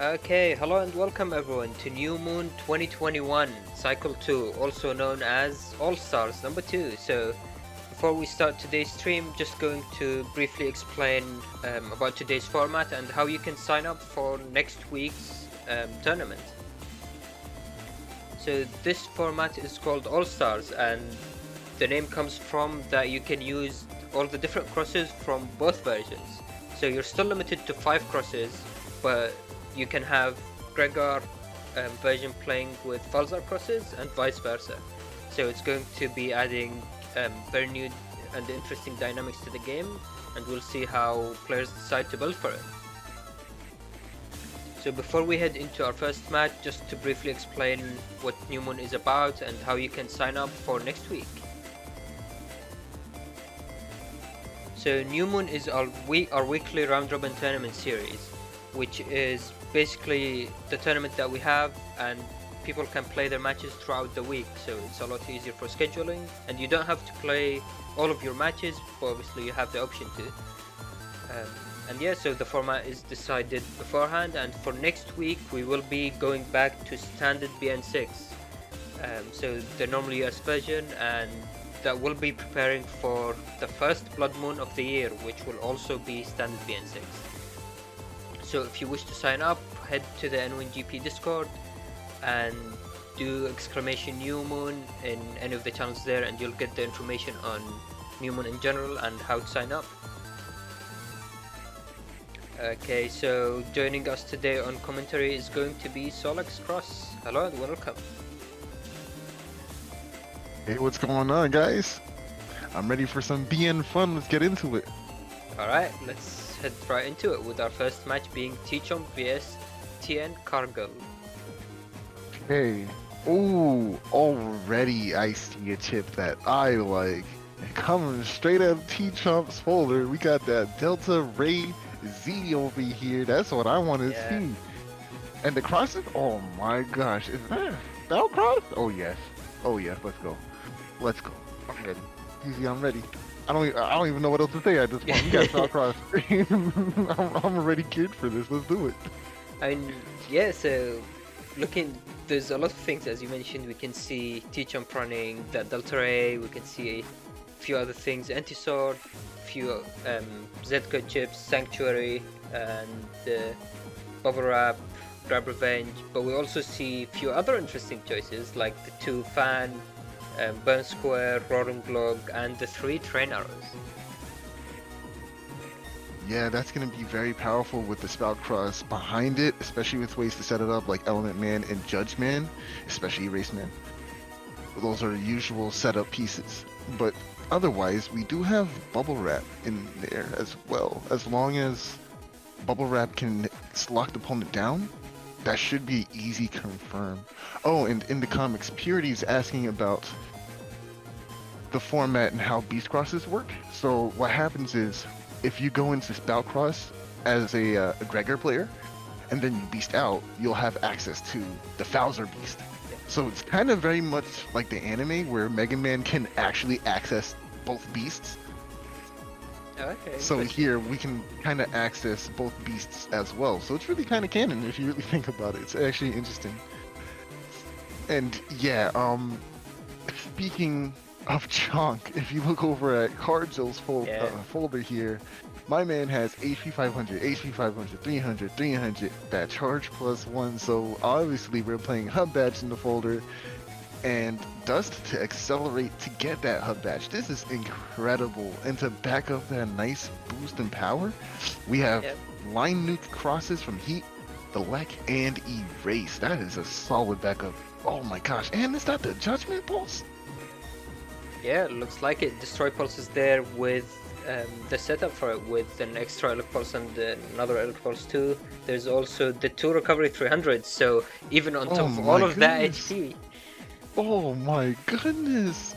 Okay, hello and welcome everyone to New Moon 2021 Cycle 2, also known as All Stars number 2. So before we start today's stream, just going to briefly explain about today's format and how you can sign up for next week's tournament. So this format is called All Stars, and the name comes from that you can use all the different crosses from both versions. So you're still limited to 5 crosses, but you can have Gregor version playing with Falzar crosses and vice versa. So it's going to be adding very new and interesting dynamics to the game, and we'll see how players decide to build for it. So before we head into our first match, just to briefly explain what New Moon is about and how you can sign up for next week. So New Moon is our weekly round robin tournament series, which is basically the tournament that we have, and people can play their matches throughout the week, so it's a lot easier for scheduling, and you don't have to play all of your matches, but obviously you have the option to. And yeah, so the format is decided beforehand, and for next week we will be going back to standard BN6. So the normal US version, and that will be preparing for the first Blood Moon of the year, which will also be standard BN6. So if you wish to sign up, head to the N1GP Discord and do !New Moon in any of the channels there, and you'll get the information on New Moon in general and how to sign up. Okay, so joining us today on commentary is going to be SoulXCross. Hello and welcome. Hey, what's going on, guys? I'm ready for some BN fun. Let's get into it. Alright, let's head right into it with our first match being Tchomp vs tncargil. Okay. Ooh, already I see a chip that I like. Coming straight out of Tchomp's folder, we got that Delta Ray Zeii over here. That's what I want to see. And the crosses? Oh my gosh, is that Bell cross? Oh yes. Oh yes, let's go. Let's go. I'm ready. Easy, I'm ready. I don't even know what else to say at this point. We got SoulXCross. I'm already geared for this. Let's do it. And yeah, so there's a lot of things, as you mentioned. We can see Tchomp running the Delta Ray. We can see a few other things, Anti-Sword, few Zedka chips, Sanctuary, and Bubble Wrap, Grab Revenge. But we also see a few other interesting choices, like the 2 Fan, Burn Square, Roaring Glog, and the 3 Train Arrows. Yeah, that's going to be very powerful with the SoulXCross behind it, especially with ways to set it up like Element Man and Judge Man, especially Erase Man. Those are usual setup pieces. But otherwise, we do have Bubble Wrap in there as well. As long as Bubble Wrap can lock the opponent down, that should be easy confirm. Oh, and in the comics, Purity is asking about the format and how Beast Crosses work. So what happens is, if you go into SoulXCross as a Gregor player, and then you beast out, you'll have access to the Falzar Beast. So it's kind of very much like the anime, where Mega Man can actually access both beasts. Okay. So here we can kind of access both beasts as well. So it's really kind of canon if you really think about it. It's actually interesting. And yeah, speaking of chunk, if you look over at Cargil's folder here, my man has HP 500, HP 500, 300, 300, that charge +1. So obviously we're playing Hub Badge in the folder, and Dust to accelerate to get that Hub Badge. This is incredible. And to back up that nice boost in power, we have Line Nuke crosses from Heat, the Lek, and Erase. That is a solid backup. Oh my gosh. And is that the Judgment Pulse? Yeah, it looks like it. Destroy Pulse is there with the setup for it, with an extra Elk Pulse and another Elk Pulse too. There's also the 2 Recovery 300, so even on top of all of that HP. Oh my goodness!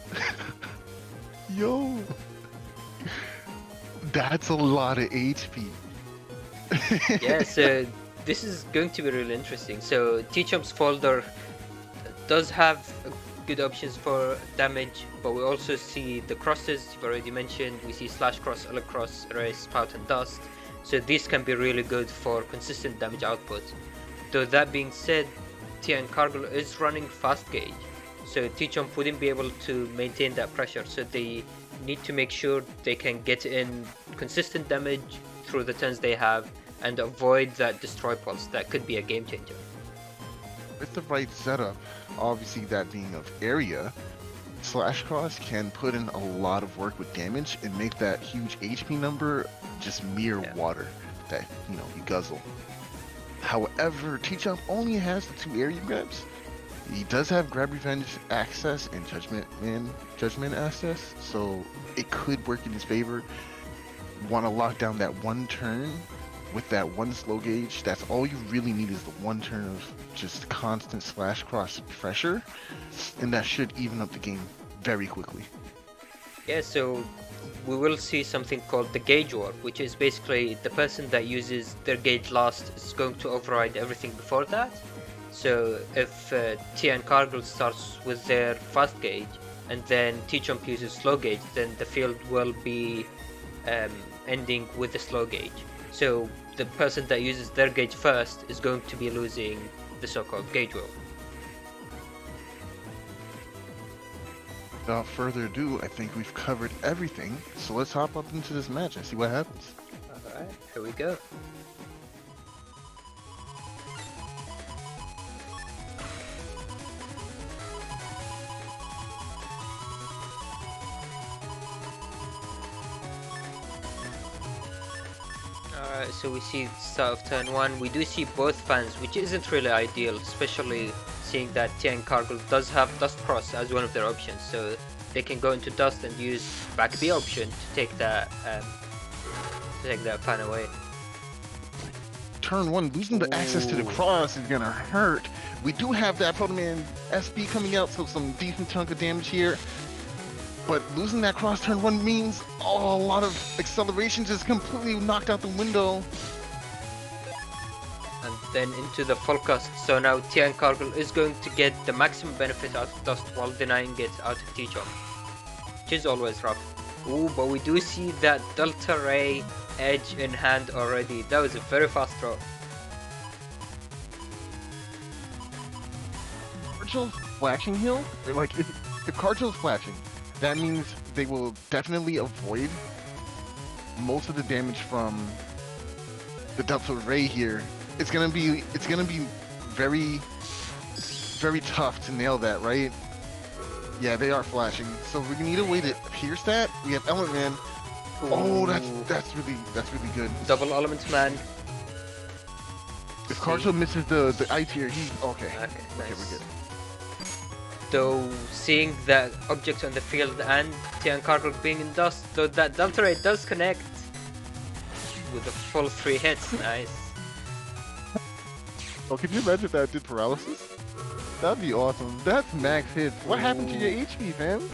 Yo! That's a lot of HP. Yeah, so this is going to be really interesting. So Tchomp's folder does have good options for damage, but we also see the crosses you've already mentioned. We see Slash Cross, ElKiras, Erase, Spout, and Dust. So these can be really good for consistent damage output. Though that being said, tncargil is running fast gauge, so Tchomp wouldn't be able to maintain that pressure, so they need to make sure they can get in consistent damage through the turns they have and avoid that destroy pulse. That could be a game changer. With the right setup, obviously that being of area, SoulXCross can put in a lot of work with damage and make that huge HP number just mere water that, you know, you guzzle. However, Tchomp only has the 2 area grabs. He does have Grab Revenge access and Judgment access, so it could work in his favor. Want to lock down that one turn with that one slow gauge. That's all you really need, is the one turn of just constant SoulXCross pressure, and that should even up the game very quickly. Yeah, so we will see something called the gauge war, which is basically the person that uses their gauge last is going to override everything before that. So if tncargil starts with their fast gauge and then Tchomp uses slow gauge, then the field will be ending with the slow gauge. So the person that uses their gauge first is going to be losing the so-called gauge war. Without further ado, I think we've covered everything, so let's hop up into this match and see what happens. Alright, here we go. Alright, so we see start of turn 1. We do see both fans, which isn't really ideal, especially seeing that tncargil does have Dust Cross as one of their options, so they can go into Dust and use back B option to take that fan away. Turn 1, losing the access to the cross is gonna hurt. We do have that Proto Man SB coming out, so some decent chunk of damage here. But losing that cross turn 1 means a lot of acceleration just completely knocked out the window. And then into the full cast. So now tncargil is going to get the maximum benefit out of Dust while denying it out of Tchomp, which is always rough. Ooh, but we do see that Delta Ray edge in hand already. That was a very fast throw. Cargil's flashing heal, like if Cargil's flashing, that means they will definitely avoid most of the damage from the Delta Ray here. It's gonna be very, very tough to nail that, right? Yeah, they are flashing, so we need a way to pierce that. We have Element Man. Oh, that's really good. Double Element Man. If Cargil misses the I tier, he's okay. Okay, nice. We're good. Though seeing that object on the field and tncargil being in Dust, though that Delta Ray does connect with a full 3 hits. Nice. Oh, can you imagine if that did paralysis? That'd be awesome. That's max hits. What happened to your HP, fam?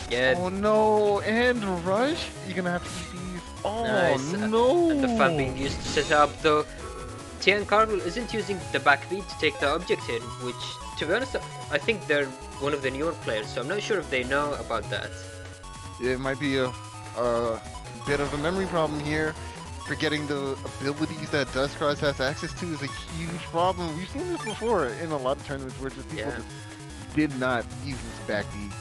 Yeah. Oh no, and rush? You're gonna have to eat these. Oh nice. no! And the fan being used to set up, though tncargil isn't using the back beat to take the object in, which, to be honest, I think they're one of the newer players, so I'm not sure if they know about that. It might be a bit of a memory problem here. Forgetting the abilities that Dustcross has access to is a huge problem. We've seen this before in a lot of tournaments where just people just did not use this back beat.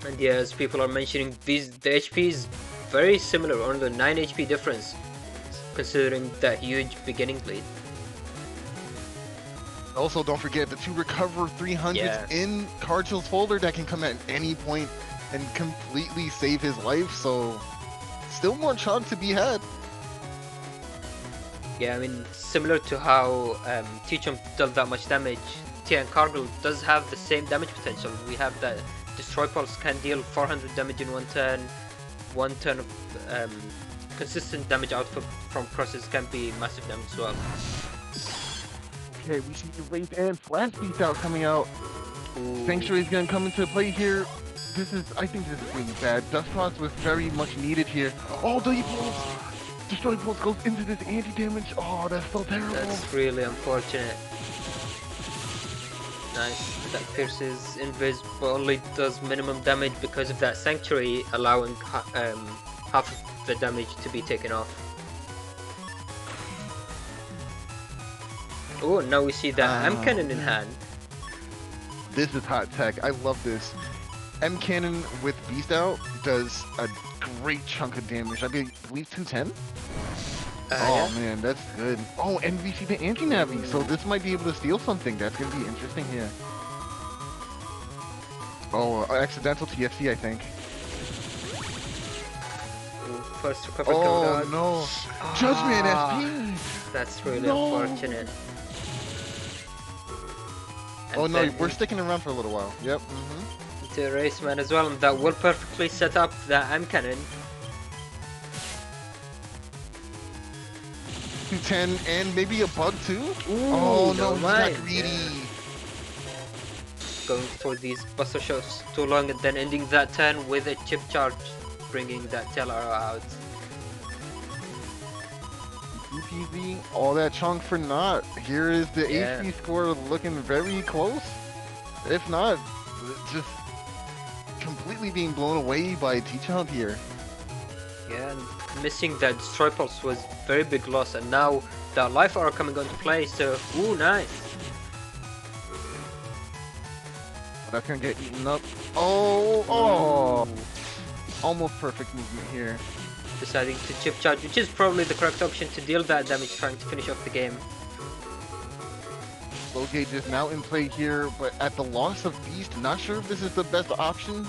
And yeah, as people are mentioning, the HP is very similar, only 9 HP difference, considering that huge beginning lead. Also, don't forget the 2 recover 300s in Cargil's folder that can come at any point and completely save his life, so still more chunk to be had. Yeah, I mean, similar to how Tchomp dealt that much damage, tncargil does have the same damage potential. We have that Destroy Pulse can deal 400 damage in one turn of consistent damage output from crosses can be massive damage as well. Okay, we see the Wraith and Flash Beast out coming out. Ooh. Sanctuary's gonna come into play here. I think this is really bad. Dustcross was very much needed here. Oh, the Pulse! Destroy Pulse goes into this anti-damage. Oh, that's so terrible. That's really unfortunate. Nice. That pierces invis, but only does minimum damage because of that Sanctuary allowing half of the damage to be taken off. Oh, now we see that M cannon in hand. This is hot tech. I love this. M cannon with beast out does a great chunk of damage. I believe 1010. Oh Yeah. man, that's good. Oh, and we see the anti-navi, so this might be able to steal something. That's gonna be interesting here. Oh, accidental TFC, I think. Ooh, first recovery Oh coming out. no, Judgment SP. That's really No. unfortunate. Oh And no, then we're sticking around for a little while. Yep. into Raceman as well, and that will perfectly set up the M cannon. 210 and maybe a bug too? Ooh, Oh no, don't he's mind. not greedy. Yeah. Going for these buster shots too long and then ending that turn with a chip charge, bringing that tail arrow out. UPV, all that chunk for naught. Here is the Yeah. HP score looking very close. If not, just completely being blown away by Tchomp here. Yeah, and missing that destroy pulse was very big loss, and now the life arrow coming into play, so ooh, nice. That's gonna get eaten up. Oh. Almost perfect movement here. Deciding to chip charge, which is probably the correct option to deal that damage, trying to finish off the game. Low gauge is now in play here, but at the loss of Beast, not sure if this is the best option.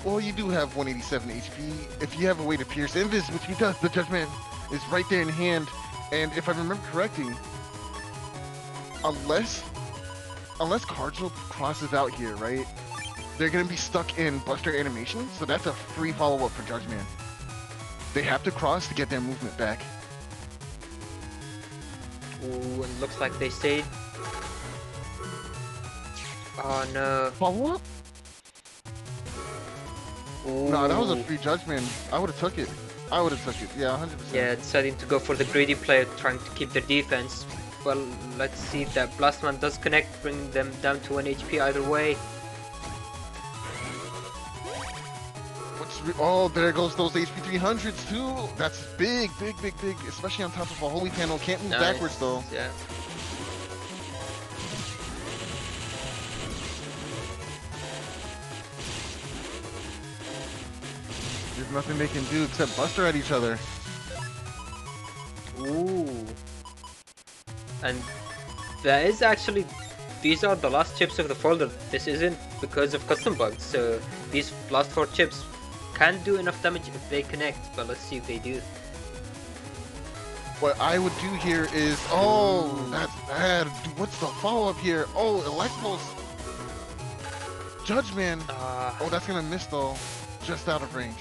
Well, you do have 187 HP. If you have a way to pierce Invis, which he does, the Judgment is right there in hand. And if I remember correctly, unless Cargil crosses out here, right? They're gonna be stuck in Buster animation, so that's a free follow-up for Judgment. They have to cross to get their movement back. Ooh, and looks like they stayed. Oh no. Follow-up? Ooh. No, that was a free Judgment. I would have took it. Yeah, 100%. Yeah, deciding to go for the greedy player, trying to keep their defense. Well, let's see if that Blastman does connect, bringing them down to 1 HP either way. Oh, there goes those HP 300s too. That's big, especially on top of a holy panel. Can't move backwards though. Yeah. There's nothing they can do except Buster at each other. Ooh. And that is actually, these are the last chips of the folder. This isn't because of custom bugs, so these last 4 chips can do enough damage if they connect, but let's see if they do. What I would do here is, oh, that's bad. What's the follow-up here? Oh, Electpulse. Judgment. Oh, that's gonna miss though. Just out of range.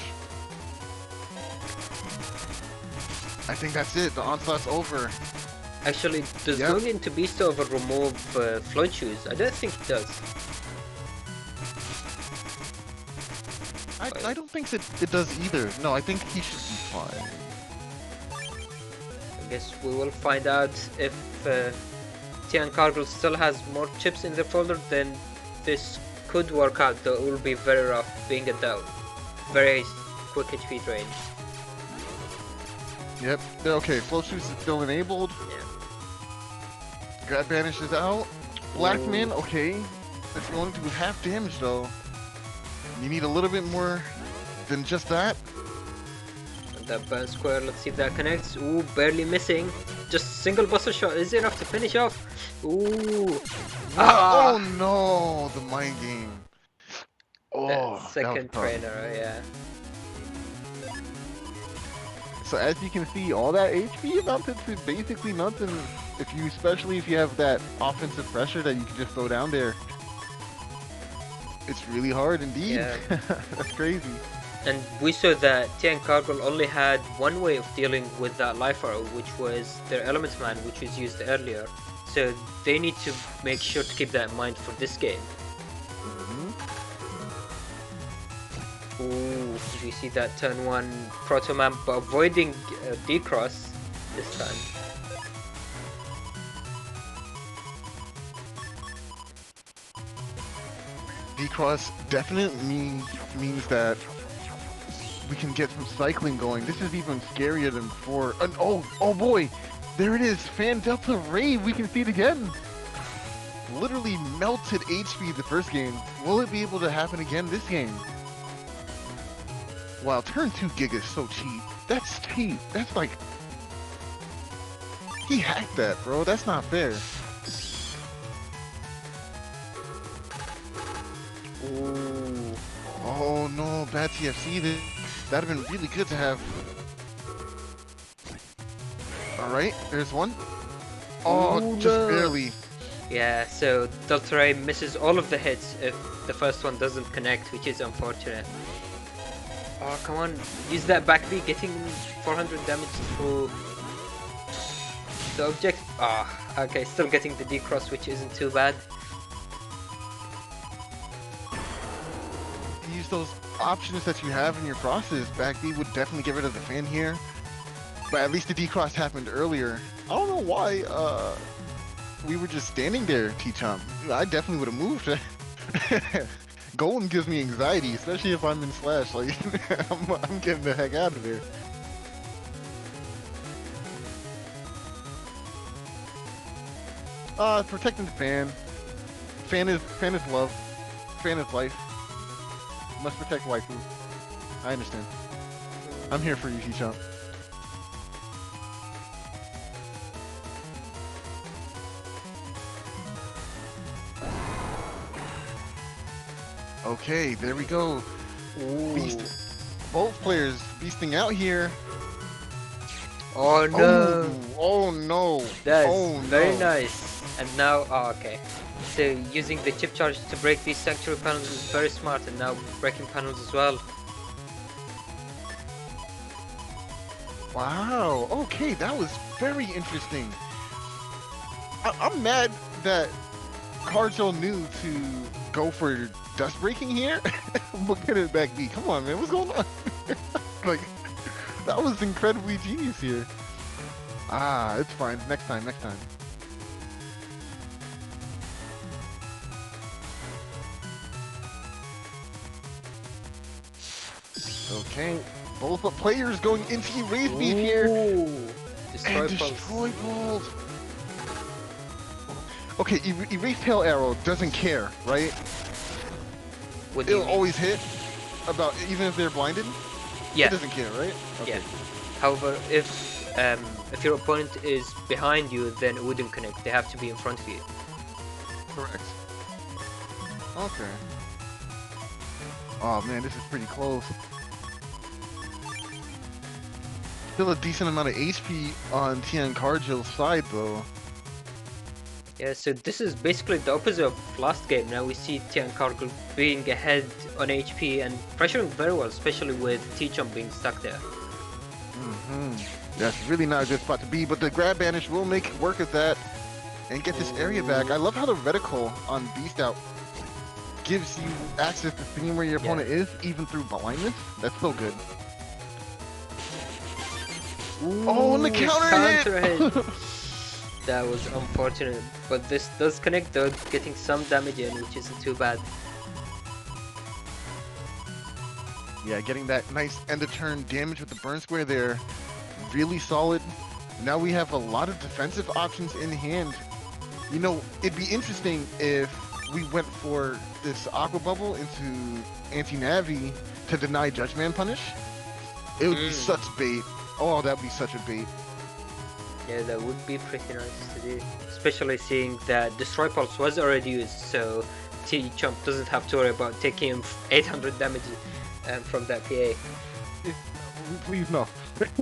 I think that's it. The onslaught's over. Actually, does going into Beast Over remove float shoes? I don't think it does. I don't think it does either. No, I think he should be fine. I guess we will find out if tncargil still has more chips in the folder, then this could work out, though it will be very rough being a down. Very quick HP drain. Yep, they're okay. Flow shoes is still enabled. Yeah. Grab Banish is out. Blackman, okay. It's going to do half damage though. You need a little bit more than just that. And that burn square, let's see if that connects. Ooh, barely missing. Just single buster shot is enough to finish off. Ooh. Oh no, the mind game. Oh, that second trainer, yeah. So as you can see, all that HP amounted to basically nothing. Especially if you have that offensive pressure that you can just throw down there. It's really hard indeed. Yeah. That's crazy. And we saw that tncargil only had one way of dealing with that life arrow, which was their element man, which was used earlier. So they need to make sure to keep that in mind for this game. Ooh, we see that turn 1 Proto Man, but avoiding D-Cross this time. D-Cross definitely means that we can get some cycling going. This is even scarier than before. And oh boy, there it is. Fan Delta Ray. We can see it again. Literally melted HP the first game. Will it be able to happen again this game? Wow, turn 2 Giga is so cheap. That's cheap. That's like... He hacked that, bro. That's not fair. Ooh. Oh no, bad TFC. That'd have been really good to have. Alright, there's one. Oh, Ooh, just no. barely. Yeah, so Delta Ray misses all of the hits if the first one doesn't connect, which is unfortunate. Oh, come on. Use that back B, getting 400 damage through the object. Ah, okay, still getting the D cross, which isn't too bad. Use those options that you have in your crosses. Back B would definitely get rid of the fan here. But at least the D-cross happened earlier. I don't know why we were just standing there, Tchomp. I definitely would have moved. Golem gives me anxiety, especially if I'm in Slash. Like, I'm getting the heck out of there. Protecting the fan. Fan is love. Fan is life. Must protect waifu. I understand. I'm here for you, Tchomp. Okay, there we go. Beast. Both players beasting out here. Oh no! Oh no! That's very nice. And now, oh, okay. So using the chip charge to break these sanctuary panels is very smart, and now breaking panels as well. Wow. Okay, that was very interesting. I'm mad that tncargil knew to go for dust breaking here. Look at it back B. Come on, man. What's going on? Like, that was incredibly genius here. Ah, it's fine. Next time. Okay, both the players going into erase beat here. Destroy Bolt. Okay, erase tail arrow doesn't care, right? It'll always hit, about even if they're blinded. Yeah. It doesn't care, right? Okay. Yeah. However, if your opponent is behind you, then it wouldn't connect. They have to be in front of you. Correct. Okay. Oh man, this is pretty close. Still a decent amount of HP on tncargil's side though. Yeah, so this is basically the opposite of last game. Now we see tncargil being ahead on HP and pressuring very well, especially with Tchomp being stuck there. That's really not a good spot to be, but the grab banish will make work of that and get this area back. I love how the reticle on Beast Out gives you access to seeing where your opponent is, even through blindness. That's so good. Ooh, oh, and the counter hit! That was unfortunate, but this does connect though, getting some damage in, which isn't too bad. Yeah, getting that nice end of turn damage with the burn square there. Really solid. Now we have a lot of defensive options in hand. You know, it'd be interesting if we went for this Aqua Bubble into anti-Navi to deny Judgment Punish. It would be such bait. Oh, that would be such a bait. Yeah, that would be pretty nice to do. Especially seeing that Destroy Pulse was already used, so Tchomp doesn't have to worry about taking him 800 damage from that PA. Please no.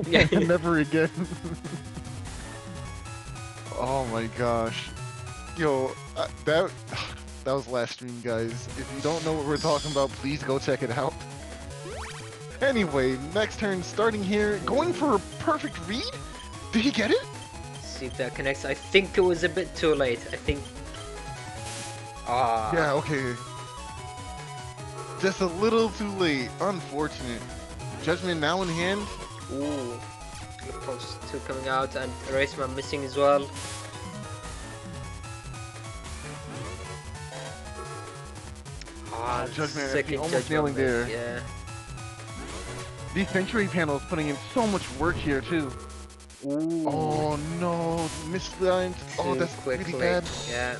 Yeah. Never again. Oh my gosh. Yo, that was last stream, guys. If you don't know what we're talking about, please go check it out. Anyway, next turn starting here, going for a perfect read. Did he get it? See if that connects. I think it was a bit too late. I think. Ah. Yeah, okay. Just a little too late. Unfortunate. Judgment now in hand. Ooh. Pulse 2 coming out and Eraseman missing as well. Ah, Judgment almost nailing there. Yeah. These sanctuary panels putting in so much work here too. Ooh. Oh no. Oh, misaligned. Oh, too that's quickly. really bad. Yeah,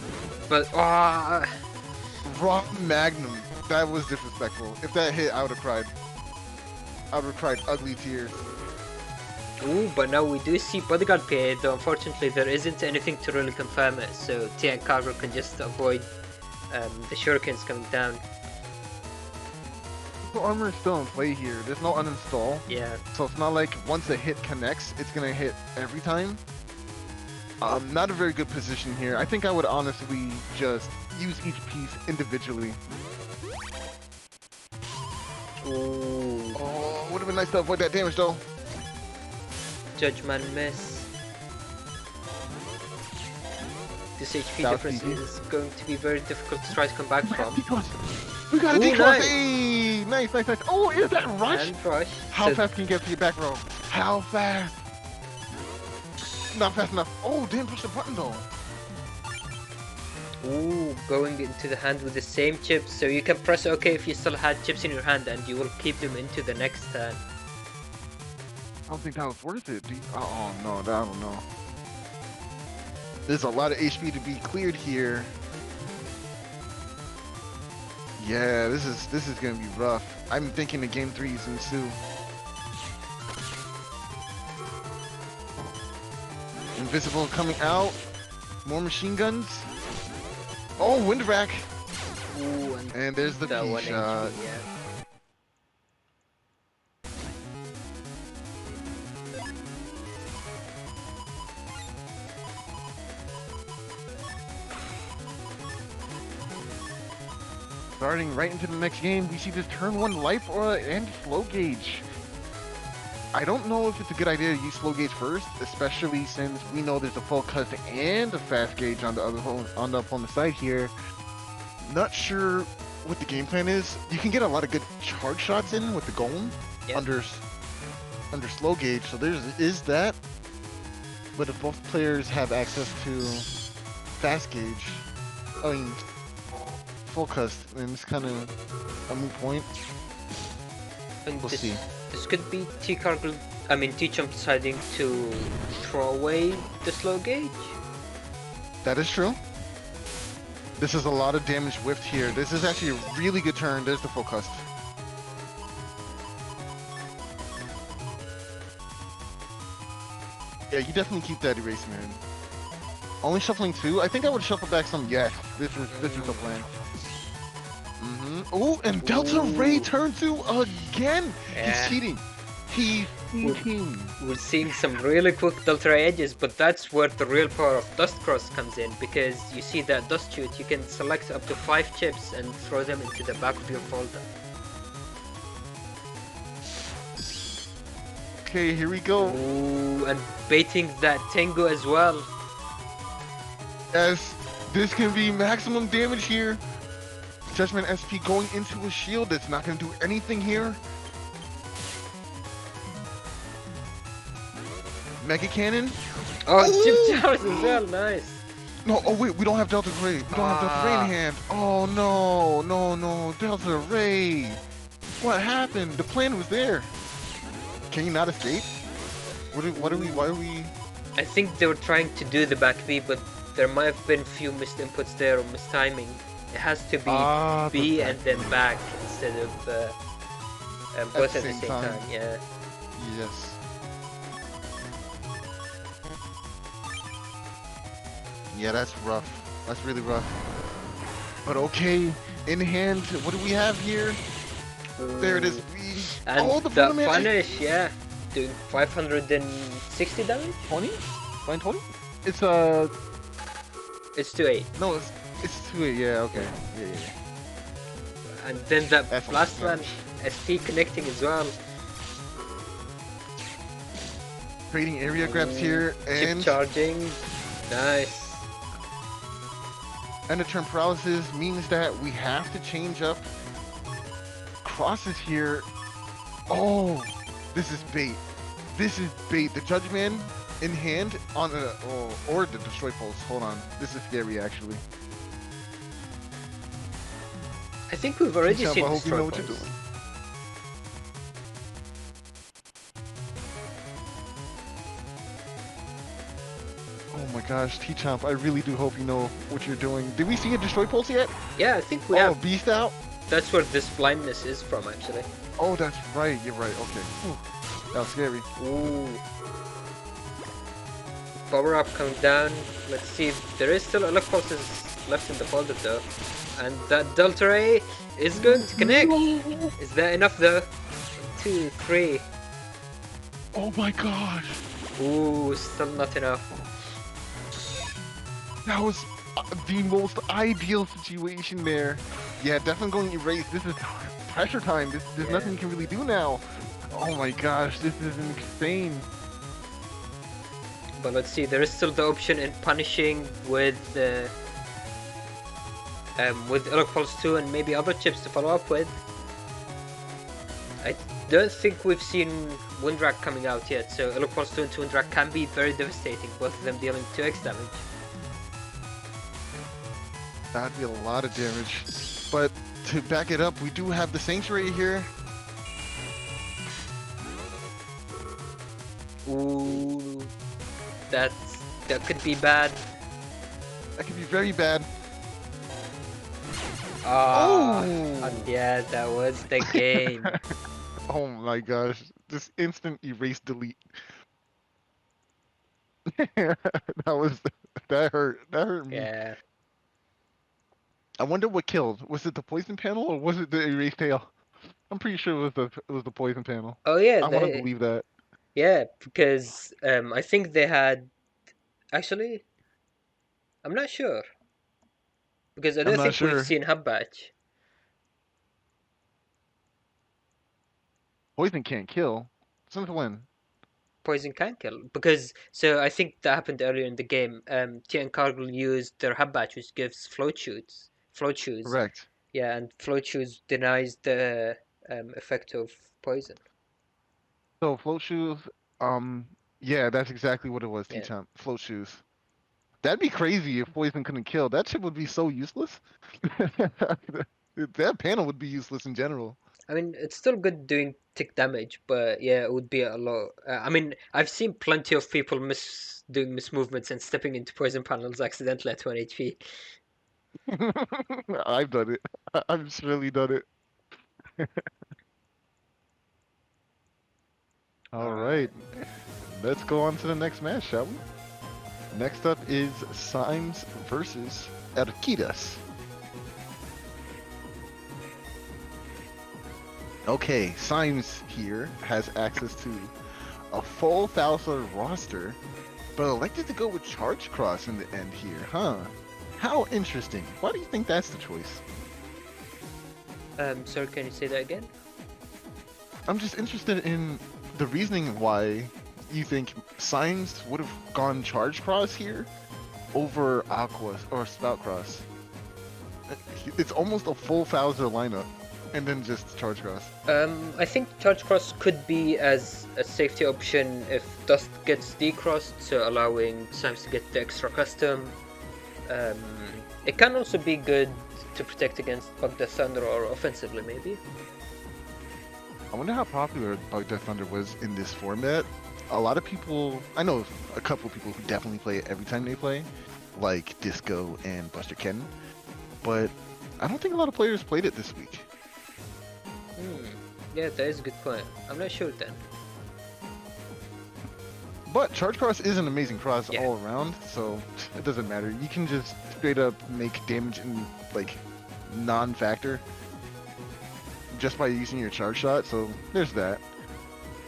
but Raw Magnum. That was disrespectful. If that hit, I would have cried. I would have cried ugly tears. ooh, but now we do see bodyguard PA, though unfortunately there isn't anything to really confirm it, so tncargil can just avoid the shurikens coming down. The armor is still in play here. There's no uninstall. Yeah. So it's not like once a hit connects, it's gonna hit every time. Not a very good position here. I think I would honestly just use each piece individually. Ooh. Oh, would have been nice to avoid that damage though. Judgment miss. This HP difference is going to be very difficult to try to come back from. We got a decross! Nice. Hey, nice, nice, nice. Oh, is that rush? And rush. How So fast can you get to your back row? How fast? Not fast enough. Oh, didn't push the button though. ooh, going into the hand with the same chips, so you can press OK if you still had chips in your hand, and you will keep them into the next turn. I don't think that was worth it. Oh no, I don't know. There's a lot of HP to be cleared here. Yeah, this is gonna be rough. I'm thinking the game 3 is ensue. Invisible coming out. More machine guns. Oh, wind rack. Ooh, And there's the that P one shot. HP, yeah. Starting right into the next game, we see this turn 1 life aura and slow gauge. I don't know if it's a good idea to use slow gauge first, especially since we know there's a full cut and a fast gauge on the opponent's side here. Not sure what the game plan is. You can get a lot of good charge shots in with the golem under slow gauge, so is that. But if both players have access to fast gauge, I mean full cust, and it's kind of a moot point. And We'll see. This could be Tchomp deciding to throw away the slow gauge. That is true. This is a lot of damage whiffed here. This is actually a really good turn. There's the full cust. Yeah, you definitely keep that erase, man. Only shuffling 2? I think I would shuffle back some. Yes, this is the plan. Oh, and Delta Ray turn 2 again. Yeah. He's cheating. He's cheating. We're seeing some really quick Delta Ray edges, but that's where the real power of Dust Cross comes in, because you see that Dust Shoot, you can select up to 5 chips and throw them into the back of your folder. Okay, here we go. Ooh, and baiting that Tengu as well. Yes, this can be maximum damage here. Judgment SP going into a shield. It's not going to do anything here. Mega Cannon. Oh, chip charge as well, nice. No, oh wait, we don't have Delta Ray. We don't have Delta Ray in hand. Oh no, no, Delta Ray. What happened? The plan was there. Can you not escape? Why are we? I think they were trying to do the back B, but there might have been a few missed inputs there or mistiming. It has to be B and then back instead of both at the same time. Yeah. Yes. Yeah, that's rough. That's really rough. But okay, in hand, what do we have here? There it is. And the punish, yeah, doing 560 damage. 20? 520? It's It's 2-8. No, it's 2-8. Yeah, okay. Yeah. And then that That's last one, SP connecting as well. Trading area grabs here and chip charging, nice. End of turn paralysis means that we have to change up crosses here. Oh, this is bait. This is bait. The Judgment in hand on a or the Destroy Pulse. Hold on, this is scary actually. I think we've already seen I hope you know Destroy what you're Pulse. doing. Oh my gosh, Tchomp, I really do hope you know what you're doing. Did we see a destroy pulse yet? Yeah, I think we Oh, have. beast out? That's where this blindness is from, actually. Oh, that's right. You're right. Okay. Whew. That was scary. Ooh. Power up coming down. Let's see if there is still elect pulses left in the folder though. And that Delta Ray is going to connect. No! Is that enough though? 2, 3. Oh my gosh. Ooh, still not enough. That was the most ideal situation there. Yeah, definitely going to erase. This is pressure time. There's Yeah. nothing you can really do now. Oh my gosh, this is insane. But let's see, there is still the option in punishing with Elk Pulse 2 and maybe other chips to follow up with. I don't think we've seen Windrak coming out yet, so Elk Pulse 2 and Windrak can be very devastating, both of them dealing 2x damage. That'd be a lot of damage. But to back it up, we do have the Sanctuary here. Ooh, that could be bad. That could be very bad. Ah, Oh! yeah, that was the game. Oh my gosh, this instant erase delete. That hurt me. Yeah. I wonder what killed. Was it the poison panel or was it the erase tail? I'm pretty sure it was the poison panel. Oh yeah, I want to believe that. yeah, because I think they had actually. I'm not sure because I I'm don't not think sure. we've seen Hub Batch. Poison can't kill. Since when? Poison can kill because I think that happened earlier in the game. tncargil used their Hub Batch, which gives float shoots. Float shoes. Correct. Yeah, and float shoes denies the effect of poison. So float shoes. Yeah, that's exactly what it was. Yeah. T-Champ. Float shoes. That'd be crazy if poison couldn't kill. That shit would be so useless. That panel would be useless in general. I mean, it's still good doing tick damage, but yeah, it would be a lot. I mean, I've seen plenty of people doing mismovements and stepping into poison panels accidentally at 1 HP. I've done it. I've surely done it. All right. Let's go on to the next match, shall we? Next up is Symes versus ElKiras. Okay, Symes here has access to a full 1,000 roster, but elected to go with SoulXCross in the end here, huh? How interesting. Why do you think that's the choice? Sorry, can you say that again? I'm just interested in the reasoning why you think Symes would have gone SoulXCross here over Aqua or SoulXCross. It's almost a full 1,000 lineup. And then just SoulXCross. I think SoulXCross could be as a safety option if Dust gets decrossed, so allowing Symes to get the extra custom. It can also be good to protect against Bug Death Thunder or offensively, maybe. I wonder how popular Bug Death Thunder was in this format. A lot of people, I know a couple of people who definitely play it every time they play, like Disco and Buster Keaton, but I don't think a lot of players played it this week. Yeah, that is a good point. I'm not sure then. But SoulXCross is an amazing cross Yeah. all around, so it doesn't matter. You can just straight up make damage in like non-factor just by using your charge shot, so there's that.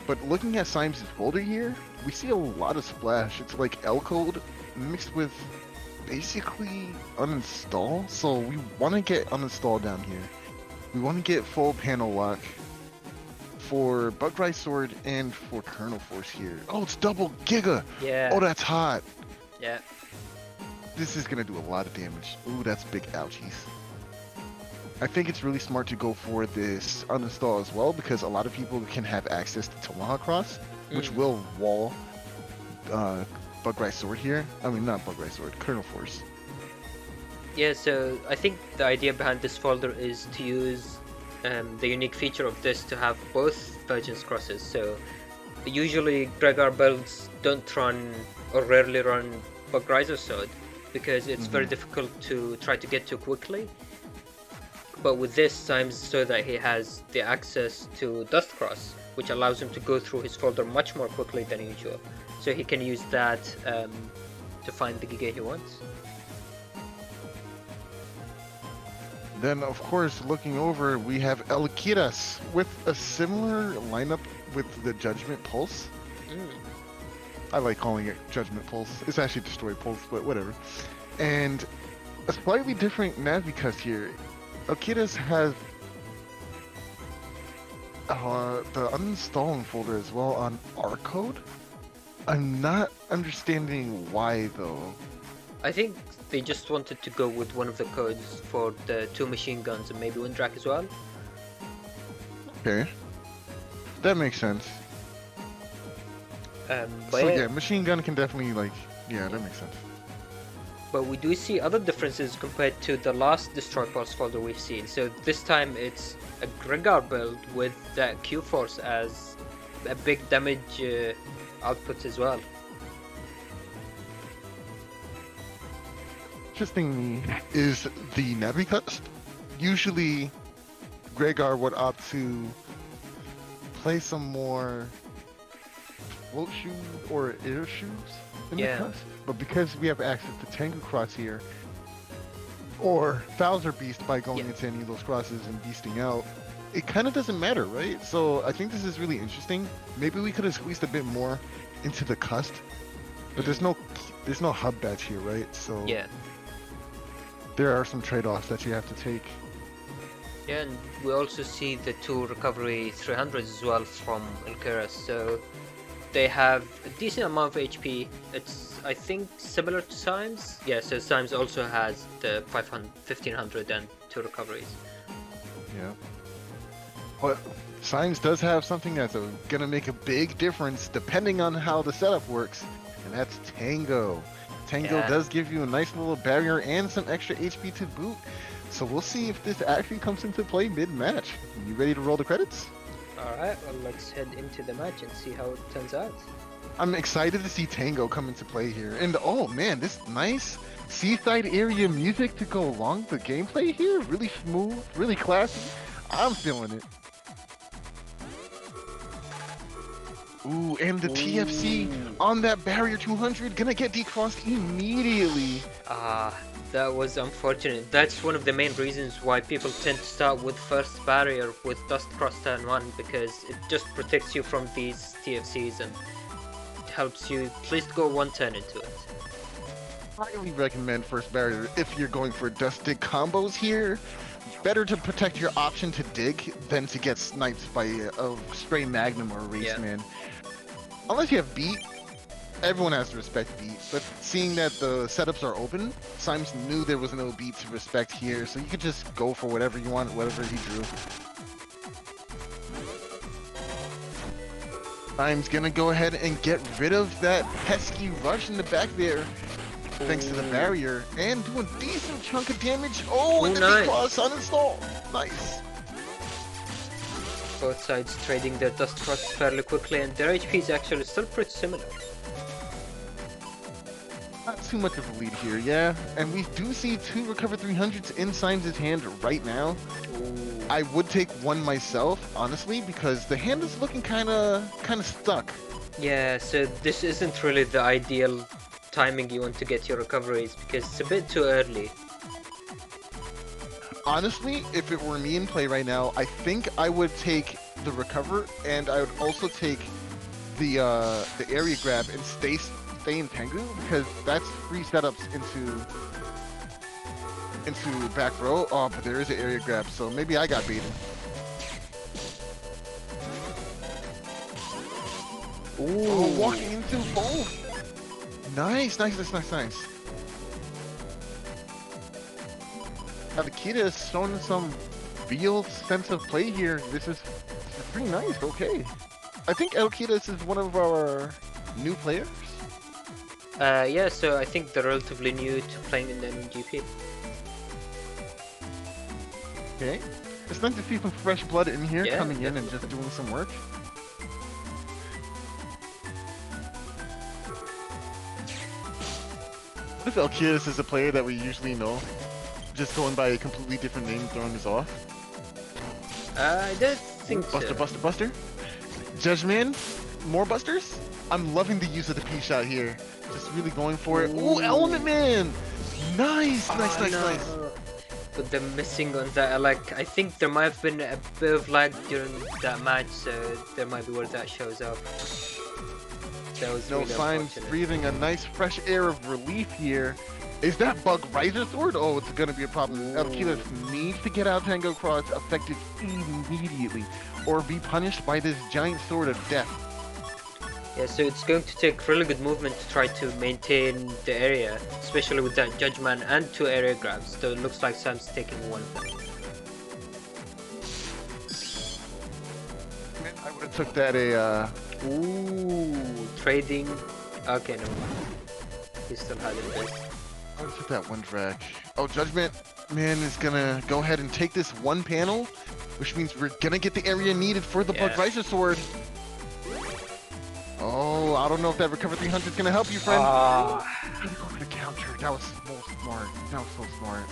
But looking at Symes' folder here, we see a lot of splash. It's like L code mixed with basically uninstall, so we want to get uninstall down here. We want to get full panel lock for Bugrai Sword and for Kernel Force here. Oh, it's double Giga! Yeah. Oh, that's hot! Yeah. This is gonna do a lot of damage. Ooh, that's big ouchies. I think it's really smart to go for this uninstall as well because a lot of people can have access to Tomahawk Cross, which will wall Bugrai Sword here. I mean, not Bugrai Sword, Kernel Force. Yeah, so I think the idea behind this folder is to use the unique feature of this to have both Virgin's crosses. So usually Gregar builds don't run or rarely run Geyser Sword because it's very difficult to try to get to quickly. But with this, Symes so that he has the access to Dustcross, which allows him to go through his folder much more quickly than usual. So he can use that to find the Giga he wants. Then, of course, looking over, we have ElKiras with a similar lineup with the Judgment Pulse. I like calling it Judgment Pulse. It's actually Destroy Pulse, but whatever. And a slightly different Navicus here. ElKiras has the uninstalling folder as well on R code. I'm not understanding why though. I think they just wanted to go with one of the codes for the 2 machine guns and maybe Windrak as well. Okay, that makes sense. But so yeah, machine gun can definitely that makes sense. But we do see other differences compared to the last Destroy Pulse folder we've seen. So this time it's a Gregar build with the Q-Force as a big damage output as well. Interesting is the Navicus. Usually Gregar would opt to play some more float shoes or air shoes in the cusp. But because we have access to Tengu Cross here, or Thouser Beast by going into any of those crosses and beasting out, it kind of doesn't matter, right? So I think this is really interesting. Maybe we could have squeezed a bit more into the cusp, but there's no hub batch here, right? So there are some trade-offs that you have to take. Yeah, and we also see the 2 recovery 300s as well from ElKiras, so they have a decent amount of HP. It's, I think, similar to Symes. Yeah, so Symes also has the 1500 and 2 recoveries. Yeah. But Symes does have something that's gonna make a big difference depending on how the setup works, and that's Tango. Tango does give you a nice little barrier and some extra HP to boot. So we'll see if this actually comes into play mid-match. You ready to roll the credits? Alright, well let's head into the match and see how it turns out. I'm excited to see Tango come into play here. And oh man, this nice seaside area music to go along the gameplay here. Really smooth, really classy. I'm feeling it. Ooh, and the TFC on that barrier 200 gonna get decrossed immediately. That was unfortunate. That's one of the main reasons why people tend to start with first barrier with Dust Cross turn 1, because it just protects you from these TFCs and helps you at least go 1 turn into it. Highly recommend first barrier if you're going for dust dig combos here. Better to protect your option to dig than to get sniped by a stray Magnum or a Raceman. Unless you have beat, everyone has to respect beat, but seeing that the setups are open, Symes knew there was no beat to respect here, so you could just go for whatever you want, whatever he drew. Symes gonna go ahead and get rid of that pesky rush in the back there, thanks to the barrier, and do a decent chunk of damage. Oh, and the decross uninstall. Nice. Both sides trading their Dust Cross fairly quickly, and their HP is actually still pretty similar. Not too much of a lead here, yeah. And we do see 2 Recover 300s in Symes' hand right now. I would take one myself, honestly, because the hand is looking kind of stuck. Yeah, so this isn't really the ideal timing you want to get your recoveries, because it's a bit too early. Honestly, if it were me in play right now, I think I would take the recover, and I would also take the area grab and stay in Tengu, because that's 3 setups into back row. Oh, but there is an area grab, so maybe I got baited. Ooh. Oh, walking into both. Nice. ElKiras showing some real sense of play here. This is pretty nice. Okay, I think ElKiras is one of our new players. Yeah, so I think they're relatively new to playing in the MGP. Okay, it's nice to see some fresh blood in here coming in and just doing some work. What if ElKiras is a player that we usually know? Just going by a completely different name throwing us off? I don't think Buster, so. Buster, Buster. Judgment, more busters? I'm loving the use of the P shot here. Just really going for it. Ooh, Element Man! Nice, nice, nice, no. nice. But they're missing on that. Like, I think there might have been a bit of lag during that match, so there might be where that shows up. That was No, really Symes unfortunate. breathing a nice fresh air of relief here. Is that bug riser sword? Oh, it's gonna be a problem. ElKiras needs to get out Tango Cross effective immediately, or be punished by this giant sword of death. Yeah, so it's going to take really good movement to try to maintain the area, especially with that Judgment and 2 area grabs. So it looks like Sam's taking one of them. I would have took that Ooh, trading. Okay, no mind. He still had it best. I would have took that one drag. Oh, Judgment Man is gonna go ahead and take this one panel, which means we're gonna get the area needed for the bug riser sword. Oh, I don't know if that recover 300 is gonna help you, friend. Go for the counter. That was so smart. That was so smart.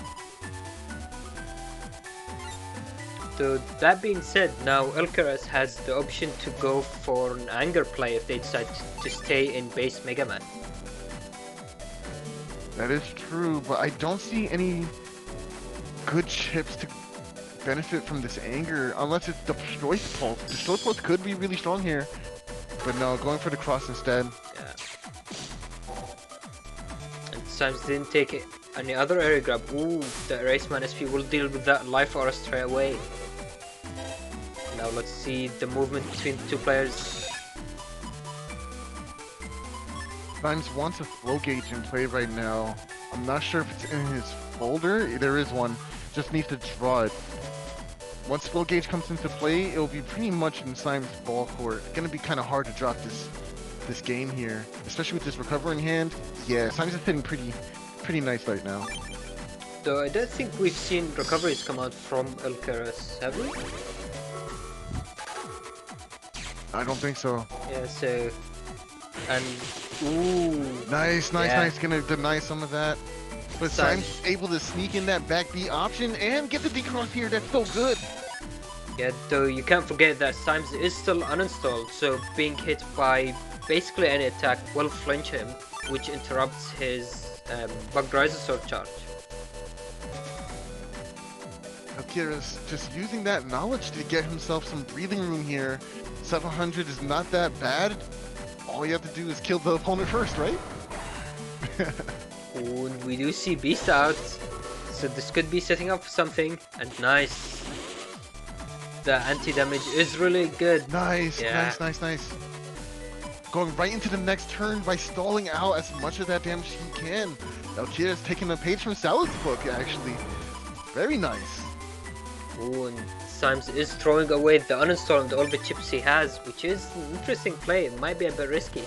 So that being said, now ElKiras has the option to go for an anger play if they decide to stay in base Mega Man. That is true, but I don't see any good chips to benefit from this anger unless it's the Destroy Pulse. Destroy Pulse could be really strong here, but no, going for the cross instead. Yeah. And Symes didn't take any other area grab. Ooh, the Eraseman SP will deal with that life aura straight away. Now let's see the movement between the two players. Symes wants a flow gauge in play right now. I'm not sure if it's in his folder. There is one. Just needs to draw it. Once flow gauge comes into play, it'll be pretty much in Symes' ball court. It's gonna be kind of hard to drop this game here, especially with this recover in hand. Yeah, Symes is hitting pretty nice right now. Though I don't think we've seen recoveries come out from ElKiras, have we? I don't think so. Yeah, so... And... Ooh! Nice, nice, Yeah. nice. Gonna deny some of that. But Symes. Symes able to sneak in that back B option and get the decross here. That's so good. Yeah, though you can't forget that Symes is still uninstalled, so being hit by basically any attack will flinch him, which interrupts his Bug Riser Sword charge. ElKiras just using that knowledge to get himself some breathing room here. 700 is not that bad. All you have to do is kill the opponent first, right? Ooh, and we do see Beast out, so this could be setting up something, and nice. The anti-damage is really good. Nice, Yeah. nice, nice, nice. Going right into the next turn by stalling out as much of that damage he can. ElKiras taking a page from Salah's book, actually. Very nice. Ooh, and Symes is throwing away the uninstall and all the chips he has, which is an interesting play. It might be a bit risky.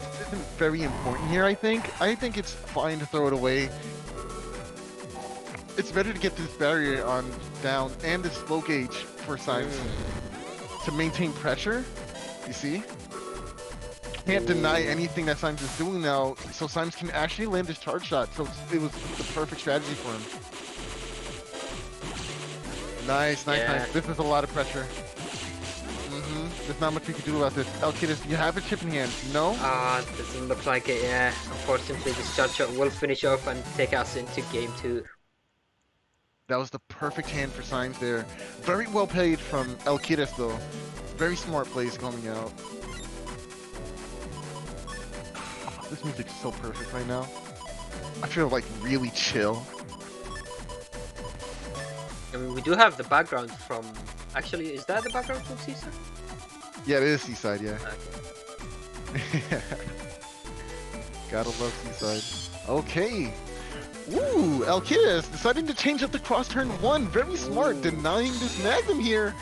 This isn't very important here, I think. I think it's fine to throw it away. It's better to get this barrier on down and this slow gauge for Symes to maintain pressure. You see? Can't deny anything that Symes is doing now, so Symes can actually land his charge shot. So it was the perfect strategy for him. Nice, nice, Yeah. nice. This is a lot of pressure. There's not much we can do about this. ElKiras, do you have a chip in hand? No? Doesn't look like it, yeah. Unfortunately, this charge shot will finish off and take us into game 2. That was the perfect hand for Symes there. Very well played from ElKiras though. Very smart plays coming out. This music's so perfect right now. I feel like really chill. I mean, we do have the background from... Actually, is that the background from Seaside? Yeah, it is Seaside, yeah. Okay. Gotta love Seaside. Okay. Ooh, ElKiras deciding to change up the cross turn 1. Very smart, denying this Magnum here.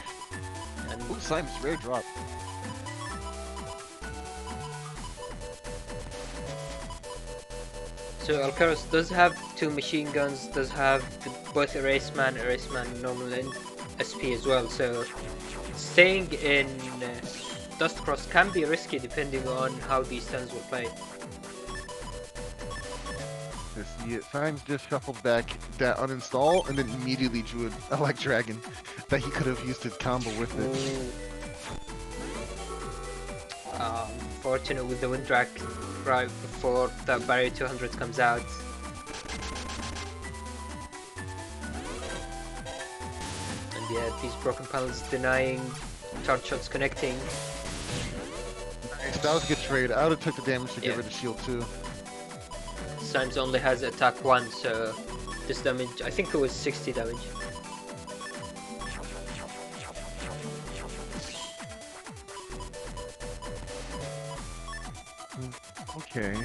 And Ooh, Symes, rare drop. so ElKiras does have 2 machine guns, does have both Eraseman normal and SP as well, so staying in Dust Cross can be risky depending on how these turns will play. to see it. Symes just shuffled back that uninstall and then immediately drew an Elect Dragon that he could have used to combo with it. Fortunate with the wind drag right before the barrier 200 comes out. And yeah, these broken panels denying charge shots connecting. Nice, that was a good trade. I would have took the damage to get Yeah. rid of shield too. Symes only has attack 1, so this damage, I think it was 60 damage. Okay.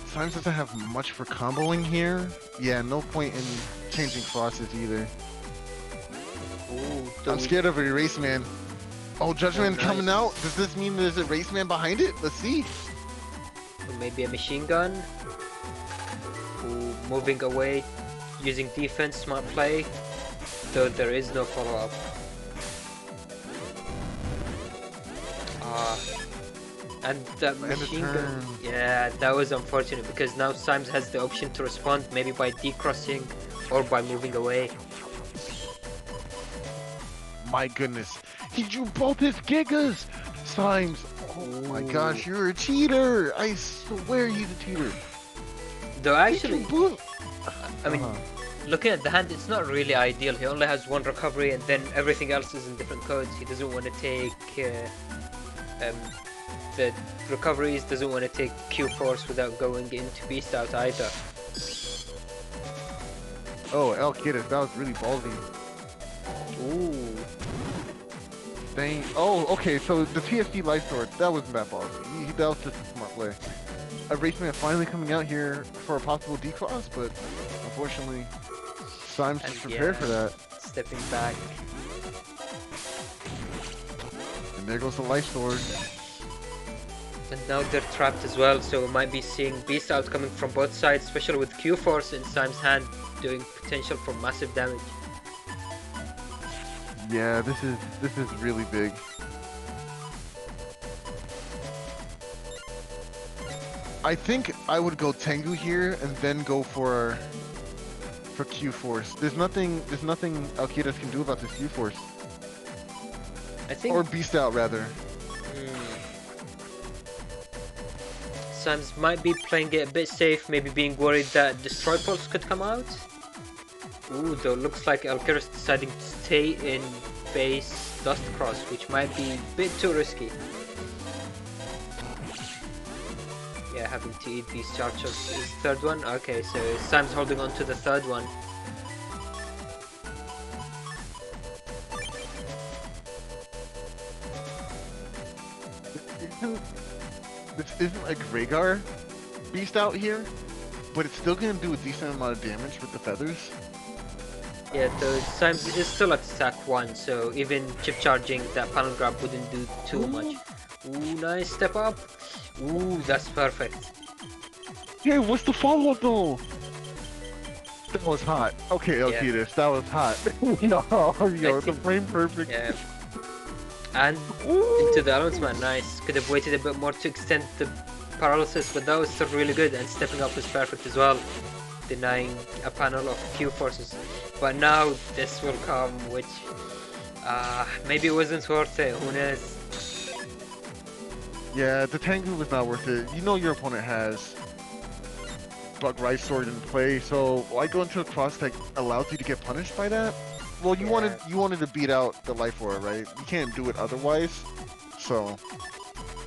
Symes doesn't have much for comboing here. Yeah, no point in changing crosses either. Ooh, I'm scared of a Erase Man. Oh, Judgment nice. coming out? Does this mean there's a Erase Man behind it? Let's see. Or maybe a machine gun. Ooh, moving away, using defense, smart play. Though there is no follow-up. And that machine gun, yeah, that was unfortunate because now Symes has the option to respond maybe by decrossing or by moving away. My goodness. He drew both his Gigas! Symes, oh my gosh, you're a cheater! I swear he's a cheater. Though actually, Both. I mean, looking at the hand, it's not really ideal. He only has one recovery and then everything else is in different codes. He doesn't want to take the recoveries, doesn't want to take Q-Force without going into Beast Out either. Oh, ElKiras, that was really ballsy. Ooh. Dang. Oh, okay, so the TSD Life Sword, that wasn't that ballsy. That was just a smart play. Erase Man finally coming out here for a possible decross, but unfortunately, Symes is prepared for that. Stepping back. And there goes the Life Sword. And now they're trapped as well, so we might be seeing Beast Out coming from both sides, especially with Q-Force in Symes' hand, doing potential for massive damage. Yeah, this is really big. I think I would go Tengu here and then go for Q-Force. There's nothing ElKiras can do about this Q-Force. I think. Or Beast Out rather. Symes might be playing it a bit safe, maybe being worried that Destroy Pulse could come out. Ooh, though looks like ElKiras deciding to stay in base Dust Cross, which might be a bit too risky. Yeah, having to eat these charge shots is third one. Okay, so Symes holding on to the third one. This isn't a Rhaegar Beast Out here, but it's still gonna do a decent amount of damage with the feathers. Yeah, though Symes is still at attack 1, so even chip charging that panel grab wouldn't do too much. Ooh, nice step up. Ooh, that's perfect. Hey, what's the follow-up though? That was hot. Okay, ElKiras, that was hot. yo, the frame perfect. Yeah. And into the elements, man, nice. Could have waited a bit more to extend the paralysis, but that was still really good, and stepping up was perfect as well, denying a panel of Q forces. But now this will come, which maybe it wasn't worth it, who knows. Yeah, the Tengu was not worth it. You know your opponent has Bug Rice Sword in play, so why go into a cross that allows you to get punished by that? Well, you wanted to beat out the Life Aura, right? You can't do it otherwise, so...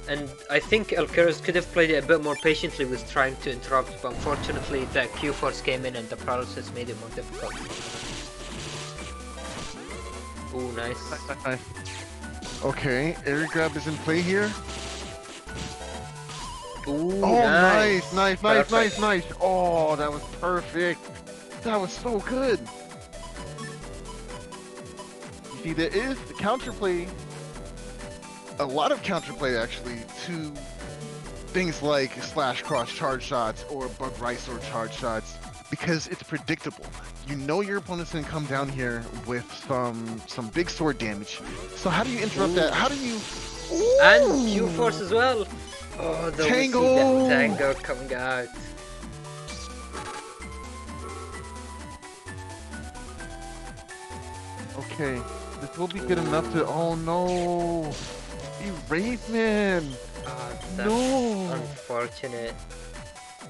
And I think ElKiras could have played it a bit more patiently with trying to interrupt, but unfortunately that Q-Force came in and the paralysis made it more difficult. Ooh, nice. Okay, Air Grab is in play here. Ooh, Oh, nice. Perfect. Oh, that was perfect. That was so good. You see, there is the counterplay, a lot of counterplay actually, to things like slash cross charge shots or Bug Rice or charge shots, because it's predictable. You know your opponent's gonna come down here with some big sword damage. So how do you interrupt that? How do you... And Q-Force as well. Oh, the Tango! Tango coming out. Okay, this will be good enough to. Oh no! Erase man! Ah, that's No! unfortunate.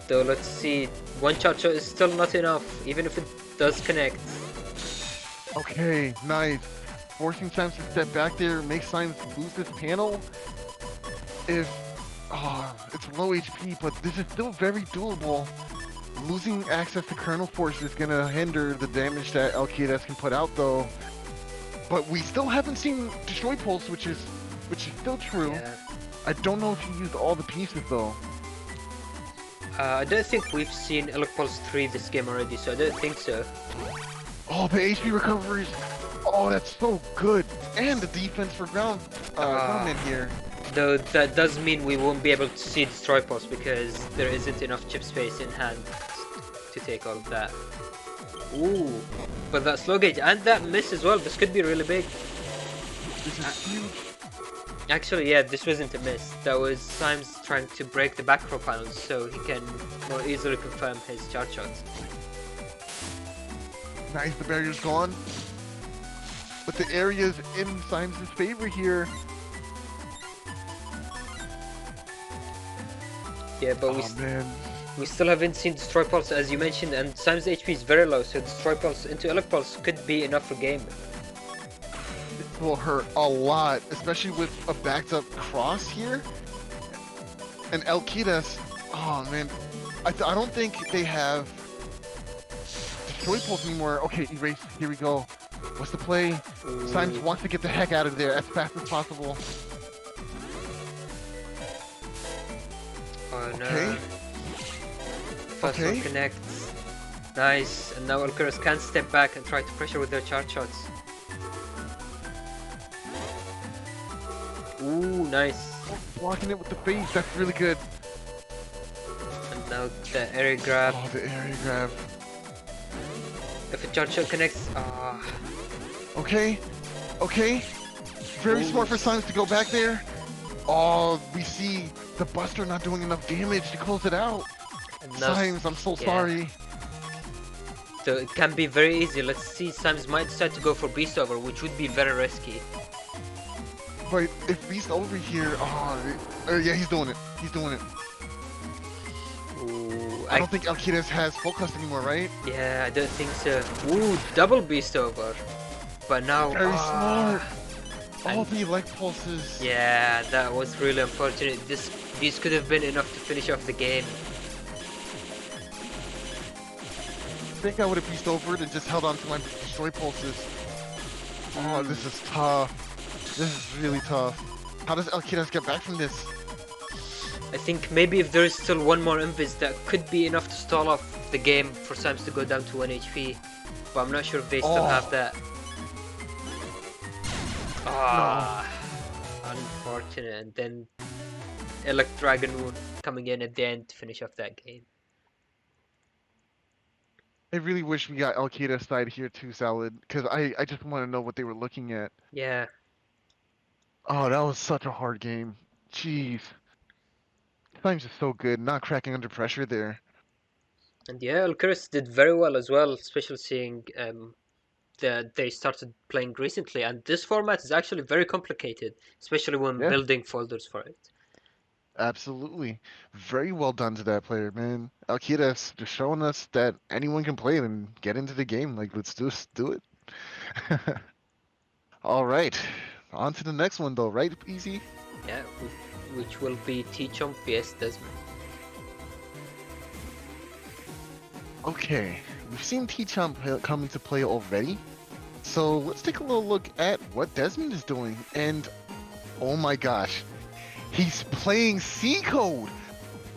Though let's see, one charge shot is still not enough, even if it does connect. Okay, nice. Forcing Symes to step back there makes Symes lose this panel. If it's low HP, but this is still very doable. Losing access to Kernel Force is gonna hinder the damage that ElKiras can put out, though. But we still haven't seen Destroy Pulse, which is still true. Yeah. I don't know if he used all the pieces though. I don't think we've seen ElPulse 3 this game already, so I don't think so. Oh, the HP recoveries! Oh, that's so good! And the defense for groundman here. Though that does mean we won't be able to see Destroy Pulse because there isn't enough chip space in hand to take all of that. Ooh, but that slow gauge and that miss as well, this could be really big. This is huge. Actually, yeah, this wasn't a miss. That was Symes trying to break the back row panels so he can more easily confirm his charge shots. Nice, the barrier's gone. But the area's in Symes' favor here. Yeah, but we still haven't seen Destroy Pulse as you mentioned, and Symes' HP is very low, so Destroy Pulse into ElPulse could be enough for game. It will hurt a lot, especially with a backed up cross here. And ElKiras, oh man, I don't think they have Destroy Pulse anymore. Okay, erase, here we go. What's the play? Symes wants to get the heck out of there as fast as possible. Oh no. Okay. First one connects. Nice, and now ElKiras can step back and try to pressure with their charge shots. Ooh, nice. Blocking it with the face, that's really good. And now the area grab. Oh, the area grab. If a charge shot connects, Okay, okay. Very smart for Symes to go back there. Oh, we see the Buster not doing enough damage to close it out. Symes, I'm so sorry. So it can be very easy. Let's see, Symes might decide to go for Beast Over, which would be very risky. But if Beast Over here, yeah, he's doing it. He's doing it. Ooh, I don't think ElKiras has full cust anymore, right? Yeah, I don't think so. Ooh, double Beast Over. But now... Very smart. All the elect pulses. Yeah, that was really unfortunate. These could have been enough to finish off the game. I think I would have beast over it and just held on to my destroy pulses. Oh, this is tough. This is really tough. How does ElKiras get back from this? I think maybe if there is still one more invis, that could be enough to stall off the game for Symes to go down to 1 HP. But I'm not sure if they still have that. Ah, unfortunate. And then Dragon coming in at the end to finish off that game. I really wish we got ElKiras side here too, Salad, because I just want to know what they were looking at. Yeah. Oh, that was such a hard game. Jeez. Symes is so good, not cracking under pressure there. And yeah, ElKiras did very well as well, especially seeing that they started playing recently. And this format is actually very complicated, especially when building folders for it. Absolutely. Very well done to that player, man. ElKiras just showing us that anyone can play it and get into the game. Like, let's do it. All right. On to the next one, though, right, Easy? Yeah, which will be Tchomp vs Desmond. Okay, we've seen Tchomp come into play already. So let's take a little look at what Desmond is doing. And, oh my gosh. He's playing C-Code!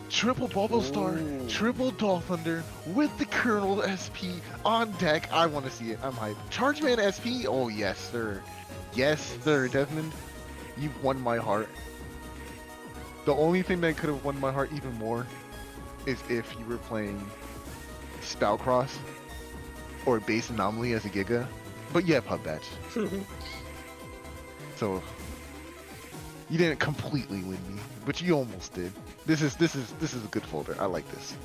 Triple Bubble Star, triple Doll Thunder with the Colonel SP on deck. I want to see it. I'm hyped. Chargeman SP? Oh, yes, sir. Yes, sir, Desmond. You've won my heart. The only thing that could have won my heart even more is if you were playing SoulXCross or Base Anomaly as a Giga. But yeah, Pub Batch. So you didn't completely win me, but you almost did. This is a good folder. I like this.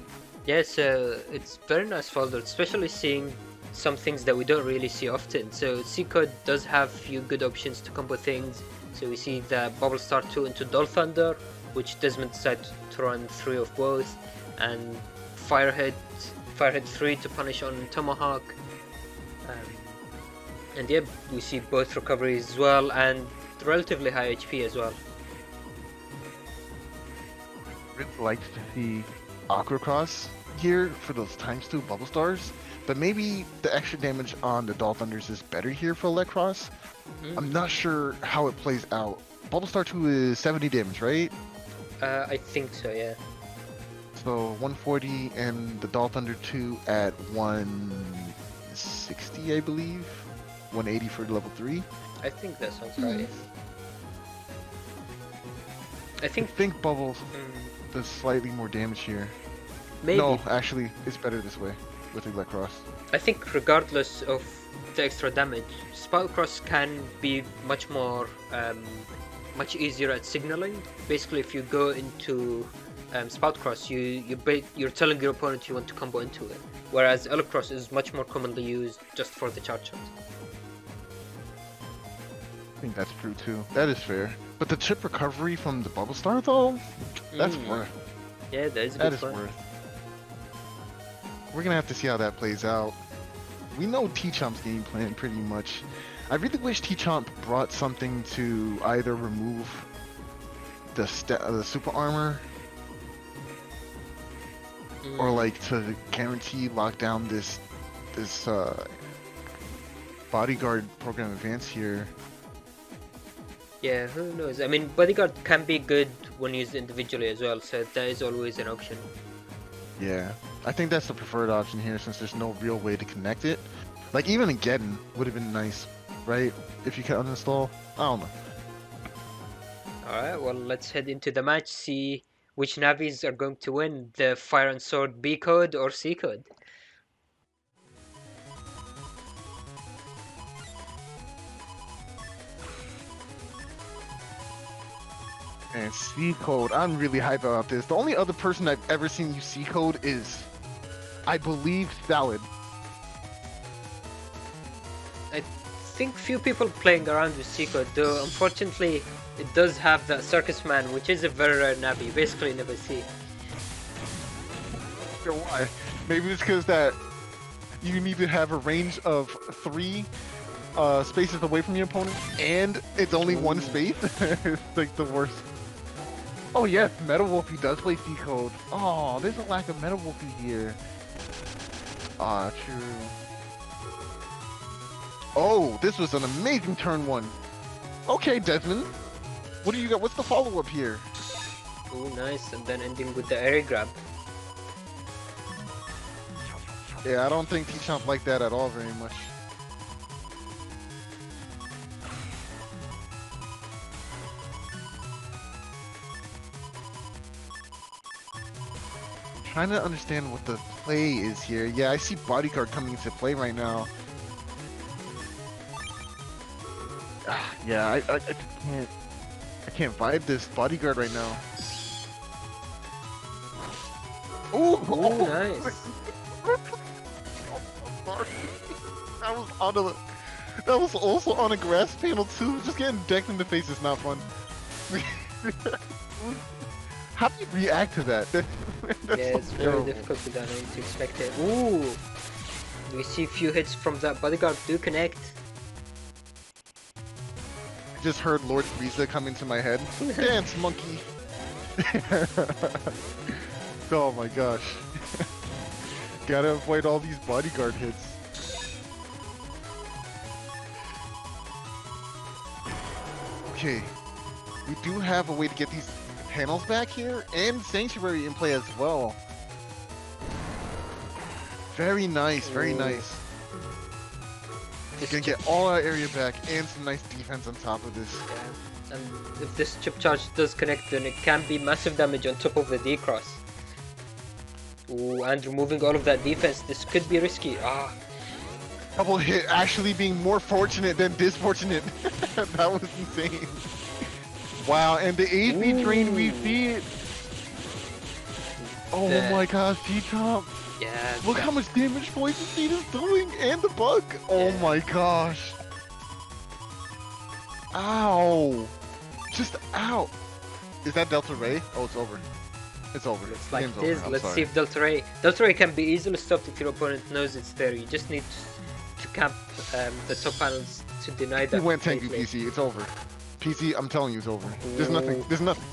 Yeah, so it's very nice folder, especially seeing some things that we don't really see often. So C-Code does have few good options to combo things. So we see the Bubble Star 2 into Dull Thunder, which Desmond decided to run 3 of both, and Firehead 3 to punish on Tomahawk. And yeah, we see both recoveries as well, and relatively high HP as well. Really liked to see ElKiras here for those times 2 bubble stars, but maybe the extra damage on the Dull Thunders is better here for ElKiras. I'm not sure how it plays out. Bubble Star 2 is 70 damage, right? I think so, yeah. So 140 and the Dull Thunder 2 at 160, I believe. 180 for level 3. I think that sounds right. I think Bubbles does slightly more damage here. maybe. No, actually, it's better this way with ElKiras. I think regardless of the extra damage, SoulXCross can be much much easier at signaling. Basically, if you go into SoulXCross, you're telling your opponent you want to combo into it, whereas ElKiras is much more commonly used just for the charge shot. I think that's true too. That is fair. But the chip recovery from the Bubble Star though, that's worth. Yeah, that is a That good is one. worth. We're gonna have to see how that plays out. We know Tchomp's game plan pretty much. I really wish Tchomp brought something to either remove the super armor or like to guarantee lock down this bodyguard program advance here. Yeah, who knows? I mean, bodyguard can be good when used individually as well, so that is always an option. Yeah, I think that's the preferred option here since there's no real way to connect it. Like even a Geddon would have been nice, right? If you can uninstall. I don't know. Alright, well, let's head into the match, see which Navis are going to win, the Fire and Sword B code or C code. And C code, I'm really hyped about this. The only other person I've ever seen use C code is, I believe, Salad. I think few people playing around with C code, though unfortunately it does have that Circus Man, which is a very rare Navi, you basically never see. Why? Maybe it's because that you need to have a range of 3 spaces away from your opponent, and it's only 1 space. It's like the worst. Oh yes, Metal Wolfie does play C code. Oh, there's a lack of Metal Wolfie here. Ah, true. Oh, this was an amazing turn 1. Okay, Desmond. What do you got? What's the follow-up here? Oh, nice, and then ending with the air grab. Yeah, I don't think Tchomp liked that at all very much. Trying to understand what the play is here. Yeah, I see bodyguard coming into play right now. Yeah, I can't vibe this bodyguard right now. Ooh, Oh, nice. That was also on a grass panel too. Just getting decked in the face is not fun. How do you react to that? Yeah, it's very difficult to to expect it. Ooh, we see a few hits from that bodyguard do connect. I just heard Lord Frieza come into my head. Dance, monkey! Oh my gosh. Gotta avoid all these bodyguard hits. Okay. We do have a way to get these panels back here, and Sanctuary in play as well. Very nice, very nice. We're gonna get all our area back and some nice defense on top of this. Yeah. And if this chip charge does connect, then it can be massive damage on top of the D-Cross. Ooh, and removing all of that defense, this could be risky. Ah. Double hit actually being more fortunate than disfortunate. That was insane. Wow, and the HP drain, we see it. Oh my gosh, Tchomp. Yeah. Look how much damage Poison Seed is doing, and the bug. Oh Yeah. my gosh. Ow. Just ow. Is that Delta Ray? Oh, it's over. It's over. Looks The like game's it is. over. I'm Let's sorry. see if Delta Ray can be easily stopped if your opponent knows it's there. You just need to camp the top panels to deny He that. went Tengu completely. PC. It's over. PC, I'm telling you, it's over. There's nothing. Ooh. There's nothing.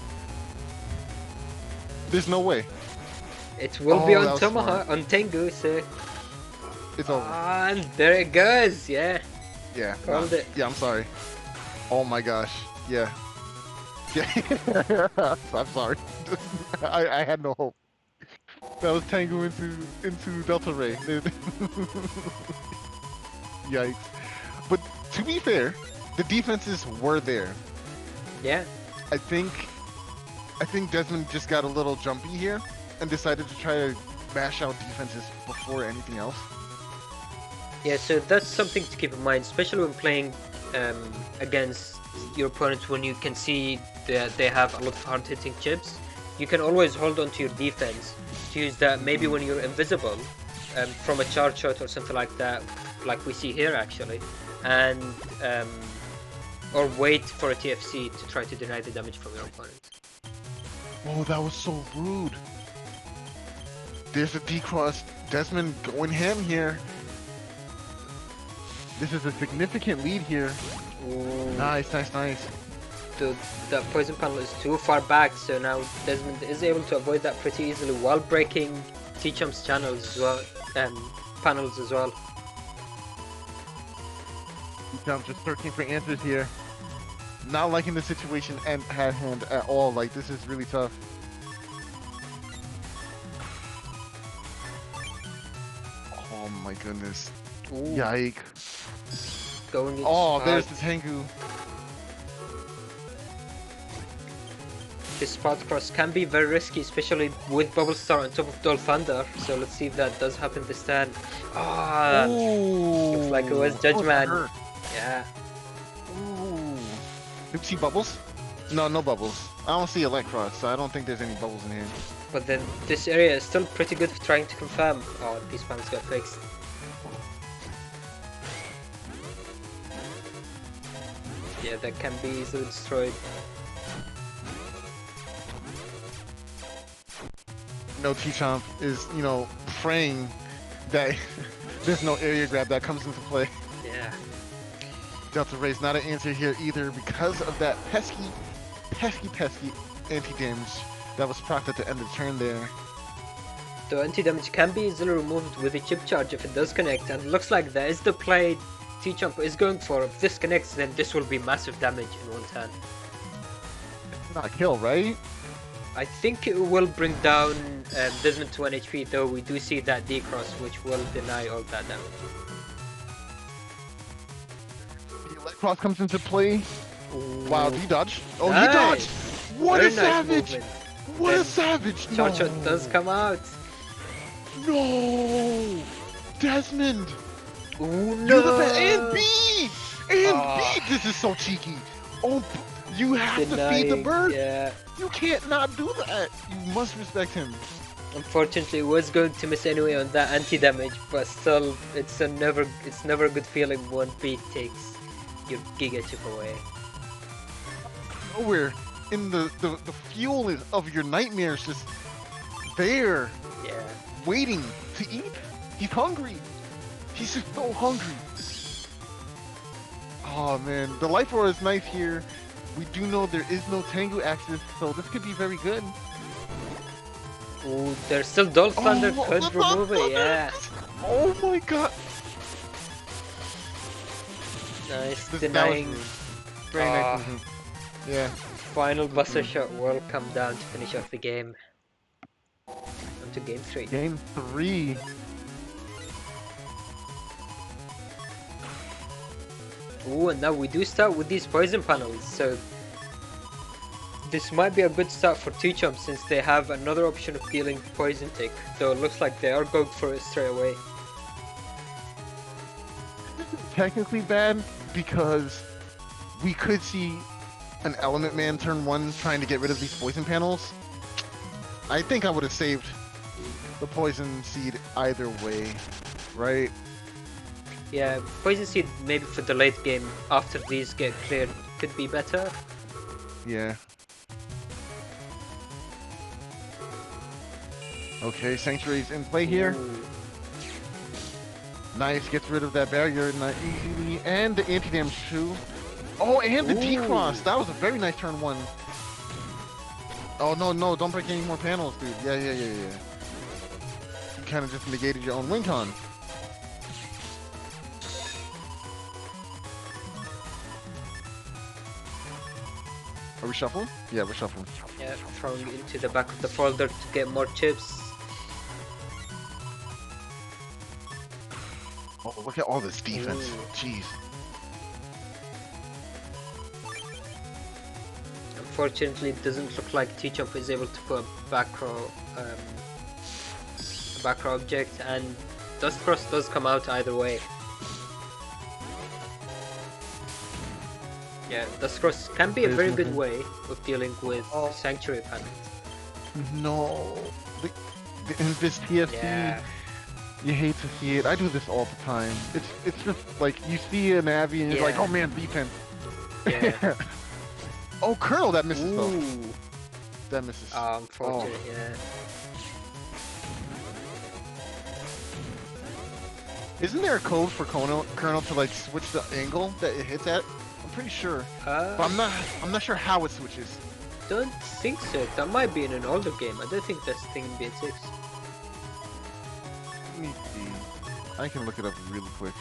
There's no way. It will be Oh, that on was Tomahawk, smart. on Tengu, so. It's over. And there it goes. Yeah. Yeah. Called it. Yeah, I'm sorry. Oh my gosh. Yeah. Yeah. I'm sorry. I had no hope. That was Tengu into Delta Ray. Yikes. But to be fair, the defenses were there. Yeah. I think Desmond just got a little jumpy here and decided to try to mash out defenses before anything else. Yeah, so that's something to keep in mind, especially when playing against your opponents when you can see that they have a lot of hard-hitting chips. You can always hold on to your defense to use that maybe when you're invisible from a charge shot or something like that, like we see here actually, and or wait for a TFC to try to deny the damage from your opponent. Oh, that was so rude. There's a D-cross. Desmond going ham here. This is a significant lead here. Ooh. Nice, nice, nice. That poison panel is too far back, so now Desmond is able to avoid that pretty easily while breaking Tchomp's channels as well, panels as well. I'm just searching for answers here. Not liking the situation and at hand at all. Like, this is really tough. Oh my goodness. Ooh. Yike. Going Oh, spot. there's the Tengu. This spot cross can be very risky, especially with Bubble Star on top of Dull Thunder. So let's see if that does happen this turn. Ah, looks like it was Judgment. Yeah. Ooh. Do you see bubbles? No, no bubbles. I don't see ElKiras, so I don't think there's any bubbles in here. But then this area is still pretty good for trying to confirm. Oh, these panels got fixed. Yeah, that can be easily destroyed. No, Tchomp is, you know, praying that there's no area grab that comes into play. Yeah. Delta Ray's not an answer here either because of that pesky anti-damage that was procced at the end of the turn there. The anti-damage can be easily removed with a chip charge if it does connect, and it looks like that is the play Tchomp is going for. If this connects, then this will be massive damage in one turn. It's not a kill, right? I think it will bring down Desmond to 1 HP, though we do see that D-cross, which will deny all that damage. The ElKiras comes into play. Ooh. Wow, he dodged. Oh, Nice. he dodged! What Very a nice savage! movement. What Then a savage! Charge No! shot does come out. No! Desmond! Ooh, You're the no! best! And B! And Ah. B! This is so cheeky! Oh, you have to feed the Denying, bird! yeah. You can't not do that! You must respect him. Unfortunately, it was going to miss anyway on that anti-damage, but still, it's never a good feeling when B takes your Giga Chip away. Nowhere in the fuel of your nightmares just there, Yeah. waiting to eat. He's hungry. He's just so hungry. Oh man, the life aura is nice here. We do know there is no Tengu access, so this could be very good. Ooh, there's still Dull Thunder Oh, could the remove it, Thunder! yeah. Oh my god. Nice, That was denying. very Ah. nice movement. Yeah. Final buster shot will come down to finish off the game. On to game 3. Game 3. Ooh, and now we do start with these poison panels, so this might be a good start for Tchomp since they have another option of dealing poison tick, though it looks like they are going for it straight away. Technically bad because we could see an Element Man turn 1 trying to get rid of these poison panels. I think I would have saved the poison seed either way, right? Yeah, poison seed maybe for the late game after these get cleared could be better. Yeah. Okay, Sanctuary's in play here. Ooh. Nice, gets rid of that barrier easily, and the anti-damage too. Oh, and the decross. That was a very nice turn one. Oh, no, don't break any more panels, dude. Yeah. You kind of just negated your own win con. Are we shuffling? Yeah, we're shuffling. Yeah, throwing into the back of the folder to get more chips. Oh, look at all this defense. Ooh. Jeez. Unfortunately, it doesn't look like Tchomp is able to put a back row object, and SoulXCross does come out either way. Yeah, SoulXCross can be a very good way of dealing with Sanctuary panels. No. The Invis TFC. Yeah. You hate to see it. I do this all the time. It's just like you see an Abby and you're like, oh man, defense. Yeah. Oh, Colonel, that misses though. Ooh. That misses. Unfortunate, yeah. Isn't there a code for Colonel to like switch the angle that it hits at? I'm pretty sure. But I'm not sure how it switches. Don't think so. That might be in an older game. I don't think that's a thing in BS6. Let me see. I can look it up really quick.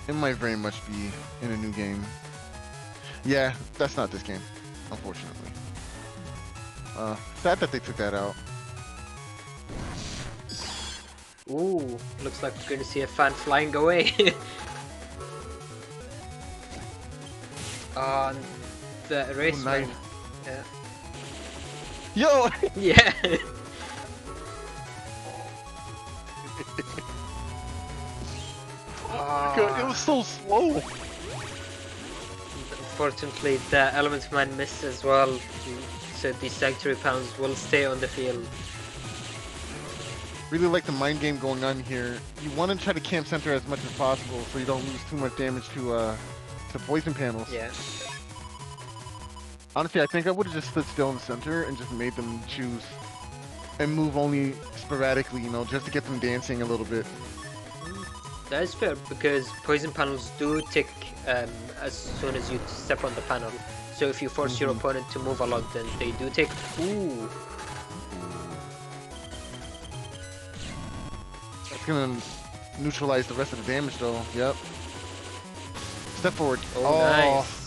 It might very much be in a new game. Yeah, that's not this game, unfortunately. Sad that they took that out. Ooh, looks like we're going to see a fan flying away. On the race. Nice. Yeah. Yo! Yeah. It was so slow. Unfortunately, the Element Man missed as well, so the Sanctuary Pounds will stay on the field. Really like the mind game going on here. You want to try to camp center as much as possible so you don't lose too much damage to poison panels. Yeah. Honestly, I think I would have just stood still in the center and just made them choose and move only sporadically, you know, just to get them dancing a little bit. That is fair, because poison panels do tick as soon as you step on the panel. So if you force your opponent to move a lot, then they do tick. Ooh. That's gonna neutralize the rest of the damage though. Yep. Step forward. Oh, nice.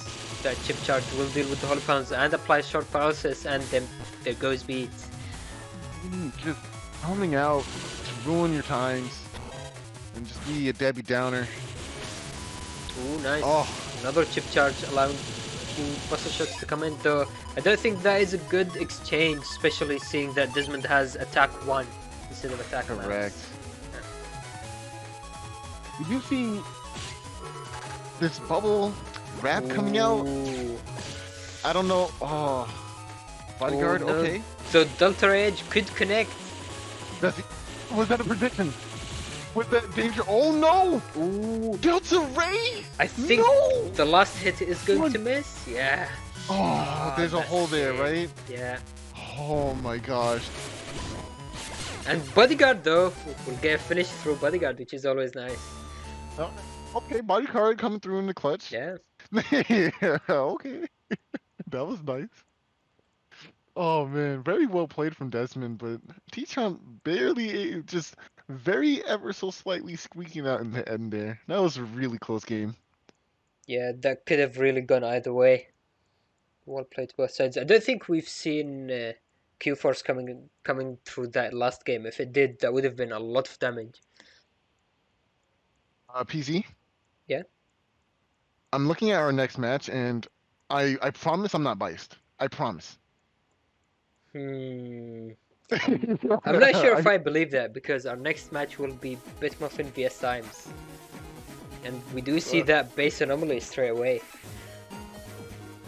That chip charge will deal with the Holy Pounds and apply short paralysis, and then there goes beat. Just coming out to ruin your times and just be a Debbie Downer. Ooh, nice. Oh. Another chip charge allowing buster shots to come in, though I don't think that is a good exchange, especially seeing that Desmond has attack 1 instead of attack 1. Correct. Did you see this bubble wrap coming out? I don't know. Oh, bodyguard. Oh, no. Okay. So Delta Rage could connect. Was that a prediction? Was that danger? Oh no! Ooh. Delta Ray! I think the last hit is going to miss. Yeah. Oh, there's a hole there, right? Yeah. Oh my gosh. And Bodyguard though, will get a finish through Bodyguard, which is always nice. Okay, bodyguard coming through in the clutch. Yeah. Yeah, okay. That was nice. Oh man, very well played from Desmond, but Tchomp barely, just very ever so slightly squeaking out in the end there. That was a really close game. Yeah, that could have really gone either way. Well played to both sides. I don't think we've seen Q-Force coming through that last game. If it did, that would have been a lot of damage. PZ? Yeah? I'm looking at our next match, and I promise I'm not biased. I promise. I'm not sure if I believe that, because our next match will be BitMuffin vs Symes. And we do see that base anomaly straight away.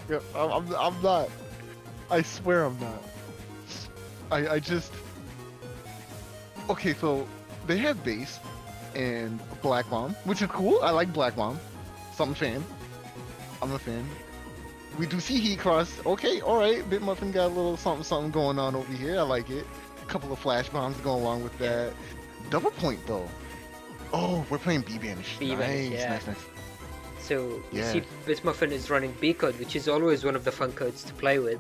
Yeah, I'm not. I swear I'm not. I just. Okay, so they have base and Black Bomb, which is cool. I like Black Bomb. So I'm a fan. I'm a fan. We do see Heat Cross. Okay, alright. BitMuffin got a little something going on over here. I like it. A couple of flash bombs go along with that. Double point though. Oh, we're playing B Banish. B-Banish, Nice, yeah. nice. So you Yeah. see BitMuffin is running B code, which is always one of the fun codes to play with.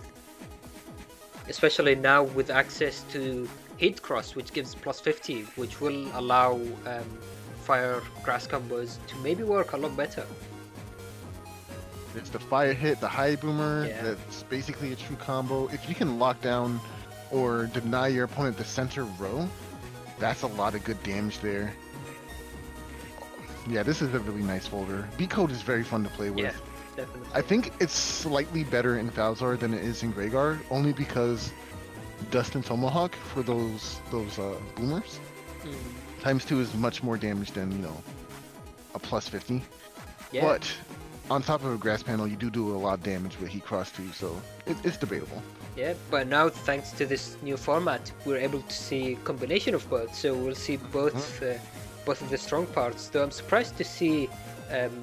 Especially now with access to Heat Cross, which gives plus 50, which will allow fire grass combos to maybe work a lot better. It's the fire hit, the high boomer. Yeah. That's basically a true combo. If you can lock down or deny your opponent the center row, that's a lot of good damage there. Yeah, this is a really nice folder. B code is very fun to play with. Yeah, definitely. I think it's slightly better in Falzar than it is in Greyguard, only because Dust and Tomahawk for those boomers. Times 2 is much more damage than, you know, a plus 50. Yeah. But on top of a grass panel, you do a lot of damage with Heat Cross too, so it's debatable. Yeah, but now thanks to this new format, we're able to see a combination of both. So we'll see both of the strong parts. Though I'm surprised to see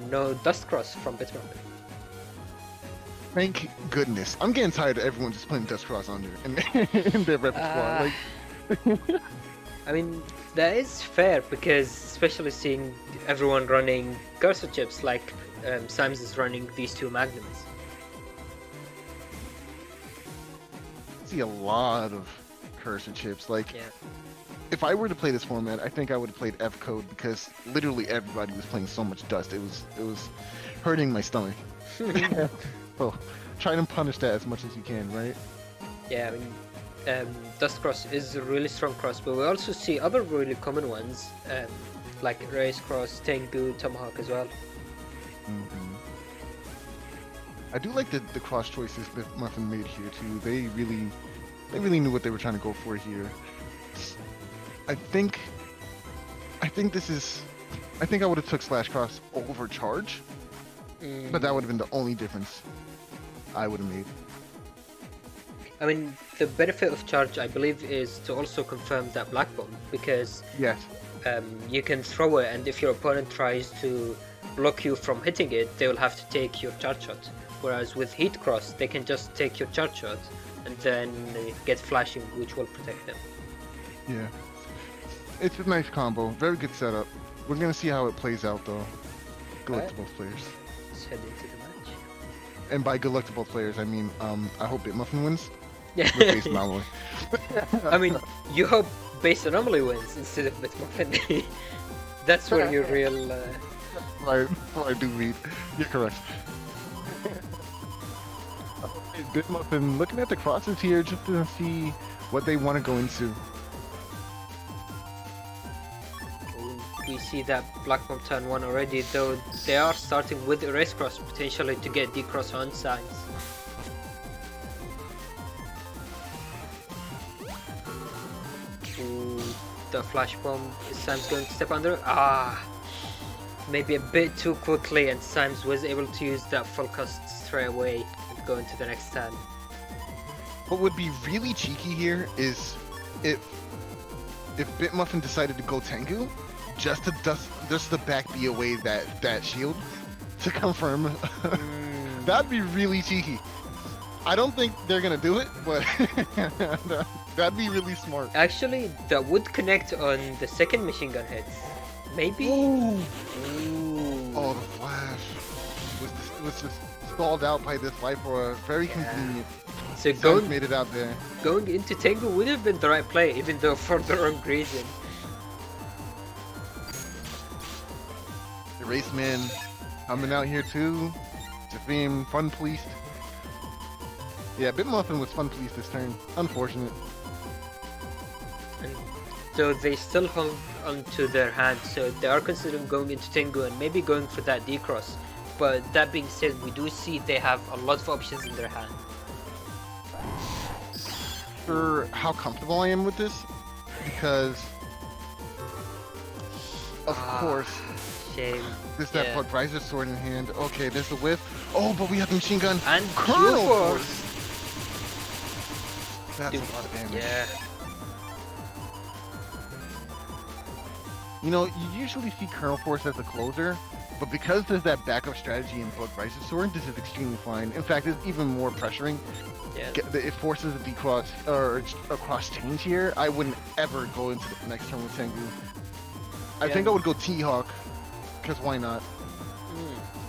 no Dust Cross from BitMuffin. Thank goodness. I'm getting tired of everyone just putting Dust Cross on there in their repertoire. I mean, that is fair because especially seeing everyone running cursor chips like Symes is running these two magnums. I see a lot of cursor chips. Like, Yeah. if I were to play this format, I think I would have played F code because literally everybody was playing so much dust. It was hurting my stomach. So try to punish that as much as you can, right? Yeah, I mean, Dust Cross is a really strong cross, but we also see other really common ones like Race Cross, Tengu, Tomahawk as well. I do like the cross choices that Muffin made here too. They really knew what they were trying to go for here. I think I would have took Slash Cross over Charge, but that would have been the only difference I would have made. I mean, the benefit of Charge, I believe, is to also confirm that Black Bomb, because Yes. you can throw it, and if your opponent tries to block you from hitting it, they will have to take your charge shot. Whereas with Heat Cross, they can just take your charge shot and then get flashing, which will protect them. Yeah. It's a nice combo. Very good setup. We're gonna see how it plays out though. Good luck to both players. Let's head into the match. And by good luck to both players, I mean I hope BitMuffin wins. Yeah. With base anomaly. I mean, you hope base anomaly wins instead of BitMuffin. That's where your real. Right, I do read. You're correct. BitMuffin looking at the crosses here just to see what they want to go into. We see that Black Bomb turn 1 already, though they are starting with Erase Cross potentially to get D-Cross on Symes. Ooh, the Flash Bomb, is Symes going to step under? Maybe a bit too quickly, and Symes was able to use that full cost straight away and go into the next turn. What would be really cheeky here is if BitMuffin decided to go Tengu, just to back B away that shield to confirm. That'd be really cheeky. I don't think they're gonna do it, but that'd be really smart. Actually, that would connect on the second machine gun hit. Maybe? Ooh. Oh, the flash was just stalled out by this Viper. Very convenient. So Symes made it out there. going into Tengu would have been the right play, even though for the wrong reason. The Raceman coming out here too. Jafim, fun policed. Yeah, BitMuffin was fun policed this turn. Unfortunate. And so they still hung onto their hand, so they are considering going into Tengu and maybe going for that D-Cross. But that being said, we do see they have a lot of options in their hand. Sure how comfortable I am with this, because of course Shame. There's that Yeah. Playerzero sword in hand. Okay, there's the whip. Oh, but we have the machine gun. And Colonel Q-Force. That's Dude, a lot of damage. Yeah. You know, you usually see Colonel Force as a closer, but because there's that backup strategy in Playerzero sword, this is extremely fine. In fact, it's even more pressuring. Yeah. It forces a decross or a cross change here. I wouldn't ever go into the next turn with Tengu. I think I would go T-Hawk, because why not?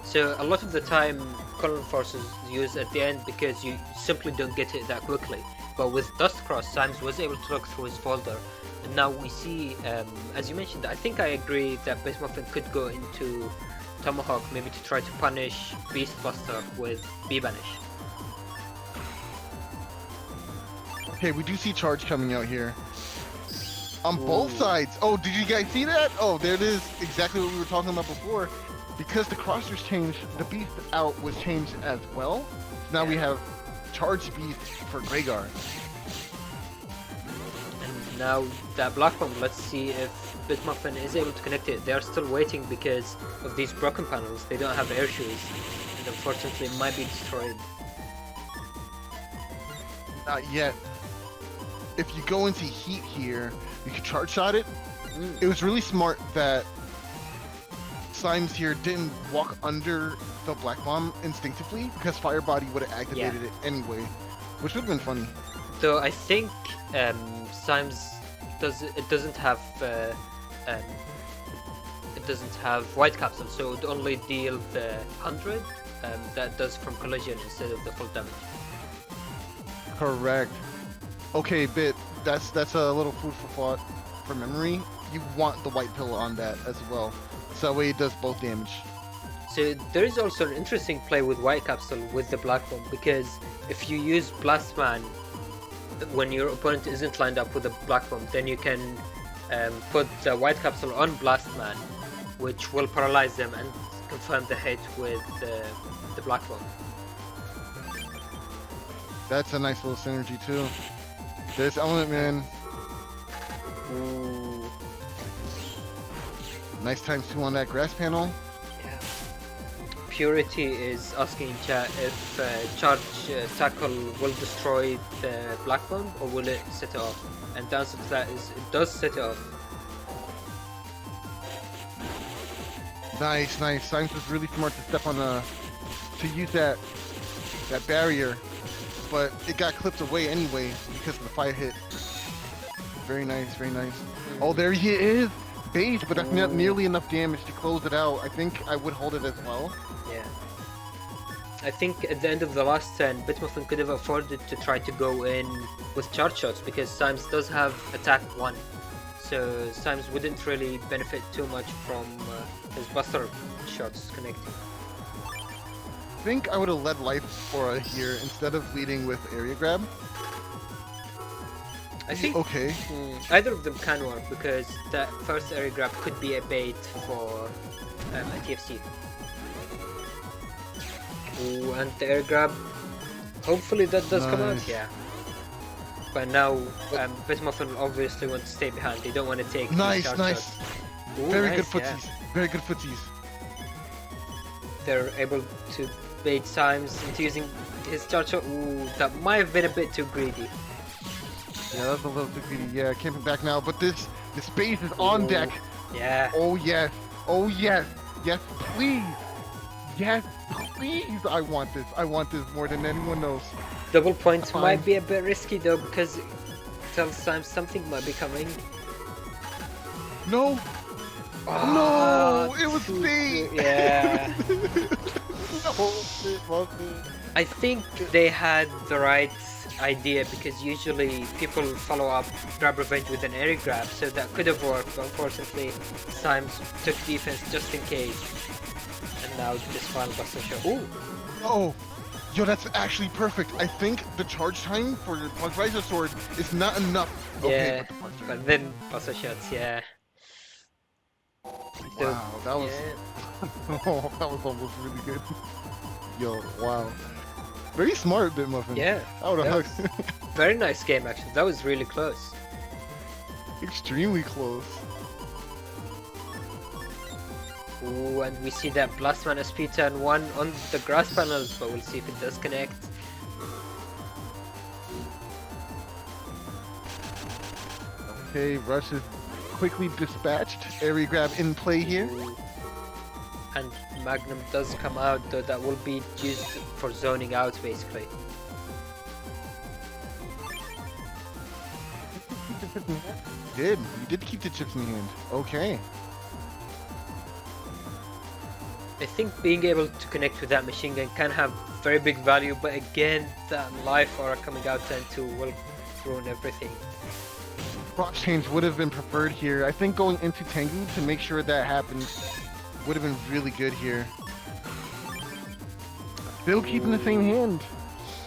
So a lot of the time, Colonel Force is used at the end because you simply don't get it that quickly. But with Dustcross, Symes was able to look through his folder. And now we see, as you mentioned, I think I agree that BitMuffin could go into Tomahawk maybe to try to punish Beastbuster with B-Banish. Okay, we do see charge coming out here. On both sides. Oh, did you guys see that? Oh, there it is. Exactly what we were talking about before. Because the crossers changed, the beast out was changed as well. So now we have charged beast for Greyguard. And now that Black Bomb, let's see if BitMuffin is able to connect it. They are still waiting because of these broken panels. They don't have air shoes. And unfortunately it might be destroyed. Not yet. If you go into heat here, you can charge shot it. It was really smart that Symes here didn't walk under the Black Bomb instinctively, because Fire Body would have activated it anyway, which would have been funny. So I think Symes doesn't have White Capsule, so it would only deal the 100 that does from collision instead of the full damage. Correct. Okay, Bit, that's a little food for thought for memory. You want the white pill on that as well, so that way it does both damage. So there is also an interesting play with White Capsule with the Black Bomb, because if you use Blast Man when your opponent isn't lined up with a Black Bomb, then you can put the White Capsule on Blast Man, which will paralyze them and confirm the hit with the Black Bomb. That's a nice little synergy too. There's Element Man. Ooh. Nice ×2 on that grass panel. Yeah. Purity is asking in chat if Charge Tackle will destroy the Black Bomb or will it set it off? And the answer to that is it does set it off. Nice, nice. Symes was really smart to step on to use that barrier, but it got clipped away anyway because of the fire hit. Very nice, very nice. Oh, there he is! Base, but that's not nearly enough damage to close it out. I think I would hold it as well. Yeah. I think at the end of the last turn, BitMuffin could have afforded to try to go in with charge shots because Symes does have attack 1. So Symes wouldn't really benefit too much from his buster shots connecting. I think I would have led Life Aura here instead of leading with Area Grab. I think either of them can work because that first area grab could be a bait for a TFC. Ooh, and the air grab, hopefully that does come out, yeah. But now BitMuffin will obviously want to stay behind, they don't want to take nice. Ooh, Very nice, good footsies, very good footsies. They're able to bait Symes into using his charge shot. Ooh, that might have been a bit too greedy. Yeah, that's a little too greedy. Yeah, camping back now, but this base is on deck. Yeah. Oh yes, oh yes, yes please, yes please. I want this more than anyone knows. Double points might be a bit risky though because it tells Symes something might be coming. No. No, it was fate. Yeah. No, it wasn't. I think they had the right idea because usually people follow up grab revenge with an area grab, so that could have worked, but unfortunately Symes took defense just in case. And now this final buster shot. Ooh! Oh! Yo, that's actually perfect. I think the charge time for your Playerzero sword is not enough. Yeah, okay, but then buster shots, yeah. Wow, that was oh, that was almost really good. Yo, wow. Very smart, BitMuffin. Yeah. I would have very nice game actually. That was really close. Extremely close. Ooh, and we see that Blastman SP turn 1 on the grass panels, but we'll see if it does connect. Okay, Rush is quickly dispatched. Airy grab in play here. Ooh. And Magnum does come out, though that will be used for zoning out basically. You did keep the chips in hand. Okay. I think being able to connect with that machine gun can have very big value, but again, that life aura coming out turn 2 will ruin everything. Cross change would have been preferred here. I think going into Tengu to make sure that happened would have been really good here. Still keeping the same hand.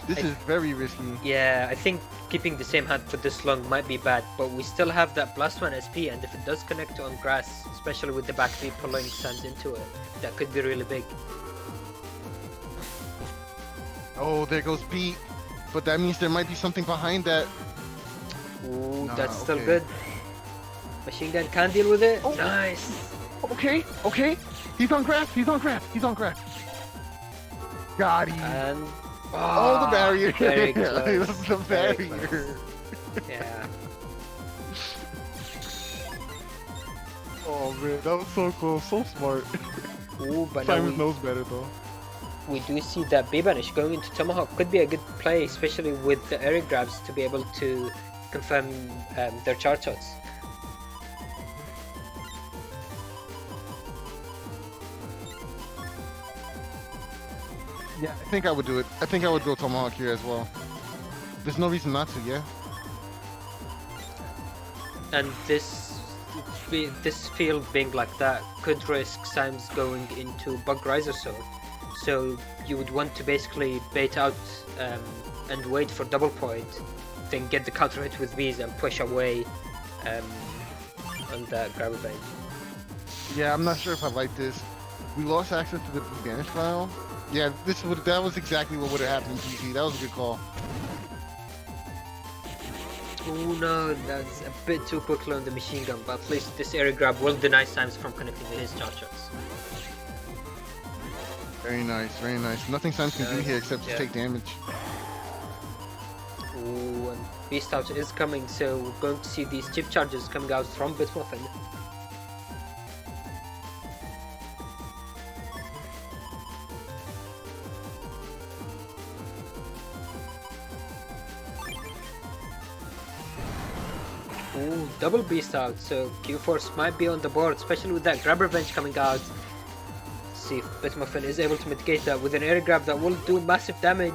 This is very risky. Yeah, I think keeping the same hand for this long might be bad, but we still have that +1 SP, and if it does connect on grass, especially with the back B pulling Symes into it, that could be really big. Oh, there goes B. But that means there might be something behind that. Ooh, Nah, that's still okay. good. Machine gun can deal with it. Oh. Nice. Okay, okay. He's on grass. He's on grass. He's on grass. Got him. And Oh, the barrier. Very close. The Very barrier. close. Yeah. Oh man, that was so cool. So smart. Ooh, but now Symes knows better though. we do see that B-Banish going into Tomahawk could be a good play, especially with the area grabs to be able to confirm their charge shots. Yeah, I think I would do it. I think I would go Tomahawk here as well. There's no reason not to, yeah? And this field being like that could risk Symes going into Bug Riser Sword. So you would want to basically bait out and wait for double point, then get the counter hit with V's and push away on the grabber bench. Yeah, I'm not sure if I like this. We lost access to the Vanish file. Yeah, that was exactly what would have happened in PC. That was a good call. Oh no, that's a bit too quickly on the machine gun, but at least this area grab will deny Symes from connecting to his charge shots. Very nice, very nice. Nothing Symes can do here except just take damage. Ooh, and Beast Out is coming, so we're going to see these chip charges coming out from BitMuffin. Ooh, double Beast Out, so Q-Force might be on the board, especially with that grabber bench coming out. Let's see if BitMuffin is able to mitigate that with an air grab that will do massive damage.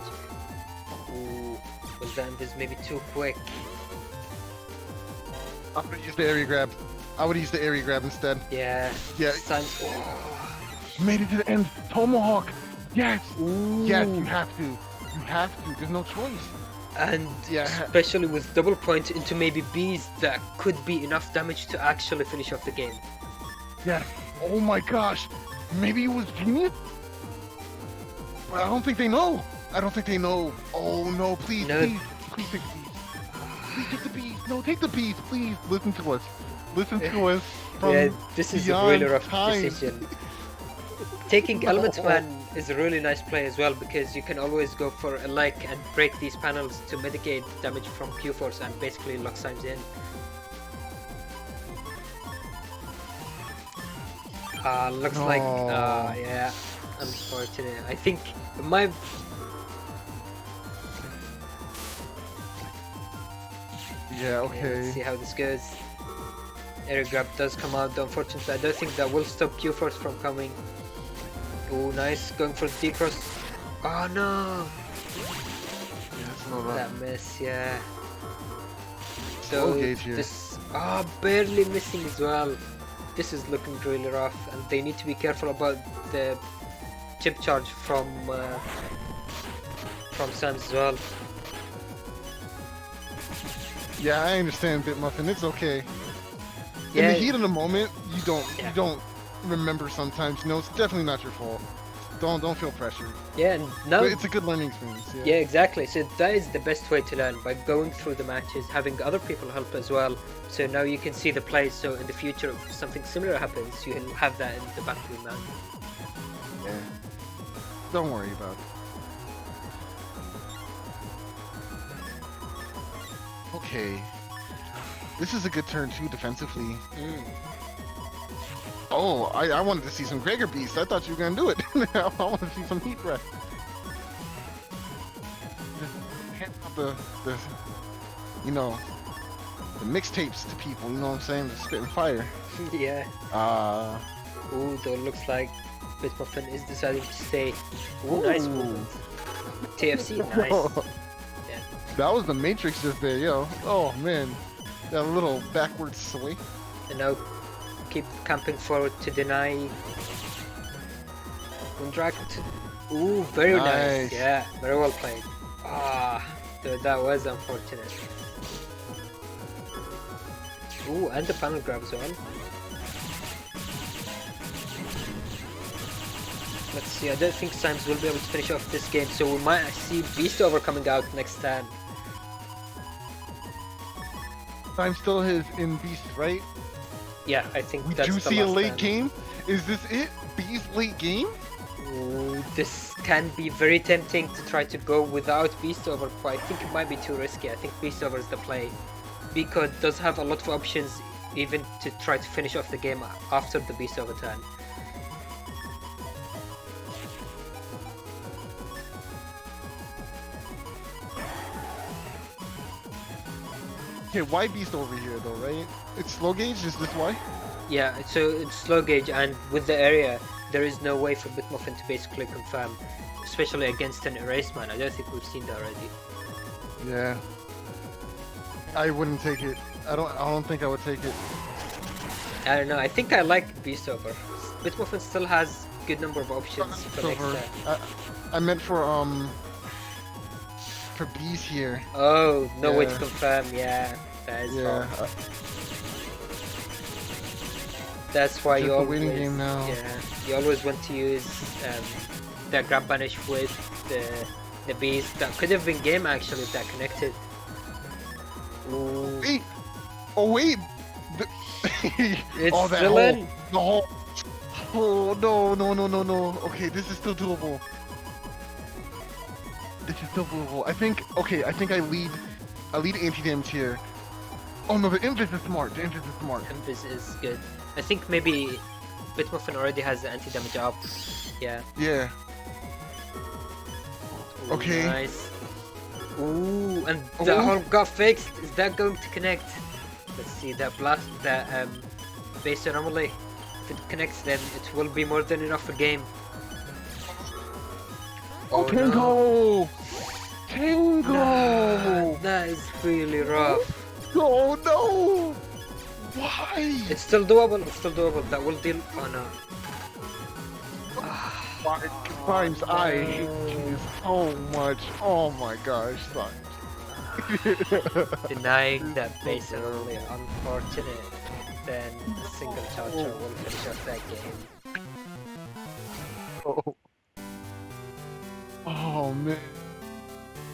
Ooh, but then this may be too quick. I'm gonna use the area grab. I would use the area grab instead. Yeah. Yeah. Symes. Made it to the end. Tomahawk. Yes. Ooh. Yes, you have to. You have to. There's no choice. And Yeah. especially with double point into maybe B's, that could be enough damage to actually finish off the game. Yes. Oh my gosh. Maybe it was genius? But I don't think they know. I don't think they know. Oh no, please, No. please, please take the bees. Please take the bees. No, take the bees, please. Listen to us. Listen to us. From Yeah, this is a beyond really rough time. decision. Taking Element Man is a really nice play as well, because you can always go for a like and break these panels to mitigate damage from Q-Force and basically lock Symes in. Looks like, No. yeah, unfortunate. I think my... Yeah, okay. Let's see how this goes. Air grab does come out, though unfortunately I don't think that will stop Q-Force from coming. Oh, nice, going for the D-cross. Oh no! Yeah, that's not right. That miss, yeah. Low So gauge here. this, barely missing as well. This is looking really rough, and they need to be careful about the chip charge from Symes as well. Yeah, I understand, BitMuffin. It's okay. In Yeah. the heat of the moment, you Yeah. don't remember sometimes. You know, it's definitely not your fault. don't feel pressured. Yeah, and now But it's a good learning experience. yeah, exactly. So that is the best way to learn, by going through the matches, having other people help as well. So now you can see the plays. So in the future, if something similar happens, you will have that in the back of your mind. Yeah. Don't worry about it. Okay. This is a good turn too defensively. Oh, I wanted to see some Gregor Beast. I thought you were gonna do it. I want to see some heat breath. Hand out the you know, the mixtapes to people. You know what I'm saying? The spitting fire. Yeah. Ooh, though it looks like BitMuffin is deciding to stay. Ooh, nice movement. TFC, nice. Yeah. That was the Matrix just there, yo. Oh man, that little backwards sway. And now keep camping forward to deny. One drag to. Ooh, very nice. Yeah, very well played. That was unfortunate. Ooh, and the panel grab as well. Let's see, I don't think Symes will be able to finish off this game, so we might see Beast Over coming out next time. Symes still is in Beast, right? Yeah, I think Would that's you the see a last late time. game? Is this it? Beast late game? Ooh, this can be very tempting to try to go without Beast Over, but I think it might be too risky. I think Beast Over is the play. Because it does have a lot of options even to try to finish off the game after the Beast Over turn. Okay, why Beast over here though, right? It's slow gauge, is this why? Yeah, so it's slow gauge, and with the area, there is no way for BitMuffin to basically confirm, especially against an erase man. I don't think we've seen that already. Yeah. I wouldn't take it. I don't think I would take it. I don't know, I think I like Beast Over. BitMuffin still has good number of options for next turn. I meant for Beast here. Oh, no way to Yeah. confirm, yeah. That is Yeah. wrong. That's why Just you a always, waiting game now. yeah, you always want to use the grab banish with the beast. That could have been game actually if that connected. Ooh. Wait! Oh wait! It's oh, that still hole. in. The hole. Oh no. Okay, this is still doable. This is still doable. I think I lead anti-damage here. Oh no, the invis is smart. Invis is good. I think maybe BitMuffin already has the anti-damage up. Yeah. Yeah. Ooh, Okay. Nice. Ooh, and the Oh. hole got fixed. Is that going to connect? Let's see, that blast, that base anomaly. If it connects, then it will be more than enough for game. Oh, no. Tango! Nah, that is really rough. Oh no! Why? It's still doable. That will deal. Oh no. Symes, I hate you so much. Oh my gosh, Symes. Denying that base anomaly. Unfortunate. Then a single charger will finish off that game. Oh. Oh man.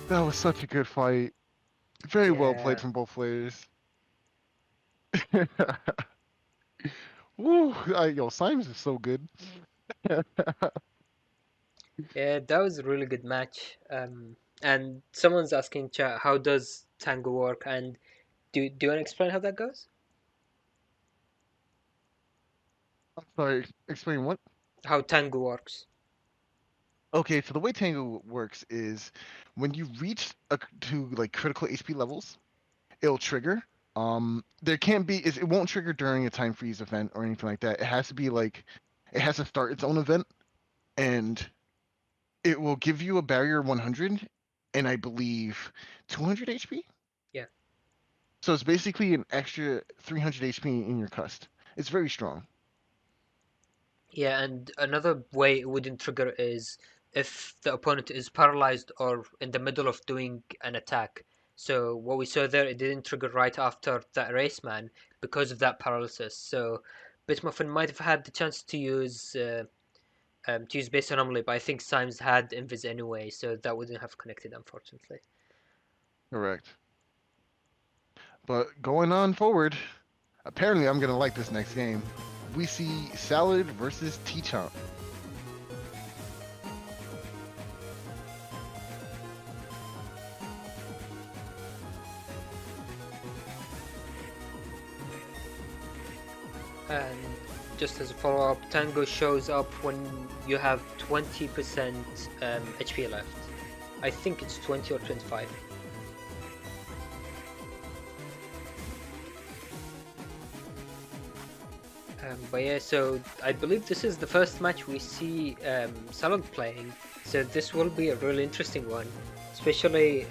That was such a good fight. Very well played Yeah. from both players. Woo! Yo, Symes is so good. Yeah, that was a really good match. And someone's asking chat, how does Tango work? And do you want to explain how that goes? I'm sorry, explain what? How Tango works? Okay, so the way Tango works is when you reach to like critical HP levels, it'll trigger. There can't be it won't trigger during a time freeze event or anything like that. It has to be like it has to start its own event, and it will give you a barrier 100 and I believe 200 HP. Yeah. So it's basically an extra 300 HP in your cust. It's very strong. Yeah, and another way it wouldn't trigger is if the opponent is paralyzed or in the middle of doing an attack. So what we saw there, it didn't trigger right after that race man because of that paralysis. So BitMuffin might have had the chance to use to use base anomaly, but I think Symes had invis anyway, so that wouldn't have connected, unfortunately. Correct. But going on forward, apparently I'm gonna like this next game. We see Salad versus Tchomp. And just as a follow-up, Tango shows up when you have 20% HP left. I think it's 20 or 25. But yeah, so I believe this is the first match we see Salad playing, so this will be a really interesting one. Especially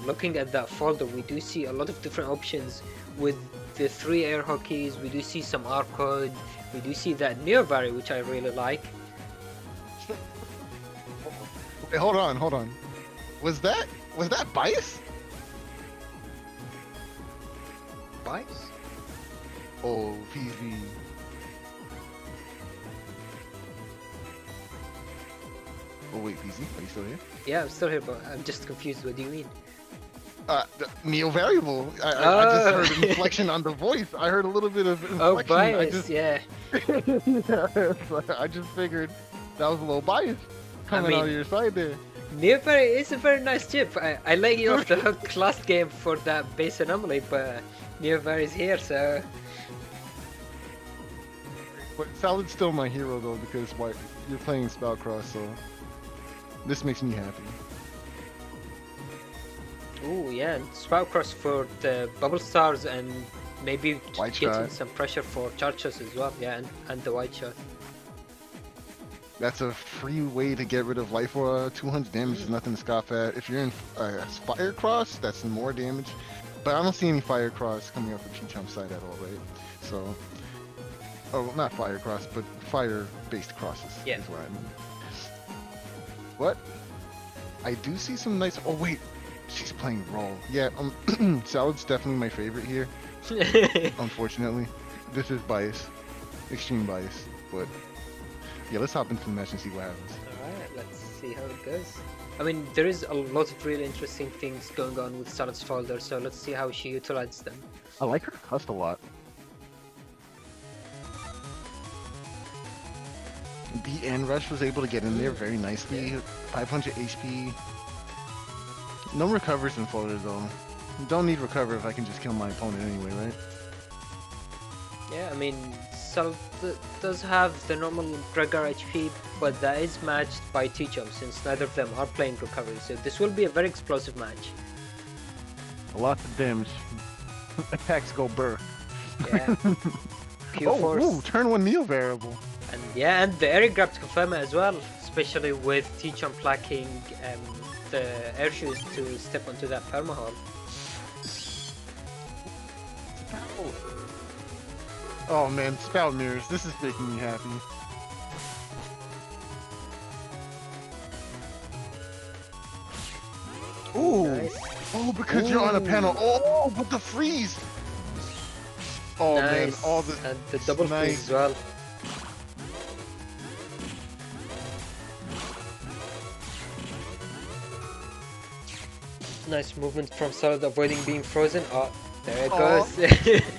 looking at that folder, we do see a lot of different options with the 3 air hockeys. We do see some R-code. We do see that Neovari, which I really like. Wait, hold on. Was that bias? Bias? Oh, PV. Oh wait, PZ, are you still here? Yeah, I'm still here, but I'm just confused. What do you mean? Neo variable. I just heard inflection on the voice. I heard a little bit of inflection. Oh, bias, yeah. I just figured that was a little bias coming out of your side there. Neovari is a very nice chip. I let you off the hook last game for that base anomaly, but Neovari is here, so... But Salad's still my hero though, because you're playing SoulXCross, so this makes me happy. Ooh, yeah, and SoulXCross for the bubble stars and maybe White getting shot. some pressure for charges as well, yeah, and the white shot. That's a free way to get rid of life aura. 200 damage is nothing to scoff at. If you're in Fire Cross, that's more damage. But I don't see any Fire Cross coming up for Tchomp side at all, right? So, oh, not Fire Cross, but fire-based crosses Yeah. is what I mean. What? I do see some nice. Oh wait, she's playing role. Yeah, Salad's definitely my favorite here. Unfortunately, this is bias, extreme bias, but. Yeah, let's hop into the match and see what happens. Alright, let's see how it goes. I mean, there is a lot of really interesting things going on with Salad's folder, so let's see how she utilizes them. I like her cust a lot. BN Rush was able to get in there very nicely. 500 HP. No recovers in folder though. Don't need recover if I can just kill my opponent anyway, right? Yeah, I mean, Salad does have the normal Gregor HP, but that is matched by Tchomp since neither of them are playing recovery, so this will be a very explosive match. A lot of damage. Attacks go burr. Yeah. Pure force. Ooh, turn 1 Neo variable. And yeah, and the air grab to confirm it as well, especially with Tchomp lacking the air shoes to step onto that permahole. Oh man, spout mirrors. This is making me happy. Ooh! Nice. Oh, because you're on a panel. Oh, but the freeze! Oh man, Nice. all the And the double nice. freeze as well. Nice movement from Salad, avoiding being frozen. Oh, there it goes.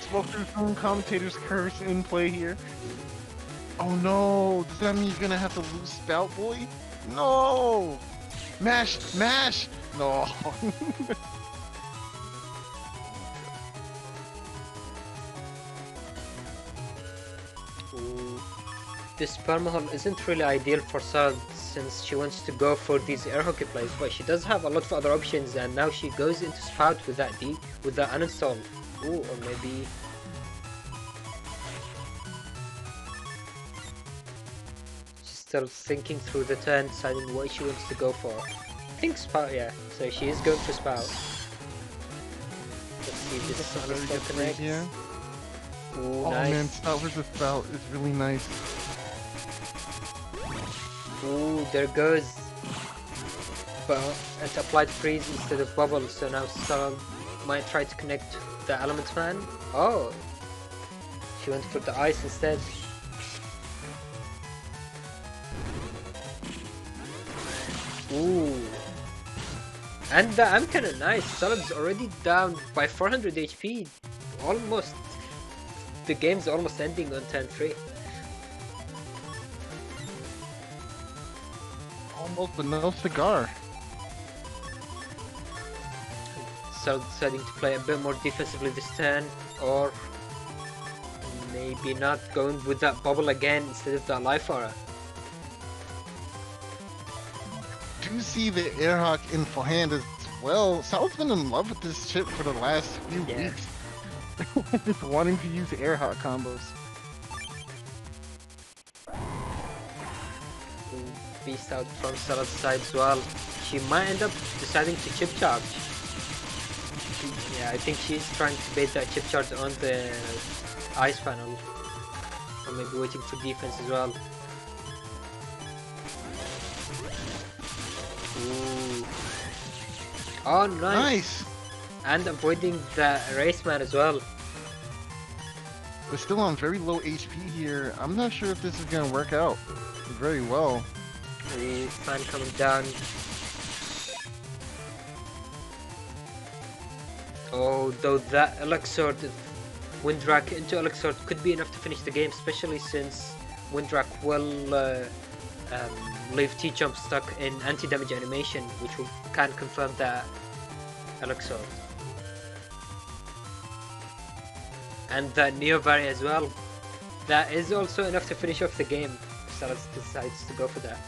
Smoke through some commentator's curse in play here. Oh no! Does that mean you're gonna have to lose Spout Boy? No! Mash! Mash! No! Ooh. This permahole isn't really ideal for Salad since she wants to go for these air hockey plays, but she does have a lot of other options, and now she goes into Spout with that uninstall. Ooh, or maybe... She's still thinking through the turn, deciding what she wants to go for. I think Spout, yeah. So she is going for Spout. Let's see if this uninstall connects. Yeah. Ooh, Oh nice. man, Spout versus Spout is really nice. Ooh, there goes. But it applied freeze instead of bubble, so now Salad might try to connect the element man. Oh, she went for the ice instead. Ooh. And I'm kinda nice. Solid's already down by 400 HP. Almost. The game's almost ending on 10-3. Almost, but no cigar. Solid deciding to play a bit more defensively this turn, or maybe not, going with that bubble again instead of that life aura. Do see the Airhawk in full hand as well. Solid's been in love with this chip for the last few weeks. Just wanting to use Airhawk combos. Beast out from Solid's side as well. She might end up deciding to chip charge. Yeah, I think she's trying to bait that chip charge on the ice panel. Or maybe waiting for defense as well. Ooh. Oh, nice! And avoiding the raceman as well. We're still on very low HP here. I'm not sure if this is going to work out very well. Ooh, fan coming down. Oh, though that Elixir, Windrak into Elixir could be enough to finish the game, especially since Windrak will leave Tchomp stuck in anti-damage animation, which we can confirm that Elixir. And the Neo Vari as well. That is also enough to finish off the game. Solid decides to go for that.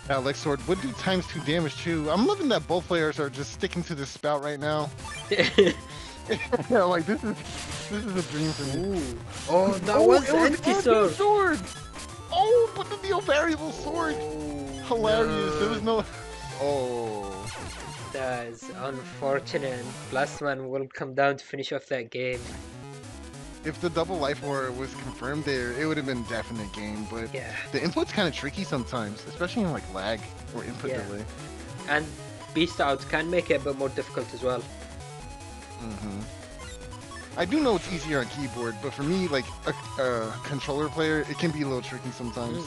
Elixir would do ×2 damage too. I'm loving that both players are just sticking to this spout right now. Yeah, like this is a dream for me. Ooh. Oh, that was anti-sword. Sword. Oh, but the Neo variable sword. Hilarious. No. There was no. Oh. That is unfortunate. Blastman will come down to finish off that game. If the double life war was confirmed there, it would have been definite game, but Yeah. the input's kind of tricky sometimes, especially in like lag or input delay. And Beast Out can make it a bit more difficult as well. I do know it's easier on keyboard, but for me, like a controller player, it can be a little tricky sometimes.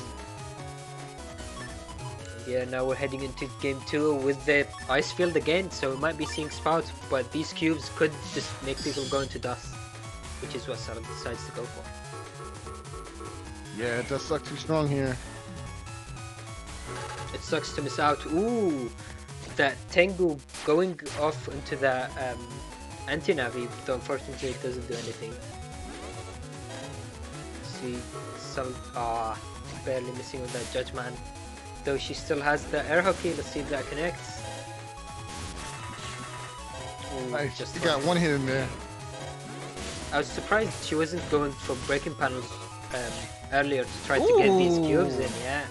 Yeah, now we're heading into game 2 with the ice field again, so we might be seeing Spout, but these cubes could just make people go into dust, which is what Solid decides to go for. Yeah, it does suck too strong here. It sucks to miss out. Ooh, that Tengu going off into the anti-navi, though unfortunately it doesn't do anything. See, Solid, barely missing on that Judgment. Though she still has the air hockey, let's see if that connects. Ooh, Nice, just you got one hit in there. I was surprised she wasn't going for breaking panels earlier to try to get these cubes in, yeah.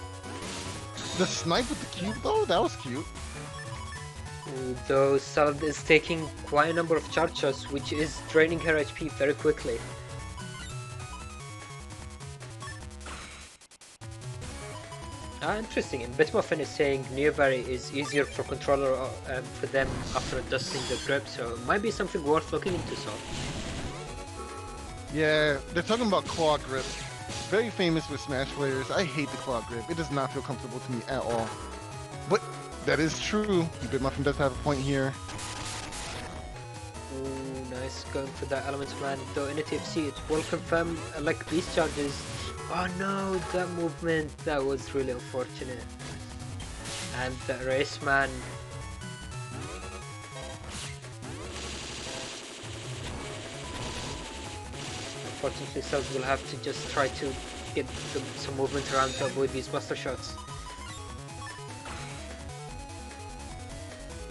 The snipe with the cube though, that was cute. Ooh, though Solid is taking quite a number of charge shots, which is draining her HP very quickly. Interesting. And BitMuffin is saying Neovari is easier for controller for them after adjusting the grip, so it might be something worth looking into. So. Yeah, they're talking about claw grip. Very famous with Smash players. I hate the claw grip. It does not feel comfortable to me at all. But that is true. BitMuffin does have a point here. Ooh, nice. Going for that Elements Man. Though in a TFC it will confirm like beast charges. Oh no, that movement, that was really unfortunate. And the race man. Unfortunately, Cells will have to just try to get some movement around to avoid these buster shots.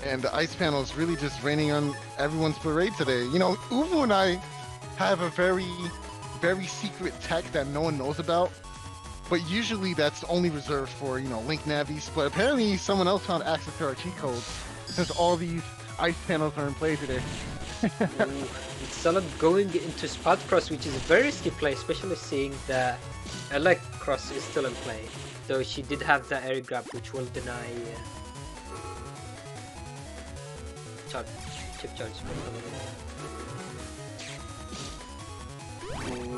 And the ice panel is really just raining on everyone's parade today. You know, Uvu and I have a very secret tech that no one knows about, but usually that's only reserved for, you know, Link Navis, but apparently someone else found access to our cheat codes since all these ice panels are in play today. Ooh, Solid going into Spot Cross, which is a very risky play, especially seeing that ElKiras is still in play, though she did have the air grab which will deny chip charge.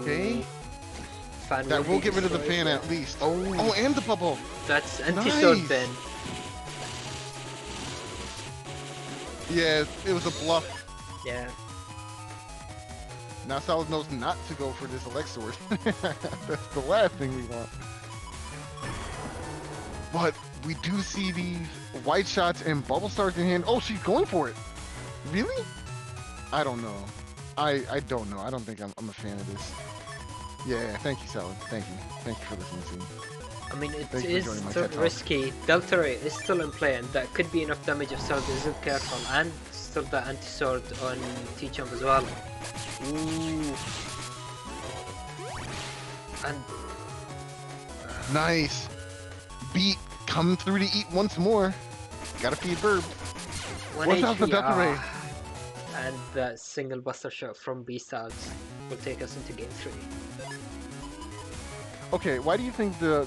Okay. fan That will be get rid of the destroyed, fan yeah. at least. Oh, Oh, and the bubble. that's anti-sword Nice. then. Yeah, it was a bluff. Yeah. Now Solid knows not to go for this Elect Sword. That's the last thing we want. But we do see these white shots and bubble stars in hand. Oh, she's going for it. Really? I don't know. I don't know. I don't think I'm a fan of this. Yeah, thank you, Salad. Thank you. Thank you for listening to me. I mean, it Thank you for is joining my still TED Talk. risky. Delta Ray is still in play, and that could be enough damage if Solid isn't careful. And still the anti-sword on Tchomp as well. Ooh. And Nice. Beat coming through to eat once more. Gotta feed Burb. 1 Watch out for HP, Delta Ray. and that single buster shot from Beast out will take us into game 3. Okay, why do you think the...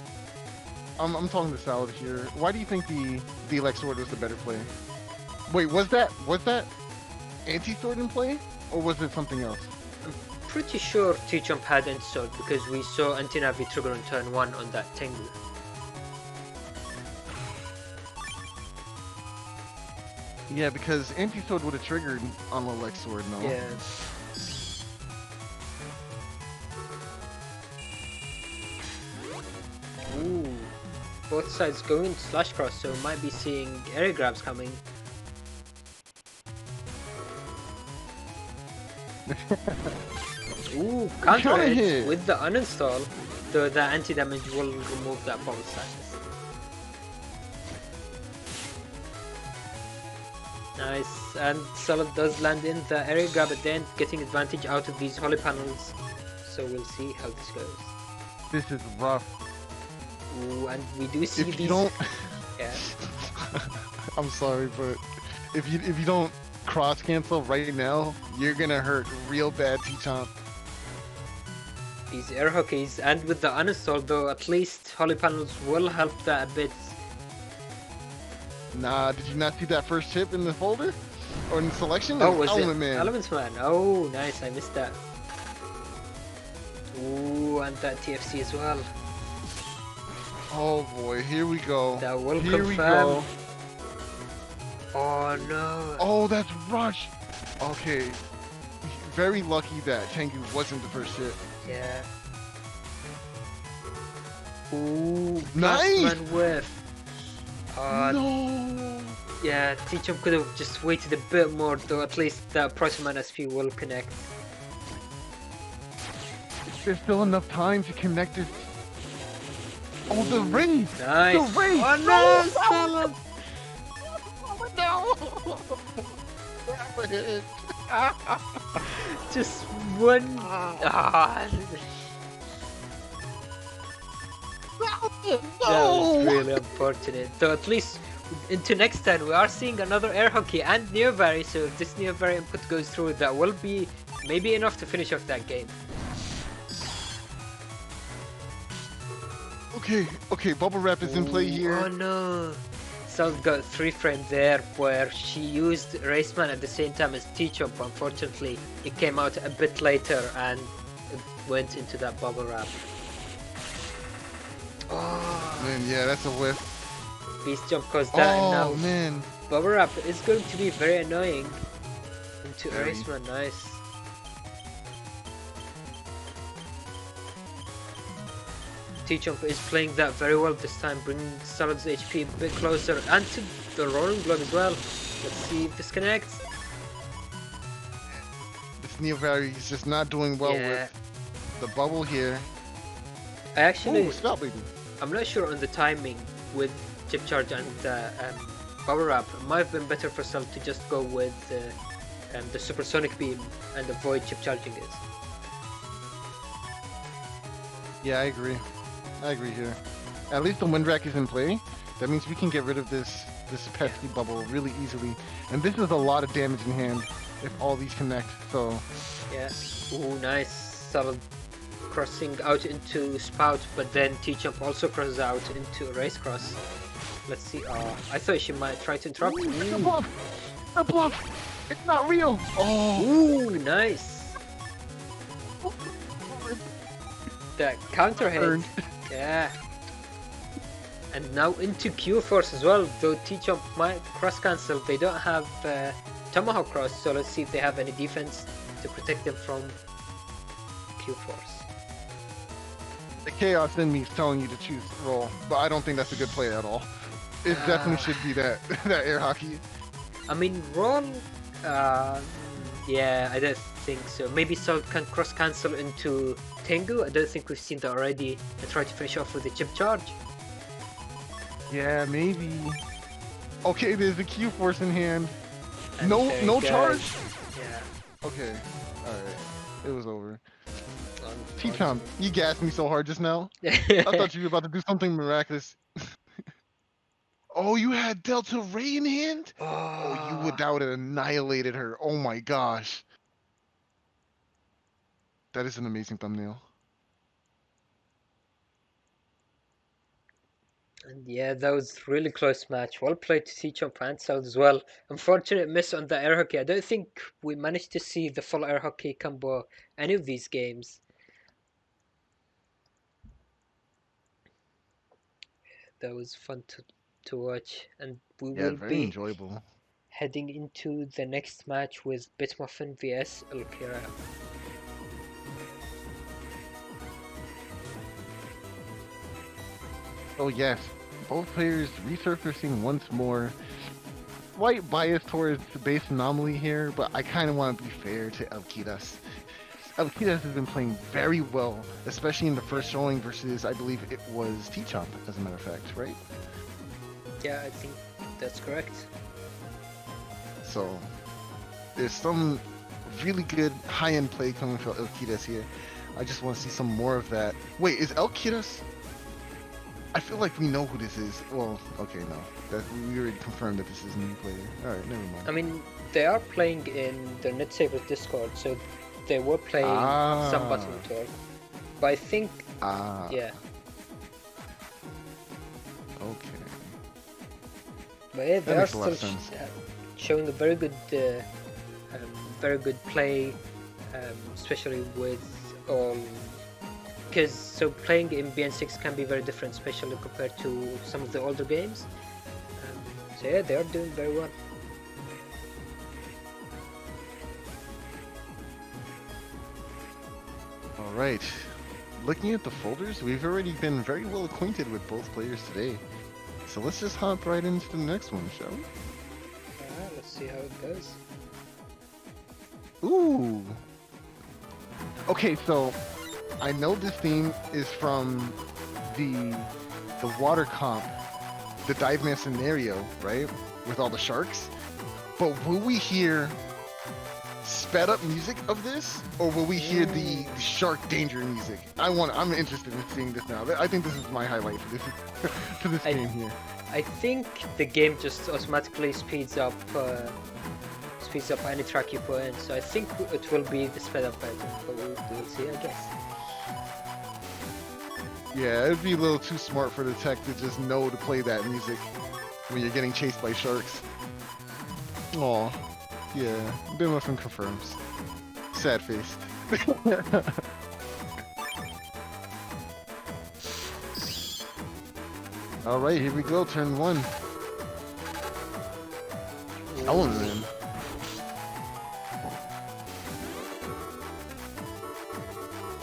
I'm talking to Salad here. Why do you think the Elect Sword was the better play? Wait, was that anti-sword in play? Or was it something else? Pretty sure Tchomp had anti-sword because we saw anti-navi trigger on turn 1 on that Tengu. Yeah, because anti-sword would have triggered on the Elect Sword, no? Yeah. Ooh. Both sides going into slash cross, so we might be seeing area grabs coming. Ooh, counter Good it hit. with the uninstall, though the anti-damage will remove that bubble status. Nice, and Solid does land in the area grab at the end, getting advantage out of these holy panels. So we'll see how this goes. This is rough. Ooh, and we do see If these. you don't... Yeah. I'm sorry, but if you don't cross cancel right now, you're gonna hurt real bad, Tchomp. These air hockeys, and with the uninstall though, at least holy panels will help that a bit. Nah, did you not see that first chip in the folder? Or in the selection? Oh, was Element it Man. Elements Man? Oh, nice, I missed that. Ooh, and that TFC as well. Oh boy, here we go. That will Here confirm. we go. Oh no. Oh, that's Rush. Okay. Very lucky that Tengu wasn't the first hit. Yeah. Ooh, Nice! Blastman whiff. No! Yeah, Tchomp could have just waited a bit more, though at least that Protoman SP will connect. There's still enough time to connect this. Oh, the ring! Nice. The ring! Oh no, Salad! No! Just one. Ah. That was really unfortunate. Though at least into next turn we are seeing another air hockey and Neovari, so if this Neovari input goes through, that will be maybe enough to finish off that game. Okay, Bubble Wrap is in play here. Oh no! Sal got 3 frames there where she used Raceman at the same time as Tchomp. Unfortunately, it came out a bit later and it went into that bubble wrap. Oh, Man, yeah, that's a whiff. Beast Jump caused that, and Oh, now man. bubble wrap is going to be very annoying into Very. Raceman. Nice. Tchomp is playing that very well this time, bringing Salad's HP a bit closer, and to the Rolling Glove as well. Let's see if this connects. This Neovari is just not doing well Yeah. with the bubble here. I actually, Oh, stop, baby. I'm not sure on the timing with Chip Charge and Power Wrap. It might have been better for Sal to just go with the Supersonic Beam and avoid Chip Charging it. Yeah, I agree. I agree here. At least the Wind Rack is in play. That means we can get rid of this pesky bubble really easily. And this is a lot of damage in hand if all these connect, so... Yeah. Ooh, nice. Sal crossing out into Spout, but then Tchomp also crosses out into Race Cross. Let's see. Oh, I thought she might try to interrupt. It's a bluff! A bluff! It's not real! Oh! Ooh, nice. That counter hit. Earned. Yeah. And now into Q Force as well. Though Tchomp might cross cancel, they don't have Tomahawk Cross, so let's see if they have any defense to protect them from Q Force. The chaos in me is telling you to choose roll, but I don't think that's a good play at all. It definitely should be that that air hockey. I mean, roll. Yeah, I don't think so. Maybe Soul can cross cancel into Tengu. I don't think we've seen that already. And try to finish off with the chip charge. Yeah, maybe. Okay, there's a Q Force in hand. And No charge? Yeah. Okay, alright. It was over. Unfortunate. Tchomp, you gassed me so hard just now. I thought you were about to do something miraculous. Oh, you had Delta Ray in hand? Oh, you would, that would have annihilated her. Oh my gosh. That is an amazing thumbnail. And yeah, that was really close match. Well played to Tchomp and Soul as well. Unfortunate miss on the air hockey. I don't think we managed to see the full air hockey combo any of these games. That was fun to watch, and we will very be enjoyable. heading into the next match with BitMuffin vs ElKiras. Oh yes, both players resurfacing once more. Slight bias towards the base anomaly here, but I kind of want to be fair to ElKiras. ElKiras has been playing very well, especially in the first showing versus, I believe it was Tchomp, as a matter of fact, right? Yeah, I think that's correct. So, there's some really good high-end play coming from ElKiras here. I just want to see some more of that. Wait, is ElKiras? I feel like we know who this is. Well, okay, no. That we already confirmed that this is a new player. Alright, never mind. I mean, they are playing in the NetSaver Discord, so they were playing some Battle Tour. But I think... yeah. Okay. But yeah, they are still sense. showing a very good play, especially with all... Because so playing in BN6 can be very different, especially compared to some of the older games. So yeah, they are doing very well. Alright. Looking at the folders, we've already been very well acquainted with both players today. So let's just hop right into the next one, shall we? Alright, let's see how it goes. Ooh! Okay, so I know this theme is from the water comp, the dive man scenario, right? With all the sharks. But will we hear sped up music of this, or will we hear the shark danger music? I'm interested in seeing this now. I think this is my highlight for this for this game here. I think the game just automatically speeds up any track you put in, so I think it will be the sped up version, but we'll see, I guess. Yeah, it'd be a little too smart for the tech to just know to play that music when you're getting chased by sharks. Aw, yeah, BitMuffin confirms. Sad face. Alright, here we go, turn 1. Element Man.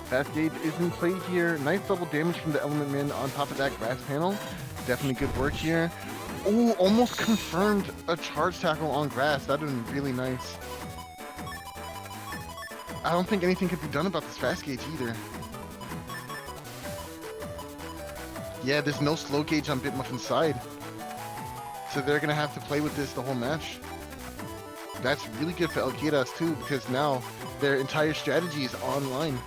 Fast Gauge is in play here. Nice double damage from the Element Man on top of that grass panel. Definitely good work here. Ooh, almost confirmed a charge tackle on grass. That would have been really nice. I don't think anything could be done about this Fast Gauge either. Yeah, there's no slow gauge on BitMuffin's side. So they're going to have to play with this the whole match. That's really good for ElKiras too, because now their entire strategy is online.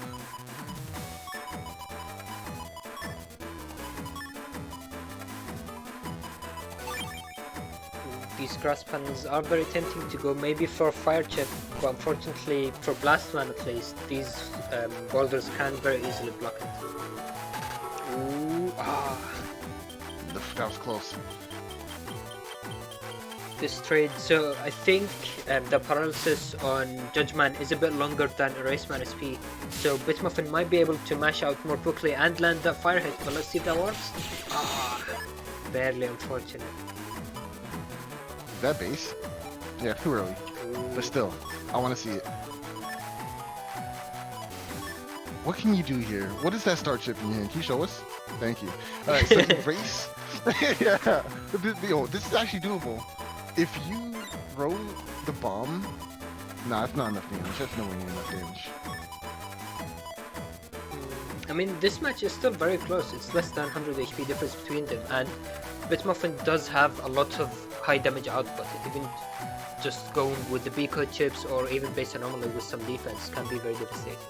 These grass panels are very tempting to go maybe for fire chip, but unfortunately for blast man at least, these boulders can very easily block it. Ooh, That was close. this trade. So I think the paralysis on Judgman is a bit longer than Eraseman SP. So BitMuffin might be able to mash out more quickly and land that fire hit, but let's see if that works. Ah, barely, unfortunate. Is that base? Yeah, too early. Ooh. But still, I want to see it. What can you do here? What is that start chip in your hand? Can you show us? Thank you. Alright, so you race. Yeah, this is actually doable. If you throw the bomb, nah, it's not enough damage. That's nowhere near enough damage. I mean, this match is still very close. It's less than 100 HP difference between them, and BitMuffin does have a lot of high damage output. Even just going with the B-code chips or even base anomaly with some defense can be very devastating.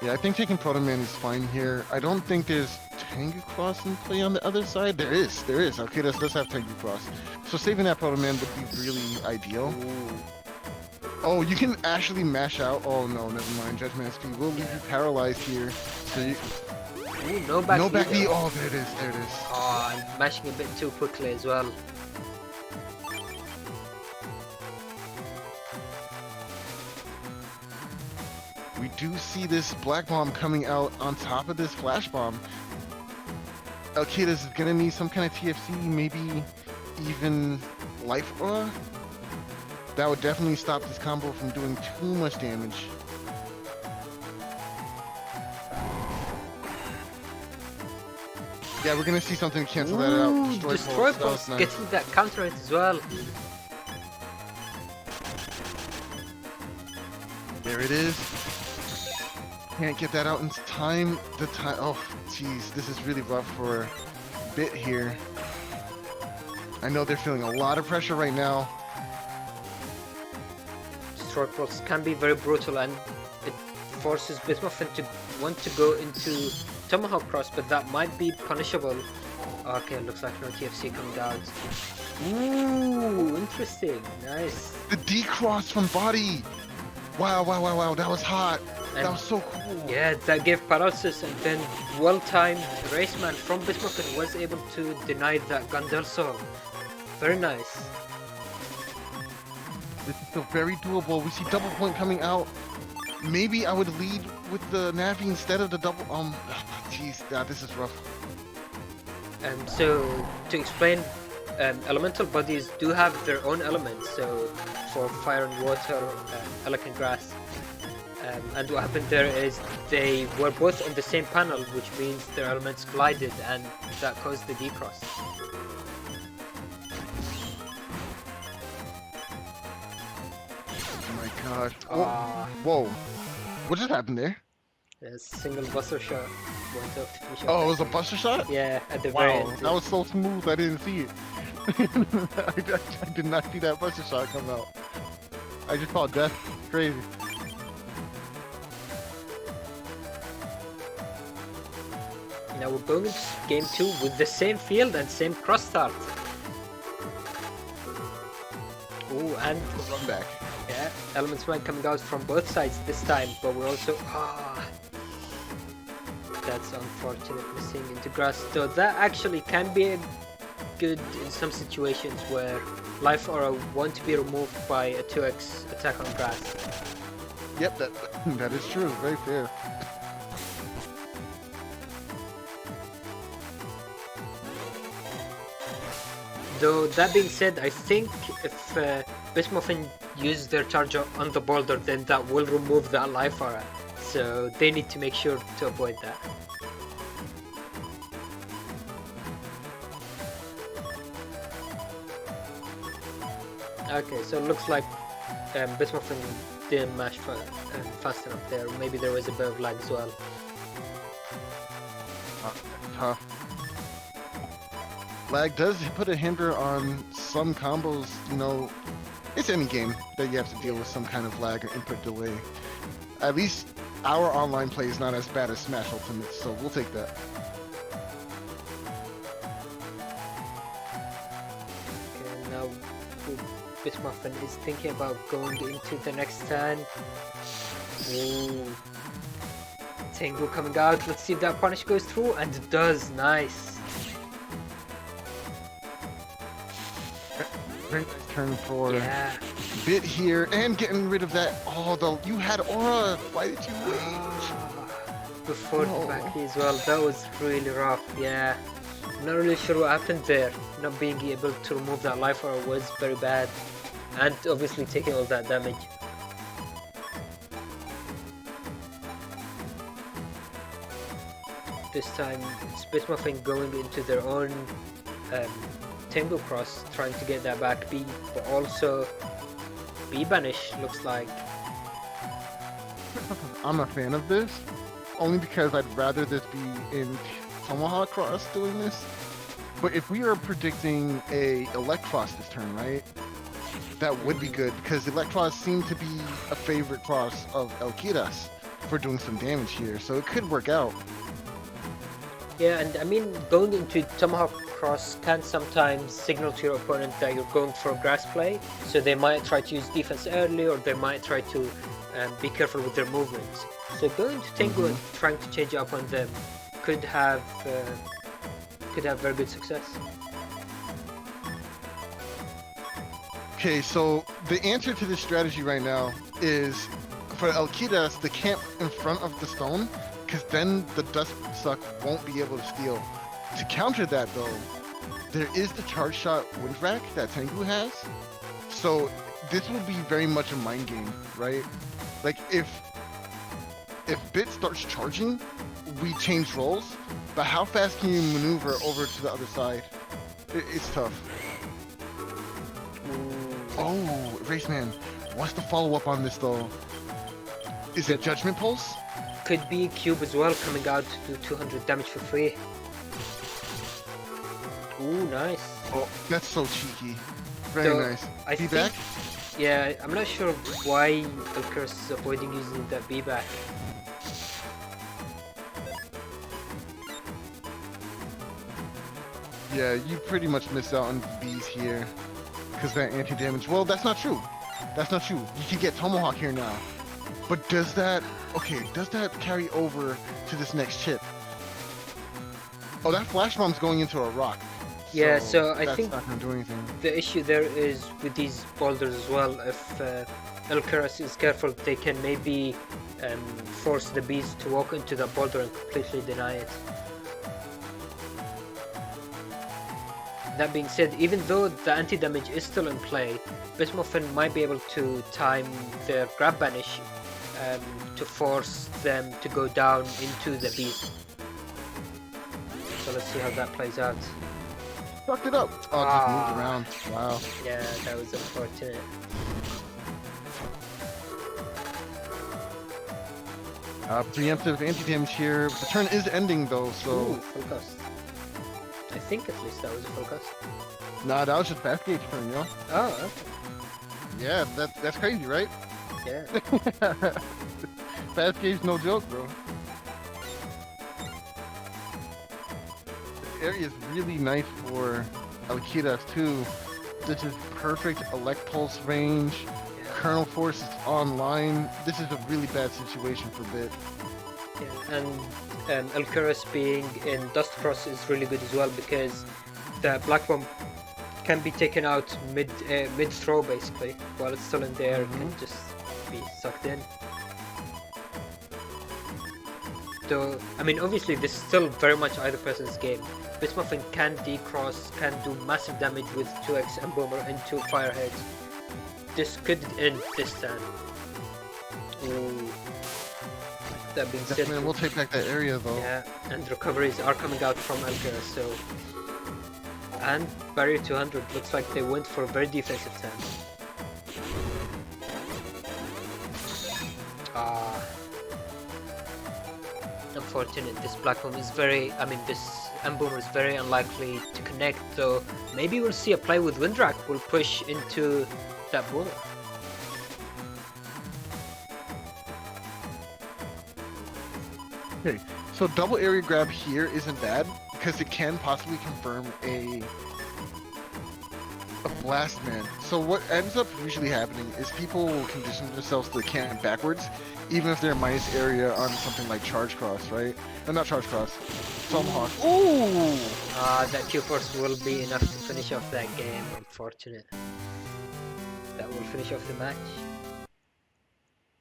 Yeah, I think taking Proto Man is fine here. I don't think there's Tengu Cross in play on the other side. There is. ElKiras does have Tengu Cross. So saving that Proto Man would be really ideal. Ooh. Oh, you can actually mash out. Oh no, never mind. Judgment SP will leave you paralyzed here. So you... Ooh, no back no back knee. knee. Oh, there it is. Oh, I'm mashing a bit too quickly as well. We do see this Black Bomb coming out on top of this Flash Bomb. ElKiras is gonna need some kind of TFC, maybe even Life Aura. That would definitely stop this combo from doing too much damage. Yeah, we're gonna see something to cancel that out. Destroy Pulse, nice. Getting that counter hit as well. There it is. Can't get that out in time. Oh, jeez, this is really rough for Bit here. I know they're feeling a lot of pressure right now. Destroy Pulse can be very brutal, and it forces BitMuffin to want to go into Tomahawk Cross, but that might be punishable. Okay, looks like no TFC coming out. Ooh, interesting. Nice. The D-Cross from body. Wow, that was hot. And that was so cool. Yeah, that gave paralysis, and then well-timed Raceman from BitMuffin was able to deny that Gandel Soul. Very nice. This is still very doable. We see double point coming out. Maybe I would lead with the Navi instead of the double. Jeez, this is rough. So to explain, elemental bodies do have their own elements. So for fire and water, electric and grass. And what happened there is they were both on the same panel, which means their elements collided, and that caused the D-Cross. Oh my god. Whoa. What just happened there? A single buster shot went off to finish. Oh, it was a buster shot? Yeah, at the very end. That was so smooth, I didn't see it. I did not see that buster shot come out. I just saw death. Crazy. Now we're going into game 2 with the same field and same cross start. Ooh, and Run back. yeah, Elements Mind coming out from both sides this time, but we're also that's unfortunate, missing into grass. So that actually can be good in some situations where life aura want to be removed by a 2x attack on grass. Yep, that is true. Very fair. Though that being said, I think if BitMuffin use their charge on the boulder, then that will remove that life aura. So they need to make sure to avoid that. Okay, so it looks like BitMuffin didn't mash fast enough there. Maybe there was a bit of lag as well. Tough. Lag does put a hinder on some combos, you know. It's any game that you have to deal with some kind of lag or input delay. At least our online play is not as bad as Smash Ultimate, so we'll take that. Okay, now BitMuffin is thinking about going into the next turn. Ooh. Tengu coming out, let's see if that punish goes through, and it does, nice. Very nice turn for Yeah. Bit here, and getting rid of that. Oh, you had aura. Why did you wait? Before No. the back as well, that was really rough. Yeah. I'm not really sure what happened there. Not being able to remove that life aura was very bad. And obviously taking all that damage. This time it's BitMuffin going into their own Tango Cross, trying to get that back B, but also B banish looks like. I'm a fan of this, only because I'd rather this be in Tomahawk Cross doing this. But if we are predicting a ElKiras this turn, right? That would be good, because ElKiras seem to be a favorite cross of ElKiras for doing some damage here, so it could work out. Yeah, and I mean, going into Tomahawk Cross can sometimes signal to your opponent that you're going for grass play, so they might try to use defense early, or they might try to be careful with their movements. So going to Tango and trying to change up on them could have very good success. Okay, so the answer to this strategy right now is for ElKiras, the camp in front of the stone, because then the dust suck won't be able to steal. To counter that though, there is the charge shot wind rack that Tengu has. So this will be very much a mind game, right? Like if Bit starts charging, we change roles, but how fast can you maneuver over to the other side? It's tough. Oh, Raceman, what's the follow-up on this though? Is it Judgment Pulse? Could be Cube as well, coming out to do 200 damage for free. Ooh, nice. Oh, that's so cheeky. Very nice. I Be think, back? yeah, I'm not sure why ElKiras is avoiding using that B back. Yeah, you pretty much missed out on B's here. Because that anti-damage. Well, that's not true. That's not true. You can get Tomahawk here now. But does that... Okay, does that carry over to this next chip? Oh, that Flash Bomb's going into a rock. Yeah, so I that's think not gonna do anything. the issue there is with these boulders as well. If ElKiras is careful, they can maybe force the bees to walk into the boulder and completely deny it. That being said, even though the anti-damage is still in play, BitMuffin might be able to time their grab banish to force them to go down into the bees. So let's see how that plays out. Fucked it up! Oh, just moved around. Wow. Yeah, that was unfortunate. Preemptive anti-damage here. The turn is ending though, so... Ooh, full cost. I think at least that was a full cost. Nah, that was just fast gauge turn, yo. Oh, okay. Yeah, that's crazy, right? Yeah. Fast gauge, no joke, bro. This area is really nice for ElKiras too. This is perfect Elect Pulse range. Kernel Force is online. This is a really bad situation for Bit. Yeah, and ElKiras being in Dust Cross is really good as well, because the Black Bomb can be taken out mid throw basically, while it's still in the air, can just be sucked in. Though, I mean, obviously this is still very much either person's game. BitMuffin can decross, can do massive damage with 2x and Boomer into Firehead. This could end this turn. Ooh. That being said, Definitely, we'll take back that area though. yeah, and recoveries are coming out from ElKiras, so... And barrier 200, looks like they went for a very defensive turn. Unfortunate, this Black Bomb is very... I mean, this Emboomer is very unlikely to connect, though maybe we'll see a play with Windrak will push into that Boomer. Okay, so double area grab here isn't bad because it can possibly confirm a blast man. So what ends up usually happening is people will condition themselves to camp backwards, even if they're minus area on something like Charge Cross, right? No, not Charge Cross. Tomahawk. Ooh! That Q-Force will be enough to finish off that game, unfortunate. finish off the match.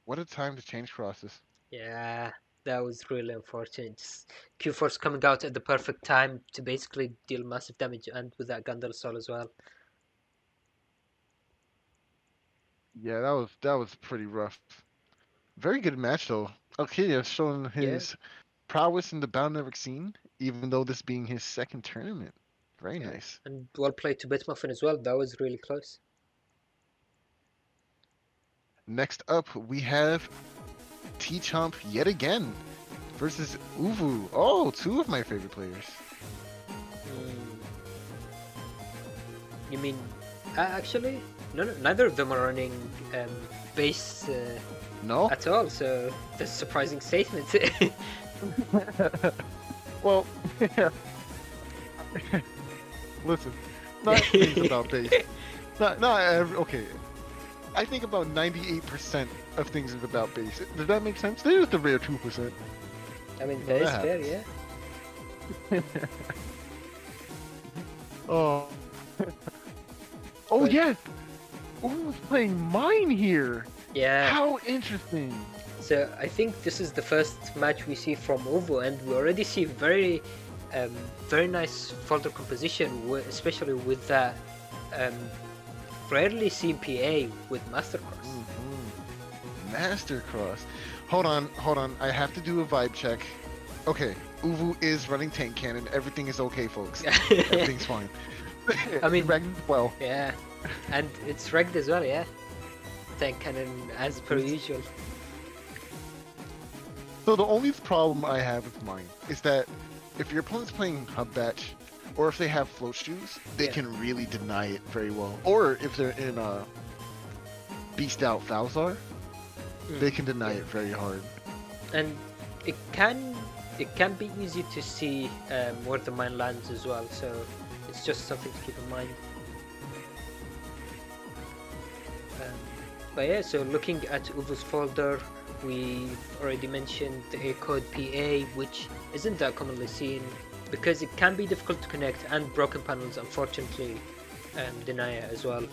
What a time to change crosses. Yeah, that was really unfortunate. Just Q-Force coming out at the perfect time to basically deal massive damage, and with that Gandalf Soul as well. Yeah, that was pretty rough. Very good match though. ElKiras showing Yeah, his prowess in the bound never seen, even though this being his second tournament. Very yeah, nice. and well played to BitMuffin as well. That was really close. Next up, we have Tchomp yet again versus Uvu. Oh, two of my favorite players. Mm. You mean, actually, no, neither of them are running base No? at all. So that's a surprising statement. Well, yeah. Listen, not things about base. Not every, okay. I think about 98% of things is about base. Does that make sense? There's the rare 2%. I mean, that is fair, yeah. Oh. Oh, But- yes! Who's playing mine here? Yeah. How interesting. So I think this is the first match we see from Ovo, and we already see very nice folder composition, especially with that rarely seen PA with Mastercross. Mastercross. Hold on. I have to do a vibe check. Okay, Uvu is running tank cannon. Everything is okay, folks. Everything's fine. I mean, Ragged well. Yeah, and it's rigged as well, yeah. Tank cannon as per usual. So the only problem I have with mine is that if your opponent's playing hub batch, or if they have float shoes, they Yeah. can really deny it very well. Or if they're in a beast out Falzar, they can deny it very hard. And it can be easy to see where the mine lands as well, so it's just something to keep in mind. But yeah, so looking at Uvu's folder, we've already mentioned the A code PA, which isn't that commonly seen because it can be difficult to connect, and broken panels unfortunately deny it as well.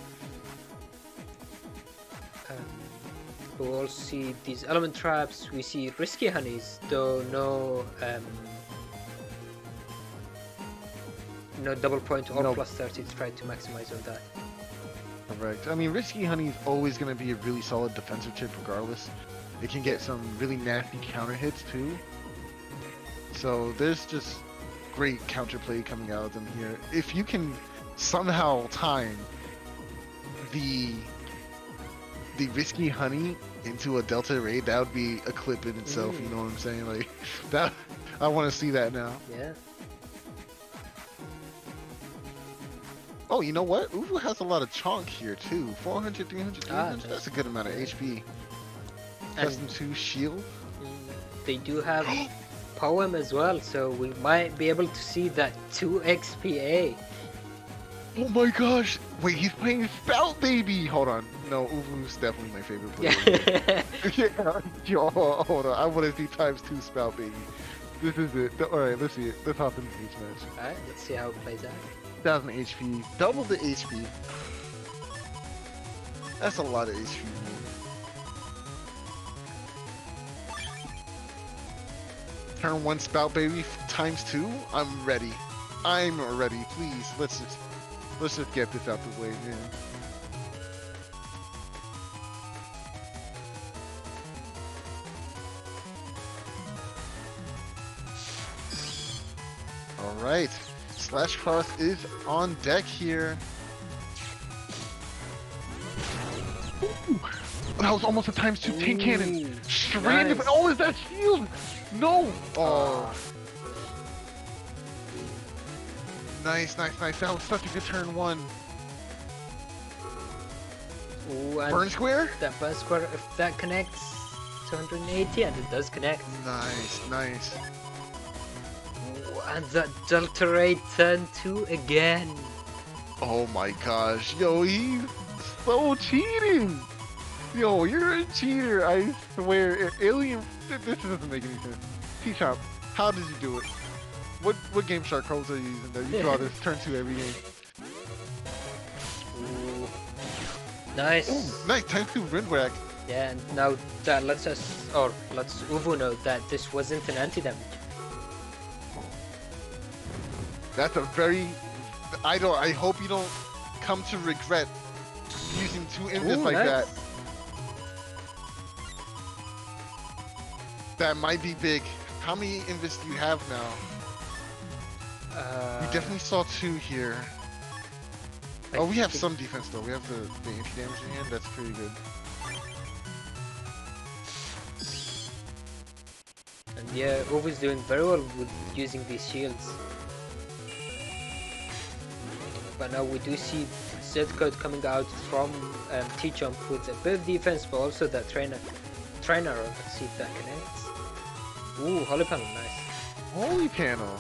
We also see these element traps, we see risky honeys, though no double point or plus 30 to try to maximize on that. Correct. I mean, Risky Honey is always going to be a really solid defensive chip regardless. It can get some really nasty counter hits too. So there's just great counterplay coming out of them here. If you can somehow time the Risky Honey into a Delta raid, that would be a clip in itself, you know what I'm saying? Like, that, I want to see that now. Yeah. Oh, you know what? Uvu has a lot of chonk here too. 400, 300, 300. Nice. That's a good amount of HP. Custom 2 shield. They do have poem as well, so we might be able to see that 2x PA. Oh my gosh! Wait, he's playing Spout Baby! Hold on. No, Uvu's definitely my favorite player. Yeah. Yo, hold on. I want to see ×2 Spout Baby. This is it. Alright, let's see it. Let's hop into this match. Alright, let's see how it plays out. 1000 HP. Double the HP. That's a lot of HP. Turn 1 Spout Baby ×2. I'm ready. I'm ready. Please, let's just get this out the way, man. All right, SoulXCross is on deck here. Ooh, that was almost a ×2 tank cannon. Stranded. Nice. Oh, is that shield? No. Oh. Nice, nice, nice. That was such a good turn 1. Ooh, and Burn square? that burn square, if that connects, 280, and it does connect. Nice, nice. Ooh, and that Delta Raid turn 2 again. Oh my gosh. Yo, he's so cheating. Yo, you're a cheater. I swear. Alien. This doesn't make any sense. Tchomp, how did you do it? What Game Shark codes are you using there? You draw this turn 2 every game. Ooh. Nice. Oh, nice. Time to Windwag. Yeah, and now that lets us, or lets Uvu know that this wasn't an anti-damage. That's a very... I hope you don't come to regret using 2 invis like nice. that. That might be big. How many invis do you have now? You definitely saw 2 here. Oh, we have some defense though. We have the anti-damage in hand. That's pretty good. And yeah, Uvu's doing very well with using these shields. But now we do see Z code coming out from Tchomp with a bit of defense, but also that trainer. Let's see if that connects. Ooh, Holy Panel, nice. Holy Panel.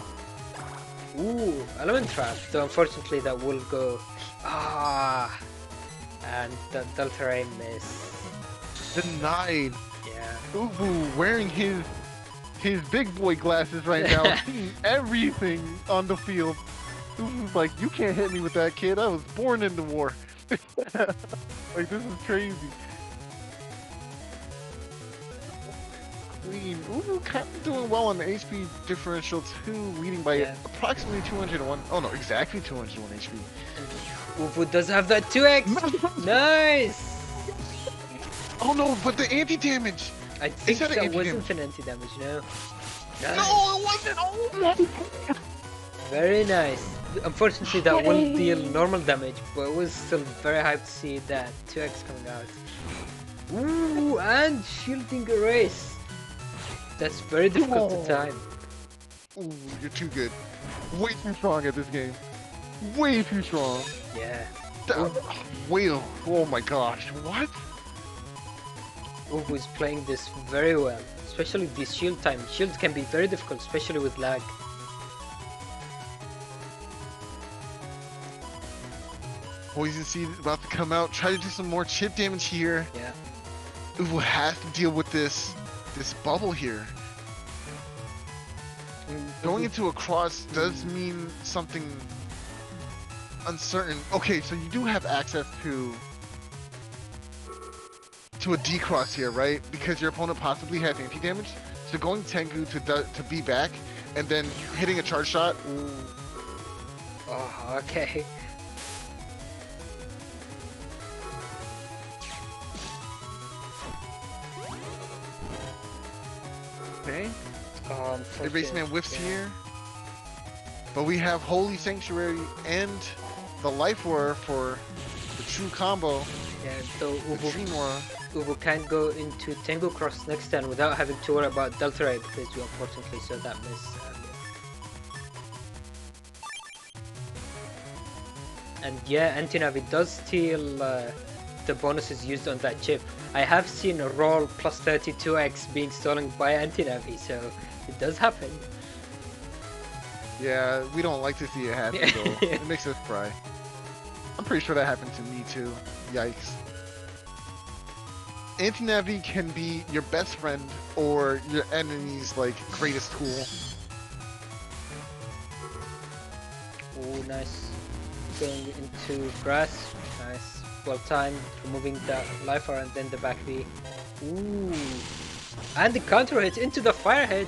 Ooh, Element Trap. Though unfortunately that will go. And the Delta Ray miss. Denied. Yeah. Ubu wearing his big boy glasses right now, seeing everything on the field. Ubu's like, you can't hit me with that, kid. I was born into war. Like, this is crazy. Queen. Ubu kind of doing well on the HP differential too, leading by approximately 201. Oh no, exactly 201 HP. Ubu does have that 2x. Nice. Oh no, but the anti-damage. I think that wasn't an anti-damage, no. Nice. No, it wasn't. Oh, very nice. Unfortunately, that will deal normal damage, but it was still very hyped to see that 2x coming out. Ooh, and shielding erase. That's very difficult to time. Ooh, you're too good. Way too strong at this game. Way too strong. Yeah. Whale. Oh my gosh. What? Ubu is playing this very well, especially this shield time. Shield can be very difficult, especially with lag. Poison Seed about to come out. Try to do some more chip damage here. Yeah. Ubu has to deal with this bubble here. Going into a cross does mean something uncertain. Okay, so you do have access to a D-cross here, right? Because your opponent possibly has anti-damage. So going Tengu to be back and then hitting a charge shot. Ooh. Oh, okay. Okay. The Raceman whiffs here. But we have Holy Sanctuary and the Life Roar for the true combo. Yeah, so Ubu can't go into Tengu Cross next turn without having to worry about Delta Ray because you unfortunately saw that miss earlier. And yeah, Anti-Navi does steal the bonuses used on that chip. I have seen a roll plus 32x being stolen by Anti-Navi, so it does happen. Yeah, we don't like to see it happen though. It makes us cry. I'm pretty sure that happened to me too. Yikes. Anti-Navi can be your best friend or your enemy's like greatest tool. Oh, nice. Going into grass. Nice. Well timed. Removing the life R and then the back B. Ooh. And the counter hit into the fire head.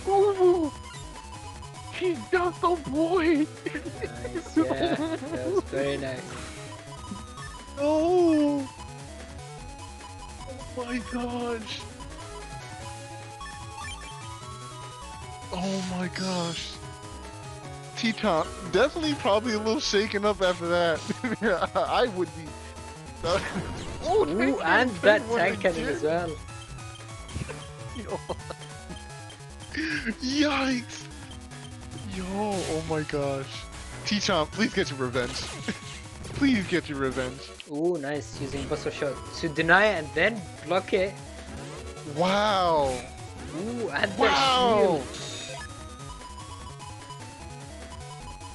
Oh, he's just a boy. Nice, yeah, that was very nice. Oh, oh my gosh. Oh my gosh. T-Top definitely probably a little shaken up after that. I would be. Oh, ooh, and that tank cannon as well. Yikes! Yo, oh my gosh. T-Chomp, please get your revenge. Please get your revenge. Ooh, nice, using Buster Shot to deny and then block it. Wow! Ooh, and wow! the shield.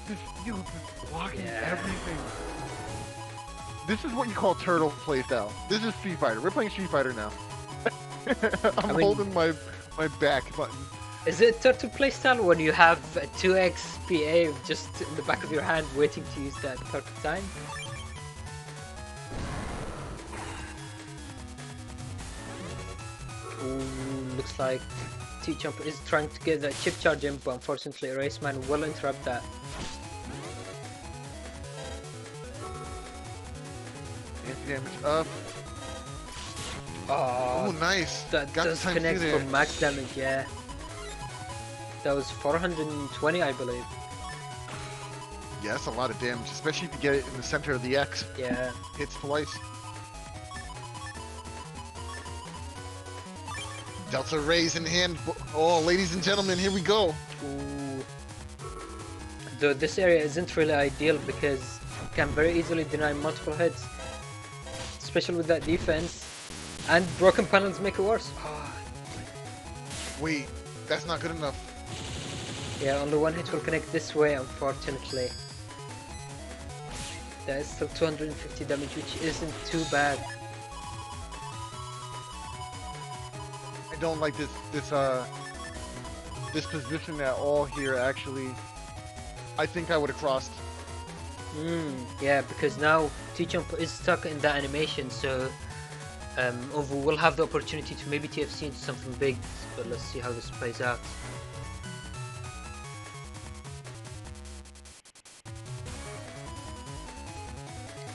This shield is blocking everything. This is what you call turtle playstyle. This is Street Fighter. We're playing Street Fighter now. I'm holding my my back button. Is it turtle playstyle when you have a 2x PA just in the back of your hand waiting to use that perfect time? Ooh, looks like Tchomp is trying to get that chip charge in, but unfortunately Raceman will interrupt that. Damage up. Oh, nice. That Got does the time connect through for max damage, yeah. That was 420, I believe. Yeah, that's a lot of damage, especially if you get it in the center of the X. Yeah. Hits twice. Delta raise in hand. Oh, ladies and gentlemen, here we go. Ooh. Though this area isn't really ideal because it can very easily deny multiple hits. Especially with that defense. And broken panels make it worse. Oh. Wait, that's not good enough. Yeah, only one hit will connect this way, unfortunately. That is still 250 damage, which isn't too bad. I don't like this position at all here, actually. I think I would have crossed. Yeah, because now Tchomp is stuck in that animation, so Ovo will have the opportunity to maybe TFC into something big, but let's see how this plays out.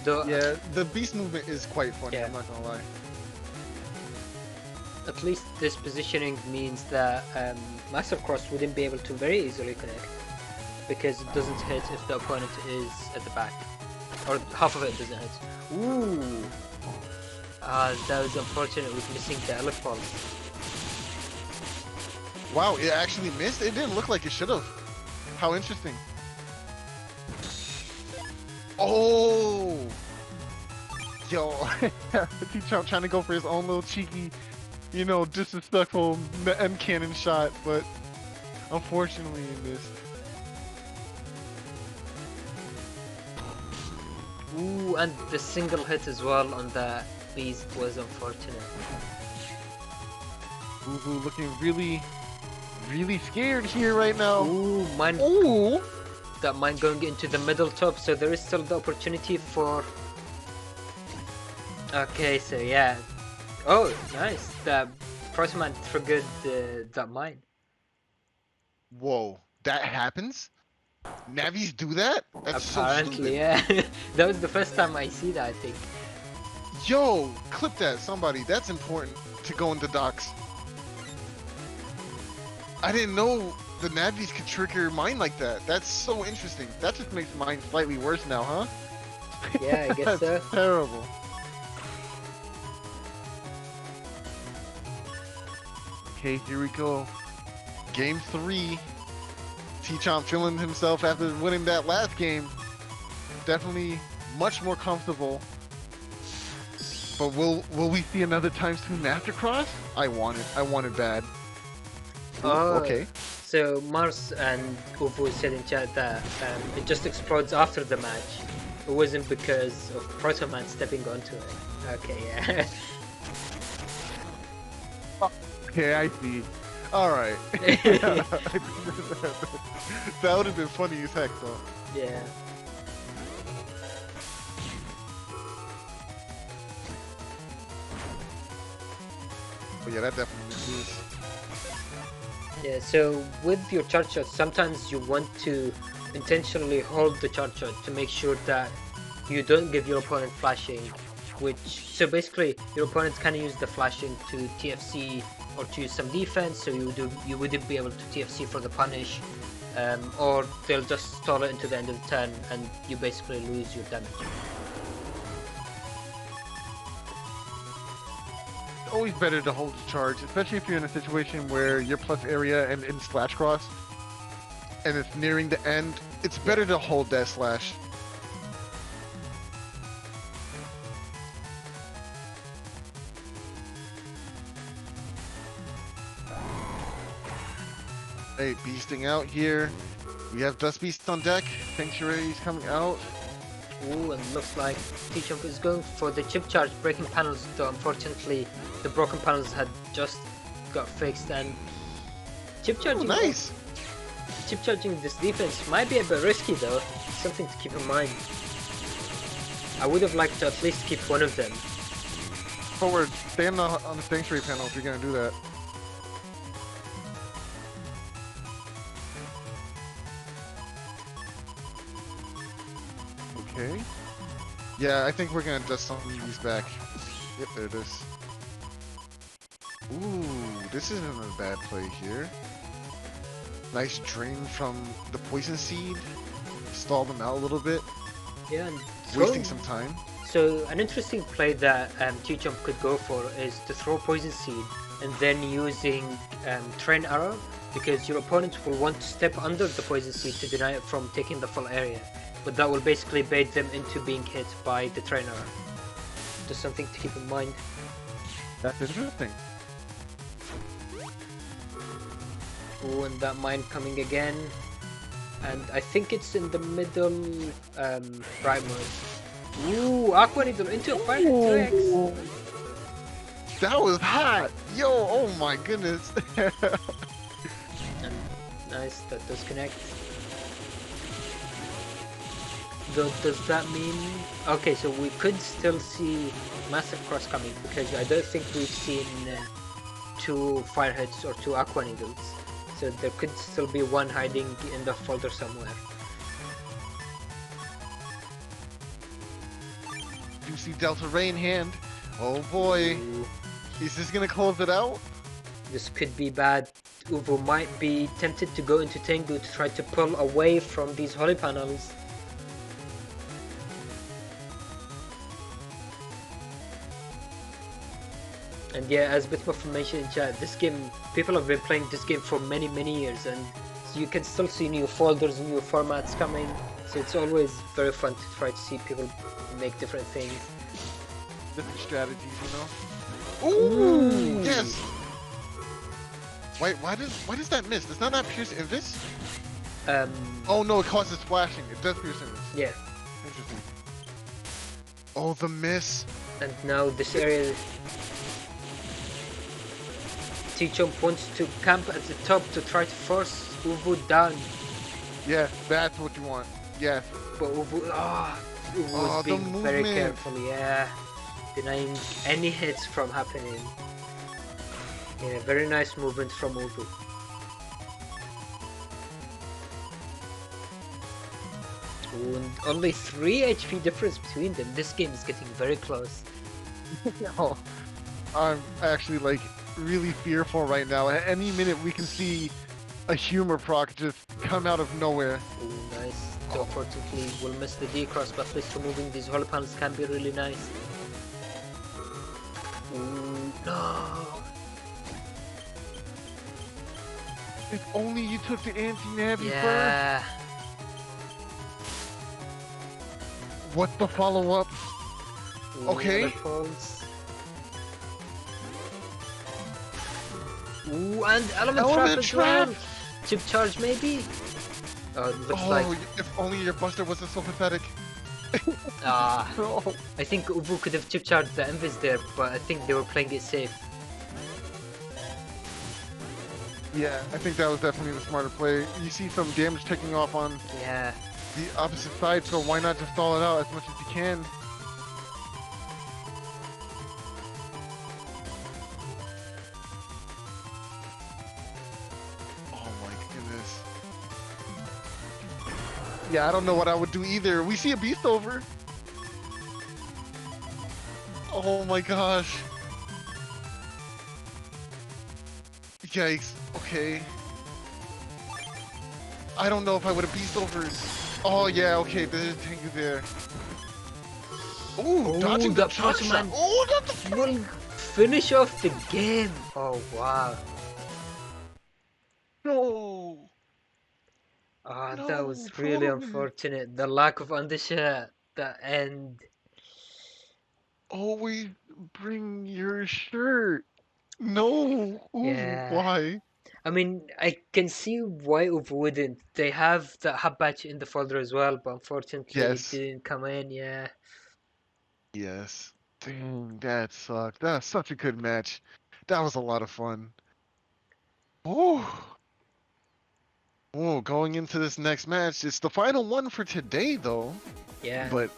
Though, yeah, the beast movement is quite funny, yeah. I'm not gonna lie. At least this positioning means that SoulXCross wouldn't be able to very easily connect, because it doesn't hit if the opponent is at the back, or half of it doesn't hit. Ooh! That was unfortunate with missing the Elk Pulse. Wow, it actually missed? It didn't look like it should have. How interesting. Oh! Yo, Tchomp trying to go for his own little cheeky, you know, disrespectful end cannon shot, but unfortunately he missed. Ooh, and the single hit as well on the beast was unfortunate. Boo looking really, really scared here right now. Ooh, mine. Ooh! That mine going into the middle top, so there is still the opportunity for... Okay, so yeah. Oh, nice. The Pressman triggered that mine. Whoa, that happens? Navis do that? That's Apparently, so stupid. yeah. That was the first time I see that, I think. Yo, clip that, somebody. That's important to go into docks. I didn't know the Navis could trigger mine like that. That's so interesting. That just makes mine slightly worse now, huh? Yeah, I guess so. That's terrible. Okay, here we go. Game 3. Tchomp feeling himself after winning that last game. Definitely much more comfortable. But will we see another time soon after Cross? I want it bad. Oh, okay. So Mars and Ovo said in chat that it just explodes after the match. It wasn't because of Protoman stepping onto it. Okay, yeah. Okay, I see. Alright. That would have been funny as heck, though. Yeah. But yeah, that definitely is. Yeah, so with your charge shot, sometimes you want to intentionally hold the charge shot to make sure that you don't give your opponent flashing, so basically your opponent can use the flashing to TFC or to use some defense, so you wouldn't be able to TFC for the punish, or they'll just stall it into the end of the turn and you basically lose your damage. Always better to hold the charge, especially if you're in a situation where you're plus area and in slash cross and it's nearing the end. It's better to hold that slash. Hey, beasting out here. We have Dust Beast on deck. Sanctuary's coming out. Ooh, and looks like Tchomp is going for the chip charge, breaking panels, though unfortunately the broken panels had just got fixed, and chip Oh, charging. nice. Chip charging this defense might be a bit risky though. Something to keep in mind. I would have liked to at least keep one of them. Forward, stay on the sanctuary panel if you're gonna do that. Okay. Yeah, I think we're gonna dust some of these back. Yep, there it is. Ooh, this isn't a bad play here. Nice drain from the poison seed. Stall them out a little bit. Yeah, and Wasting some time. So an interesting play that Tchomp could go for is to throw poison seed and then using train arrow, because your opponent will want to step under the poison seed to deny it from taking the full area, but that will basically bait them into being hit by the train arrow. Just something to keep in mind. That's interesting. Ooh, and that mine coming again, and I think it's in the middle rightmost. Ooh, Aqua Needle into a fire 2x. That was hot! Yo, oh my goodness! And nice, that does connect. So does that mean... Okay, so we could still see Massive Cross coming, because I don't think we've seen 2 fire hits or 2 Aqua Needles. So there could still be one hiding in the folder somewhere. You see Delta Rain hand. Oh boy. Ooh, Is this gonna close it out? this could be bad. Uvo might be tempted to go into Tengu to try to pull away from these holy panels. And yeah, as BitMuffin mentioned in chat, this game, people have been playing this game for many years, and so you can still see new folders, new formats coming, so it's always very fun to try to see people make different things. Different strategies, you know? Ooh! Yes! Wait, why does that miss? Does that not pierce Invis? Oh no, it causes splashing. It does pierce Invis. Yeah. Interesting. Oh, the miss. And now this area... Tchomp wants to camp at the top to try to force Uvu down. Yeah, that's what you want. Yes. But Uvu was being very careful, yeah. Denying any hits from happening. Yeah, very nice movement from Uvu. And only 3 HP difference between them. This game is getting very close. Oh, I'm actually like really fearful right now. At any minute we can see a humor proc just come out of nowhere. Ooh, nice. So unfortunately we'll miss the D-cross, but at least removing these holy panels can be really nice. Ooh, no! If only you took the anti-navi Yeah. first. What's the follow-up? Ooh, Okay. Ooh, and element trap as well. Chip charge maybe. Oh, it looks like. If only your buster wasn't so pathetic. No. I think Ubu could have chip charged the Invis there, but I think they were playing it safe. Yeah, I think that was definitely the smarter play. You see some damage taking off on Yeah. the opposite side, so why not just stall it out as much as you can? Oh my goodness. Yeah, I don't know what I would do either. We see a beast over. Oh my gosh. Yikes. Okay. I don't know if I would have beast over. Oh yeah, okay, there's a Tengu there. Ooh, dodging the shot. Oh, that's the will finish off the game. Oh wow. No. Ah, that was really unfortunate. The lack of undershot, the end. Always bring your shirt. No. Ooh, Yeah. why? I mean, I can see why Uv wouldn't. They have the hub batch in the folder as well, but unfortunately Yes. it didn't come in, yeah. Yes. Dang, that sucked. That was such a good match. That was a lot of fun. Oh, oh, going into this next match, it's the final one for today, though. Yeah. But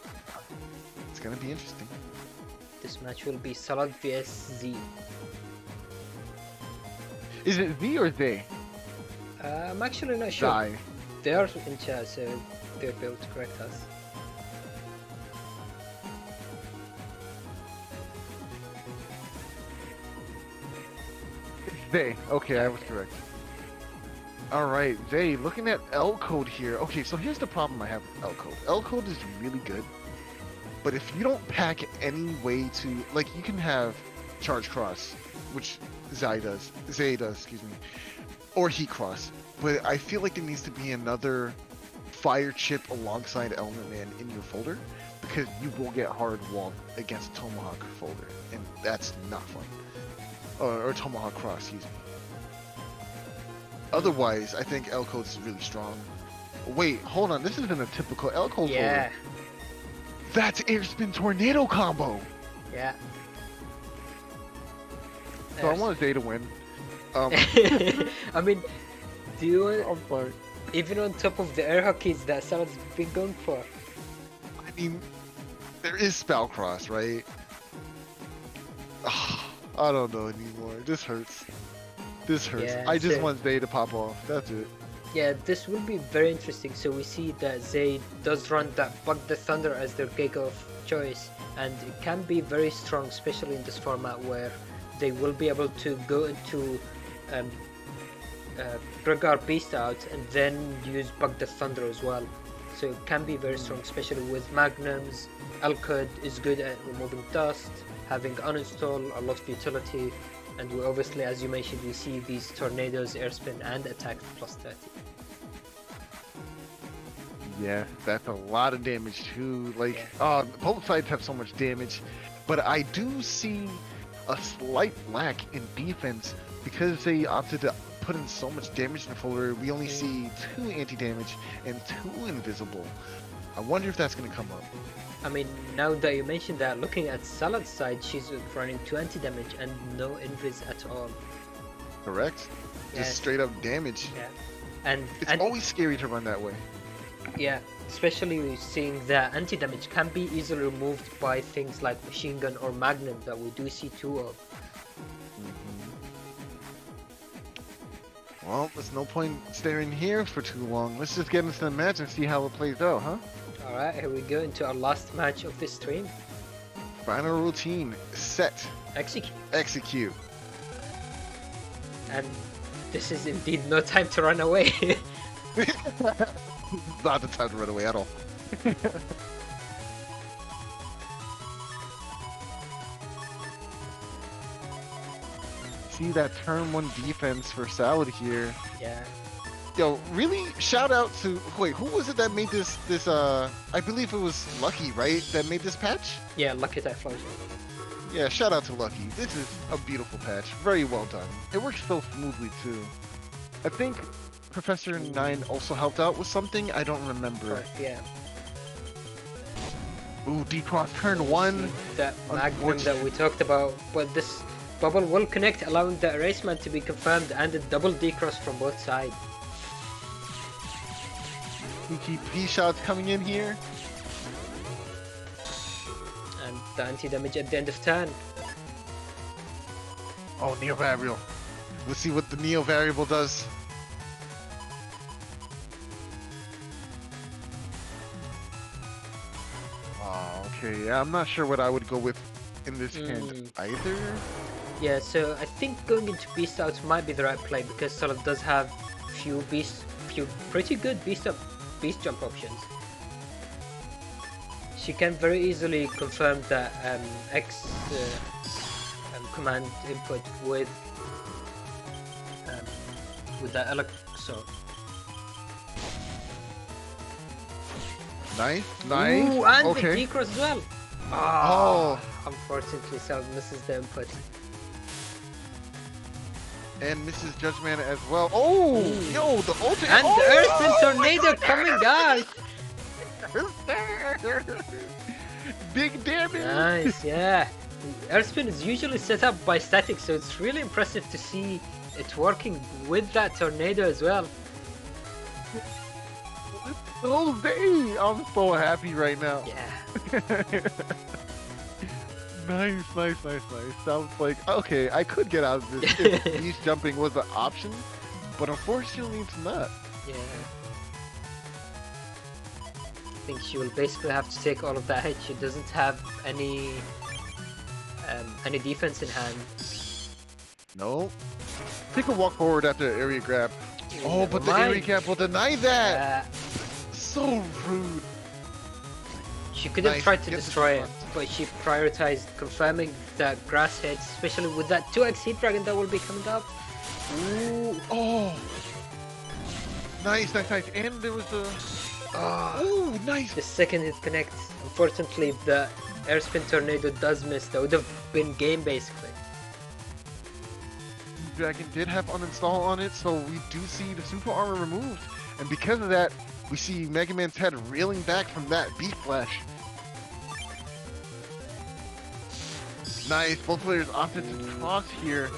it's gonna be interesting. This match will be Salad vs Zeii. Is it V or they? I'm actually not sure. Zeii. They are in chat, so they'll be able to correct us. They. Okay, I was correct. Alright, they. Looking at L code here. Okay, so here's the problem I have with L code. L code is really good, but if you don't pack any way to, like, you can have charge cross, which Zeii does, excuse me, or heat cross, but I feel like there needs to be another fire chip alongside Element Man in your folder, because you will get hard walled against Tomahawk folder, and that's not fun. Or Tomahawk cross, excuse me. Otherwise, I think L code is really strong. Wait, hold on, this isn't a typical L code Yeah. folder. That's air spin tornado combo. Yeah. So I want Zeii to win. I mean, do you I'm sorry. even on top of the air hockeys that Salad's been going for? I mean, there is spell cross, right? I don't know anymore. This hurts. This hurts. Yeah, I just so- want Zeii to pop off. That's it. Yeah, this will be very interesting. So we see that Zeii does run that Bug the Thunder as their gig of choice, and it can be very strong, especially in this format where they will be able to go into Gregar Beast out and then use Bug the Thunder as well. So it can be very strong, especially with Magnums. Elkod is good at removing dust, having uninstall, a lot of utility, and we obviously, as you mentioned, we see these tornadoes, air spin, and attack plus 30. Yeah, that's a lot of damage too. Like, Yeah. both sides have so much damage, but I do see a slight lack in defense because they opted to put in so much damage in the folder. We only see 2 anti-damage and 2 invisible. I wonder if that's going to come up. I mean, now that you mentioned that, looking at Salad's side, she's running 2 anti-damage and no invis at all. Correct? Yes. Just straight up damage. Yeah. It's And always scary to run that way. yeah, especially seeing that anti-damage can be easily removed by things like machine gun or magnum that we do see 2 of. Well, there's no point staring here for too long. Let's just get into the match and see how it plays out, huh? Alright, here we go into our last match of this stream. Final routine, set, Execute. execute. And this is indeed no time to run away. Not the time to run away at all. See that turn 1 defense for Salad here. Yeah. Yo, really shout out to, wait, who was it that made this I believe it was Lucky, right? That made this patch? Yeah, lucky that flows. Yeah, shout out to Lucky. This is a beautiful patch. Very well done. It works so smoothly too. I think Professor 9 also helped out with something. I don't remember. Yeah. Ooh, D-Cross turn 1. That magnum that we talked about, but this bubble will connect, allowing the erasement to be confirmed and a double D-cross from both sides. PTP shots coming in here. And the anti-damage at the end of turn. Oh, Neo Variable. Let's see what the Neo Variable does. Oh, okay. Yeah, I'm not sure what I would go with in this hand either. Yeah, so I think going into Beast Out might be the right play because Solid does have few pretty good Beast Jump options. She can very easily confirm that X command input with the ElKiras. Nice, nice. Ooh, and okay. the D-cross as well. Oh. Unfortunately, Solid misses the input. And Mrs. Judgment as well. Oh, yo, the ultimate. And the Earthman Tornado coming out. Big damage. Nice, yeah. Earthspin is usually set up by static, so it's really impressive to see it's working with that tornado as well. Oh, dang! I'm so happy right now. Yeah. Nice. Sounds like, okay, I could get out of this if beach jumping was an option, but unfortunately it's not. Yeah. I think she will basically have to take all of that hit. She doesn't have any defense in hand. No. Take a walk forward after area grab. Oh, Never but the mind. area grab will deny that! So rude. She could have Nice. tried to Get the destroy it, response. but she prioritized confirming that grass hits, especially with that 2x heat dragon that will be coming up. Ooh. Oh! Nice. And there was a... Oh, nice! The second hit connects. Unfortunately, the air spin tornado does miss. That would have been game basically. Dragon did have uninstall on it, so we do see the super armor removed. And because of that, we see Mega Man's head reeling back from that beat flash. Nice, both players opted to cross here.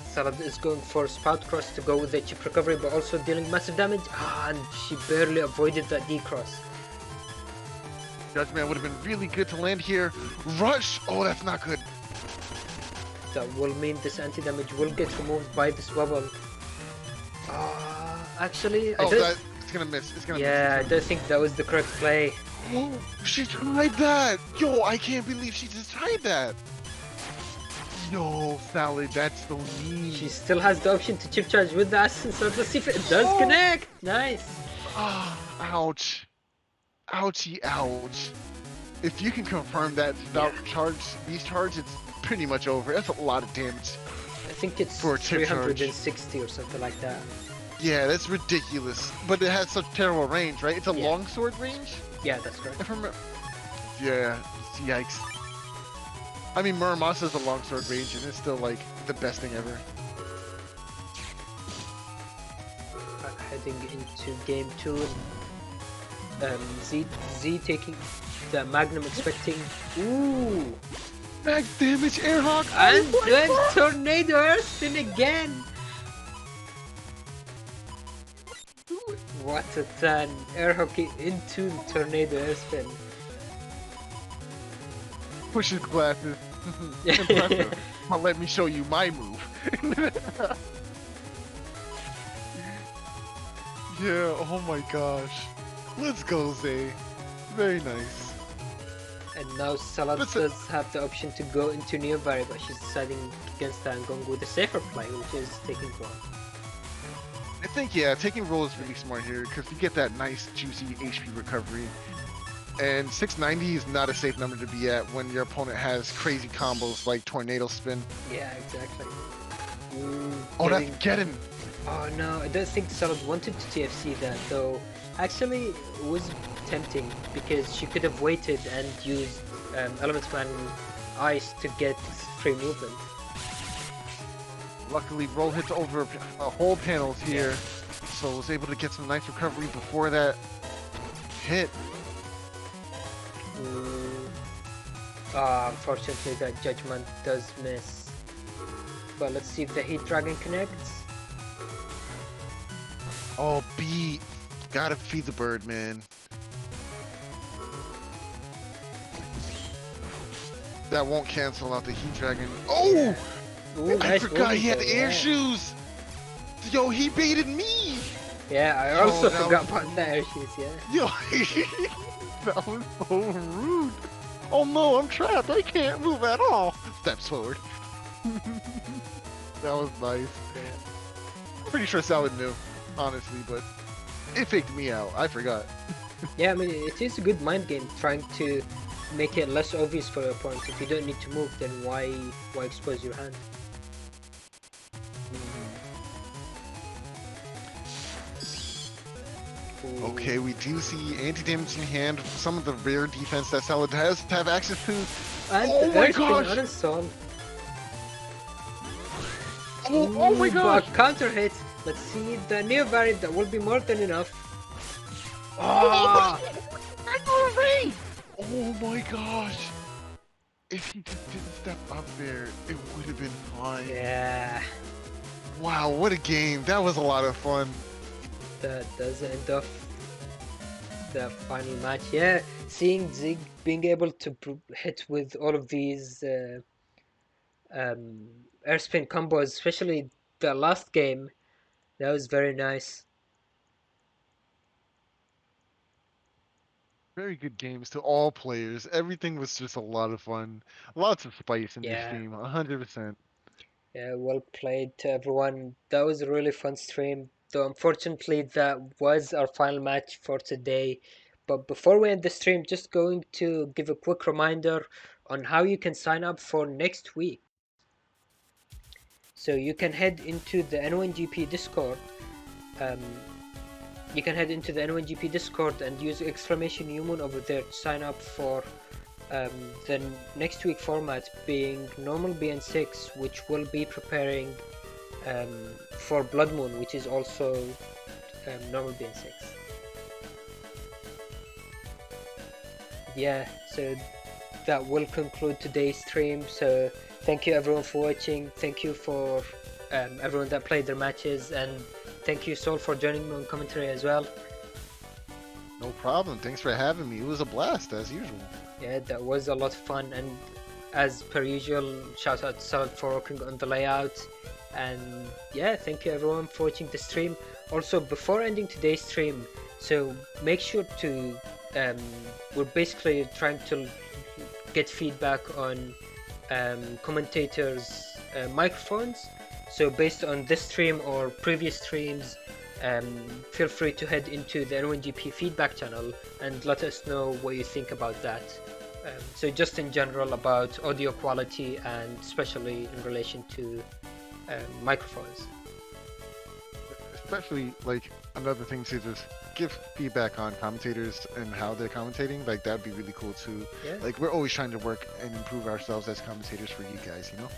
Salad is going for Spout Cross to go with the chip recovery, but also dealing massive damage. And she barely avoided that D cross. Judgment would have been really good to land here. Rush! Oh, that's not good. That will mean this anti-damage will get removed by this wobble. Actually, I don't... It's gonna miss. It's gonna Yeah, miss. I don't think that was the correct play. Oh, she tried that! Yo, I can't believe she just tried that! Yo, Salad, that's so mean. She still has the option to chip charge with the Assassin, so let's see if it does connect! Nice! Ouch. Ouchie, ouch. If you can confirm that without these charge, it's pretty much over. That's a lot of damage. I think it's For a chip charge. 360 or something like that. Yeah, that's ridiculous. But it has such terrible range, right? It's a longsword range? Yeah, that's correct. If I remember. Yeah, yikes. I mean, Muramasa's a longsword range, and it's still like the best thing ever. Heading into game 2. Zeii taking the Magnum, expecting. Ooh! Max damage, Airhawk! And then Tornado Air Spin again! What a turn! Air hockey into Tornado Air Spin. Pushes glasses. Impressive. Well, let me show you my move. Yeah, oh my gosh. Let's go, Zeii. Very nice. And now Salad does have the option to go into Neovari, but she's deciding against that and going with the safer play, which is taking roll. I think, yeah, taking roll is really smart here because you get that nice, juicy HP recovery. And 690 is not a safe number to be at when your opponent has crazy combos like Tornado Spin. Yeah, exactly. Oh, that's getting. Oh no, I don't think Salad wanted to TFC that though. Actually, it was tempting because she could have waited and used Element Man Ice to get free movement. Luckily, roll hits over whole panels here, so was able to get some nice recovery before that hit. Unfortunately, that judgment does miss. But let's see if the Heat Dragon connects. Oh, beat. Gotta feed the bird, man. That won't cancel out the Heat Dragon. Oh! Ooh, I nice forgot he had movement, air shoes! Yo, he baited me! Yeah, I also that forgot about the air shoes, yeah. Yo, that was so rude. Oh no, I'm trapped. I can't move at all. Steps forward. That was nice. Pretty sure Salad knew, honestly, but it faked me out. I forgot. Yeah, I mean, it is a good mind game trying to make it less obvious for your opponent. If you don't need to move, then why expose your hand? Okay, we do see anti-damage in hand, some of the rare defense that Salad has to have access to. And Oh my gosh! uninstall. Oh my gosh! But counter hit. Let's see the Neo variant. That will be more than enough. Oh my gosh! If he just didn't step up there, it would have been fine. Yeah. Wow, what a game! That was a lot of fun. That does end off the final match. Yeah, seeing Zig being able to hit with all of these airspin combos, especially the last game, that was very nice. Very good games to all players. Everything was just a lot of fun. Lots of spice in this Yeah, stream, 100%. yeah, well played to everyone. That was a really fun stream. Though unfortunately, that was our final match for today. But before we end the stream, just going to give a quick reminder on how you can sign up for next week. So you can head into the N1GP Discord. Um, you can head into the N1GP Discord and use exclamation human over there to sign up for the next week format being normal BN6, which will be preparing for Blood Moon, which is also normal BN6. Yeah, so that will conclude today's stream. So thank you everyone for watching. Thank you for everyone that played their matches, and thank you Soul for joining me on commentary as well. No problem. Thanks for having me. It was a blast as usual. Yeah, that was a lot of fun, and as per usual, shout out to Salad for working on the layout. And yeah, thank you everyone for watching the stream. Also, before ending today's stream, so make sure to we're basically trying to get feedback on commentators' microphones. So based on this stream or previous streams, feel free to head into the N1GP feedback channel and let us know what you think about that. So just in general about audio quality and especially in relation to microphones. Especially, like, another thing to just give feedback on commentators and how they're commentating. Like, that'd be really cool too. Yeah. Like, we're always trying to work and improve ourselves as commentators for you guys, you know?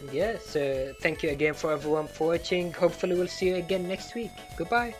And yeah, so thank you again for everyone for watching. Hopefully we'll see you again next week. Goodbye.